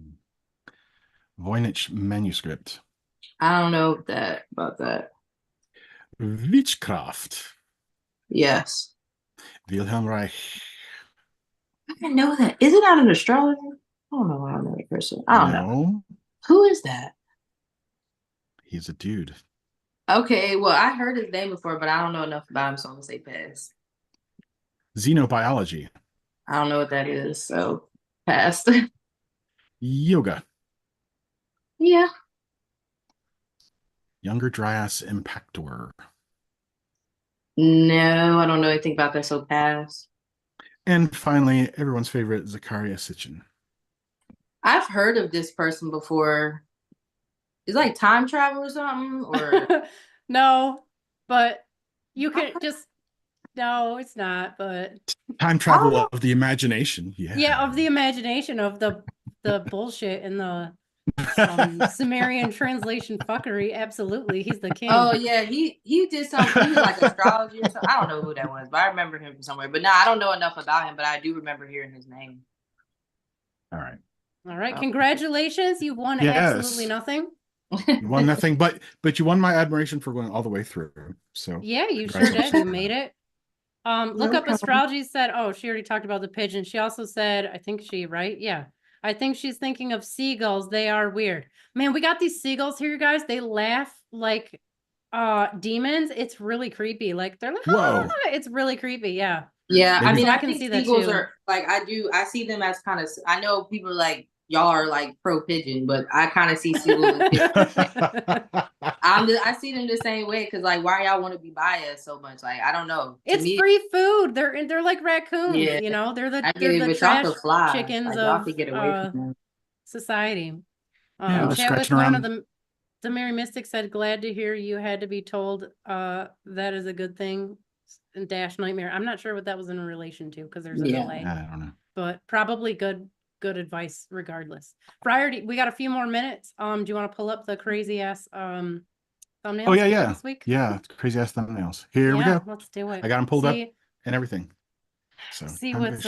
Voynich manuscript. I don't know about that. Witchcraft. Yes. Wilhelm Reich. I didn't know that. Is it not an astrologer? I don't know why I know that person. I don't know. No, Who is that? he's a dude. Okay, well, I heard his name before, but I don't know enough about him, so I'm gonna say pass. Xenobiology. I don't know what that is, so pass. Yoga. Yeah. Younger Dryas Impactor. No, I don't know anything about that, so pass. And finally, everyone's favorite, Zakaria Sitchin. I've heard of this person before. It's like time travel or something, or No, but you can just, no, it's not, but Time travel of the imagination. Yeah. yeah, of the imagination of the bullshit and the Sumerian translation fuckery. Absolutely. He's the king. oh yeah, he did something. He was like astrology or something. I don't know who that was, but I remember him from somewhere. But no, I don't know enough about him, but I do remember hearing his name. All right. All right. Oh. Congratulations. You won absolutely nothing. You won nothing, but you won my admiration for going all the way through. So Yeah, you sure did. You made it. Look up Okay. astrology said, oh, she already talked about the pigeon. She also said, I think she, right? Yeah. I think she's thinking of seagulls. They are weird. Man, we got these seagulls here, you guys. They laugh like demons. It's really creepy. Like they're like, Whoa. ah! It's really creepy. Yeah. Yeah, I Maybe- mean, So I I can think see that seagulls too. are like I see them as kind of. I know people are like y'all are like pro pigeon, but I kind of see seagulls. I see them the same way because like why y'all want to be biased so much? Like I don't know. To It's me, free food. They're like raccoons, Yeah. you know. They're I the get it, but y'all trash could fly. chickens Like, y'all of could get away from them. society. Yeah, they're Chat with scratching one of around. the Mary Mystic said, glad to hear you had to be told that is a good thing. And dash nightmare. I'm not sure what that was in relation to because there's a Yeah. delay, I don't know. but probably good advice regardless. Friar, we got a few more minutes. Do you want to pull up the crazy ass thumbnails? Oh yeah. This week? Yeah, crazy ass thumbnails. Here we go. Let's do it. I got them pulled up and everything. So See time to what's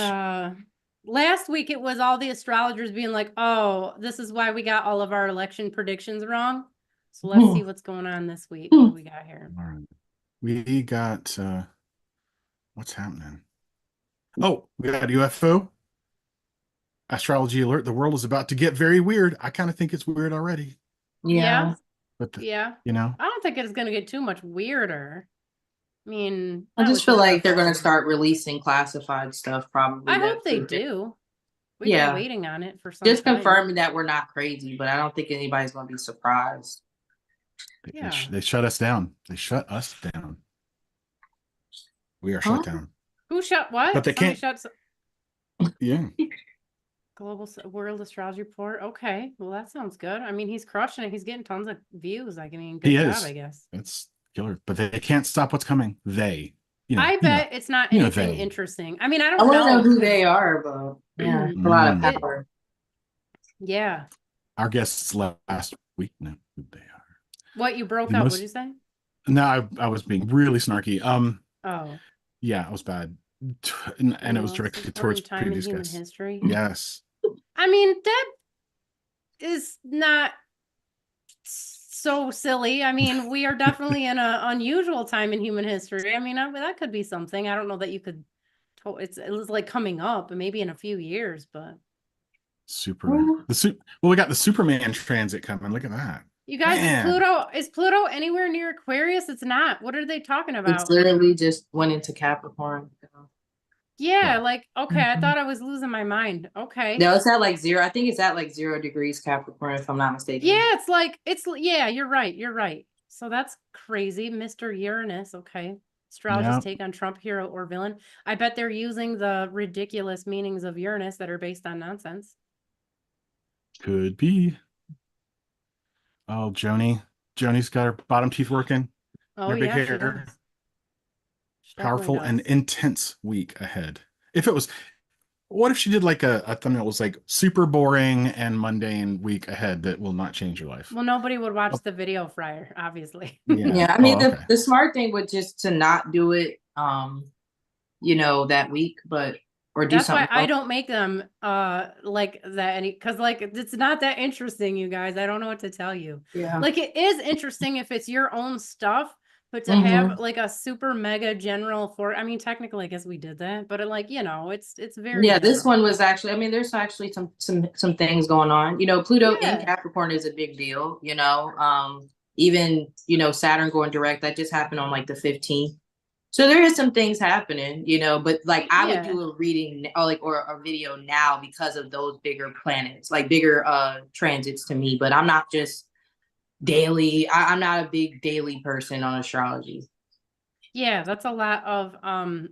last week it was all the astrologers being like, oh, this is why we got all of our election predictions wrong. So let's see what's going on this week. What do we got here? All right. We got what's happening? Oh, we got UFO. Astrology alert. The world is about to get very weird. I kind of think it's weird already. Yeah. But Yeah. you know, I don't think it's going to get too much weirder. I mean, I not just with feel like they're UFOs. going to start releasing classified stuff probably. I hope they That's- do. We've Yeah. been waiting on it for some Just time. confirming that we're not crazy, but I don't think anybody's going to be surprised. Yeah. they shut us down. They shut us down. We are shut down. Who shut what? But they Somebody can't- shut Yeah. Global World Astrology Report. Okay, well that sounds good. I mean, he's crushing it. He's getting tons of views. Like, I mean, good He job, is. I guess. It's killer. But they can't stop what's coming. I bet it's not you know anything they. interesting. I mean, I I don't want to know who 'cause- they are, but yeah, a lot of power. Yeah. Our guests last week know who they are. What, you broke The up? most- What'd you say? No, I was being really snarky. Oh. Yeah, it was bad. And it was Well, directed it's towards important time in previous human guests. history. Yes. I mean, that is not so silly. I mean, we are definitely in an unusual time in human history. I mean, that could be something. I don't know that you could. It was like coming up, maybe in a few years, but Well, we got the Superman transit coming. Look at that. you guys, Man. is Pluto anywhere near Aquarius? It's not. What are they talking It's about? literally just went into Capricorn. Yeah, Yeah. like, okay, I thought I was losing my mind. Okay. No, it's at like 0. I think it's at like 0 degrees Capricorn, if I'm not mistaken. Yeah, yeah, you're right. You're right. So that's crazy. Mr. Uranus. Okay. Astrologers Yep. take on Trump, hero or villain. I bet they're using the ridiculous meanings of Uranus that are based on nonsense. Could be. Oh, Joni's got her bottom teeth working. Oh, Her big yeah, she hair. does. She Powerful definitely and does. intense week ahead. What if she did like a thumbnail that was like super boring and mundane week ahead that will not change your life? Well, nobody would watch the video, Friar, obviously. Yeah, I mean, okay. the smart thing would just to not do it, that week, but or do That's why something I else. don't make them like that because like it's not that interesting, you guys. I don't know what to tell you. Yeah. Like it is interesting if it's your own stuff, but to Mhm. have like a super mega general I mean, technically I guess we did that, but like, it's very Yeah, this general. one was actually, I mean, there's actually some things going on. Pluto Yeah. in Capricorn is a big deal, even, Saturn going direct, that just happened on like the 15th. So there is some things happening, you know, but like I would Yeah. do a reading or a video now because of those bigger planets, like bigger transits to me. But I'm not just daily. I'm not a big daily person on astrology. Yeah, that's a lot of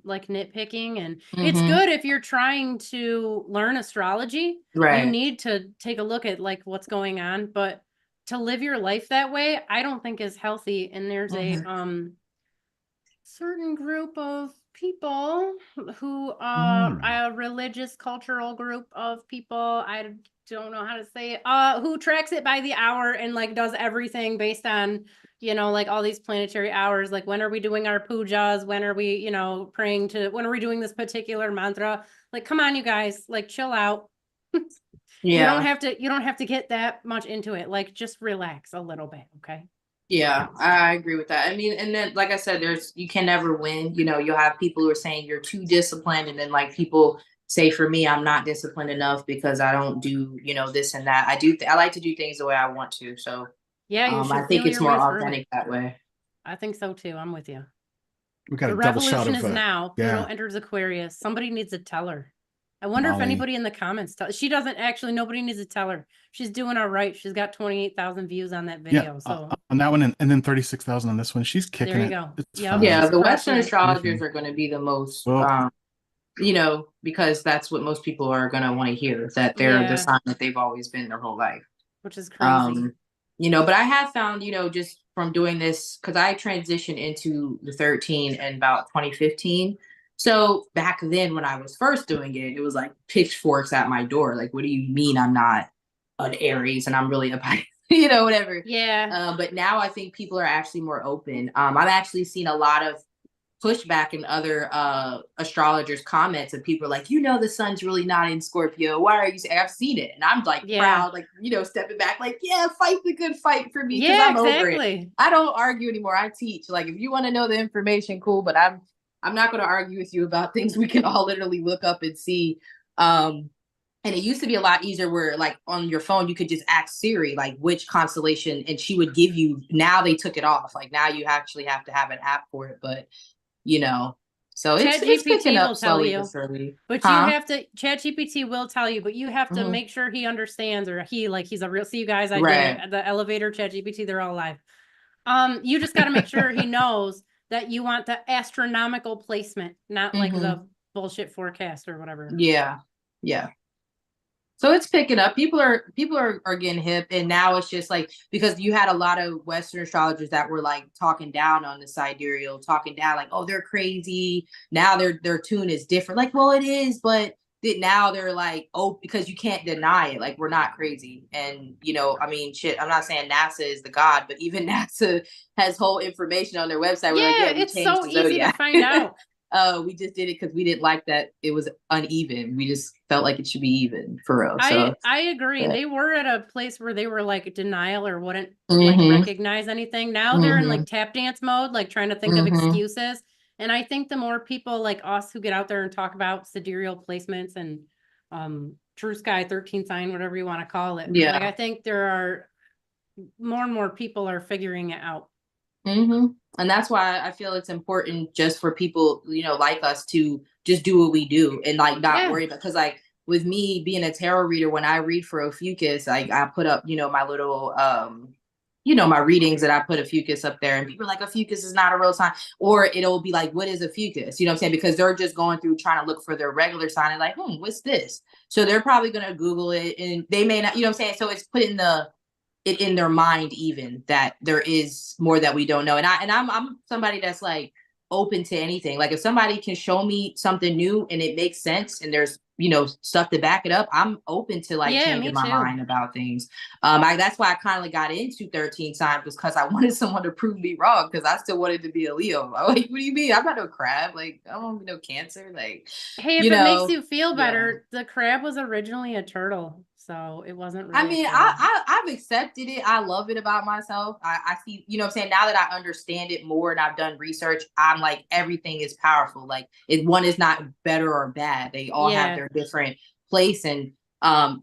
like nitpicking, and it's Mm-hmm. good if you're trying to learn astrology. You Right. need to take a look at like what's going on, but to live your life that way, I don't think is healthy. And there's a Mm-hmm. certain group of people who are Mm. a religious cultural group of people, I don't know how to say it, who tracks it by the hour and like does everything based on, you know, like all these planetary hours, like when are we doing our pujas, when are we, you know, praying to, when are we doing this particular mantra, like come on you guys, like chill out. Yeah. You don't have to get that much into it, like just relax a little bit, okay? Yeah, I agree with that. I mean, and then like I said, you can never win. You know, you'll have people who are saying you're too disciplined, and then like people say for me, I'm not disciplined enough because I don't do, you know, this and that. I like to do things the way I want to. So Yeah, you I should think feel it's your more way through it. authentic that way. I think so too. I'm with you. We got The a double shot revolution of is now. Pluto yeah, enters Aquarius. Somebody needs to tell her. I wonder if Molly. anybody in the comments she doesn't actually, nobody needs to tell her. She's doing all right. She's got 28,000 views on that Yeah, video. So on that one, and then 36,000 on this one. She's kicking there you it. go. It's Yep, fine. Yeah, she's the crushing Western it. Do your astrologers thing. are going to be the most, Well, you know, because that's what most people are going to want to hear, that they're the Yeah, sign that they've always been their whole life. which is crazy. Um, you know, but I have found, you know, just from doing this, because I transitioned into the 13 in about 2015. So back then when I was first doing it, it was like pitchforks at my door. Like, what do you mean I'm not an Aries and I'm really a Pisces, you know, whatever. Yeah. But now I think people are actually more open. I've actually seen a lot of pushback in other astrologers' comments, and people are like, you know, the sun's really not in Scorpio. Why are you saying? I've seen it, and I'm like Yeah. proud, like, you know, stepping back, like, yeah, fight the good fight for me because Yeah, I'm over it. exactly. I don't argue anymore. I teach. Like, if you want to know the information, cool, but I'm not going to argue with you about things we can all literally look up and see. And it used to be a lot easier where like on your phone you could just ask Siri like which constellation and she would give you. Now they took it off. Like now you actually have to have an app for it, but you know, so it's picking ChatGPT up will tell slowly but you, surely. but you Huh? have to, ChatGPT will tell you, but you have to Hmm. make sure he understands, or he, like, he's a real, see you guys, I did Right. it. The elevator, ChatGPT, they're all live. You just got to make sure he knows that you want the astronomical placement, not like Hmm. the bullshit forecast or whatever. Yeah. Yeah. So it's picking up. People are getting hip, and now it's just like because you had a lot of Western astrologers that were like talking down on the sidereal, talking down like, oh, they're crazy. Now their tune is different. Like, well, it is, but now they're like, oh, because you can't deny it. Like, we're not crazy, and you know, I mean, shit. I'm not saying NASA is the god, but even NASA has whole information on their website. We're like, Yeah, yeah, we it's changed so the easy to zodiac. find out. We just did it because we didn't like that it was uneven. We just felt like it should be even for real. So I agree. but, They were at a place where they were like denial or wouldn't like mm-hmm, recognize anything. Now they're in mm-hmm, like tap dance mode, like trying to think of mm-hmm. excuses. And I think the more people like us who get out there and talk about sidereal placements and true sky 13 sign, whatever you want to call it, like I Yeah. think there are more and more people are figuring it out. Mm-hmm. And that's why I feel it's important just for people, you know, like us to just do what we do and like not Yeah. worry about because like with me being a tarot reader, when I read for Ophiuchus, I put up, you know, my little you know, my readings that I put Ophiuchus up there and people are like, Ophiuchus is not a real sign. Or it'll be like, what is Ophiuchus? You know what I'm saying? Because they're just going through trying to look for their regular sign and like, what's this? So they're probably gonna Google it and they may not, you know what I'm saying? So it's put in their mind even that there is more that we don't know. And I'm somebody that's like open to anything. Like if somebody can show me something new and it makes sense and there's, you know, stuff to back it up, I'm open to like Yeah, me changing my too. mind about things. That's why I kind of got into 13 signs was because I wanted someone to prove me wrong because I still wanted to be a Leo. I'm like, what do you mean? I'm not no crab. Like I don't know Cancer. Like, Hey, if you it makes know, you feel yeah. better, the crab was originally a turtle, so it wasn't I really a mean, crab. I've accepted it. I love it about myself. I see, you know what I'm saying? Now that I understand it more and I've done research, I'm like everything is powerful. Like one is not better or bad. They all have Yeah. their different place. And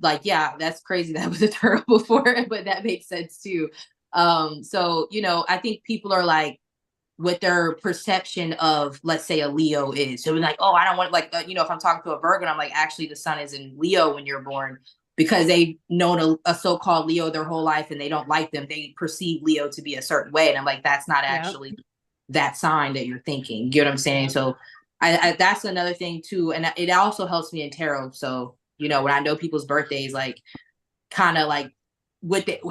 like, yeah, that's crazy. That was a turtle before, but that makes sense too. So, you know, I think people are like what their perception of, let's say, a Leo is. So we're like, oh, I don't want, like, you know, if I'm talking to a Virgo, I'm like, actually, the sun is in Leo when you're born, because they've known a so-called Leo their whole life and they don't like them. They perceive Leo to be a certain way. And I'm like, that's not actually that sign that you're thinking. You get what I'm saying? So I that's another thing too. And it also helps me in tarot. So, you know, when I know people's birthdays, like kind of like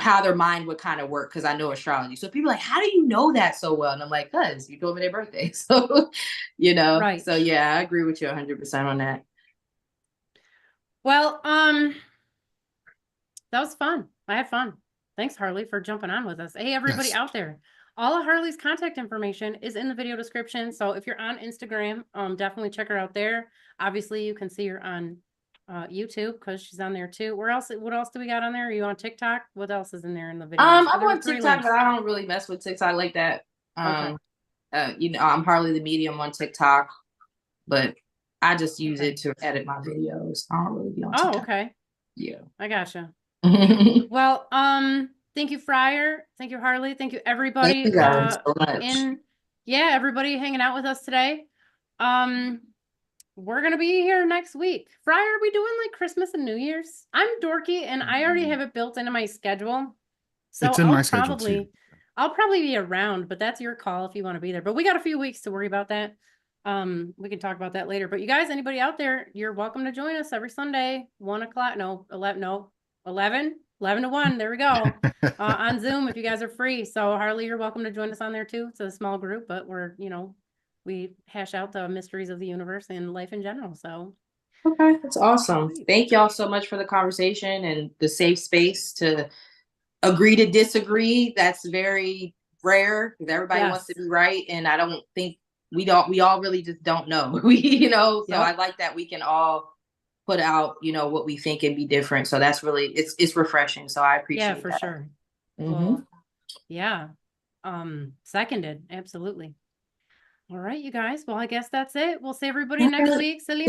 how their mind would kind of work, because I know astrology. So people are like, how do you know that so well? And I'm like, cuz you told me their birthday. So, you know, Right. so yeah, I agree with you 100% on that. Well, that was fun. I had fun. Thanks, Harley, for jumping on with us. Hey, everybody out there. All of Harley's contact information is in the video description. So if you're on Instagram, definitely check her out there. Obviously, you can see her on YouTube because she's on there too. What else do we got on there? Are you on TikTok? What else is in there in the video? I'm on TikTok, but I don't really mess with TikTok like that. You know, I'm Harley the Medium on TikTok, but I just use it to edit my videos. I don't really be on TikTok. Oh, okay. Yeah. I gotcha. Well, thank you, Friar. Thank you, Harley. Thank you, everybody. Thank you guys so much. Everybody hanging out with us today. We're gonna be here next week. Friar, are we doing like Christmas and New Year's? I'm dorky and I already have it built into my schedule. So it's in my schedule too. I'll probably be around, but that's your call if you want to be there. But we got a few weeks to worry about that. We can talk about that later. But you guys, anybody out there, you're welcome to join us every Sunday, 1 o'clock. No, 11 to 1. There we go. On Zoom if you guys are free. So Harley, you're welcome to join us on there too. It's a small group, but we're, you know, we hash out the mysteries of the universe and life in general. So okay, that's awesome. Thank y'all so much for the conversation and the safe space to agree to disagree. That's very rare because everybody wants to be right, and I don't think we all really just don't know. You know, so I like that we can all put out, you know, what we think and be different. So that's really it's refreshing. So I appreciate that. Yeah, for sure. Well, yeah. Seconded. Absolutely. All right, you guys. Well, I guess that's it. We'll see everybody next week. Salim.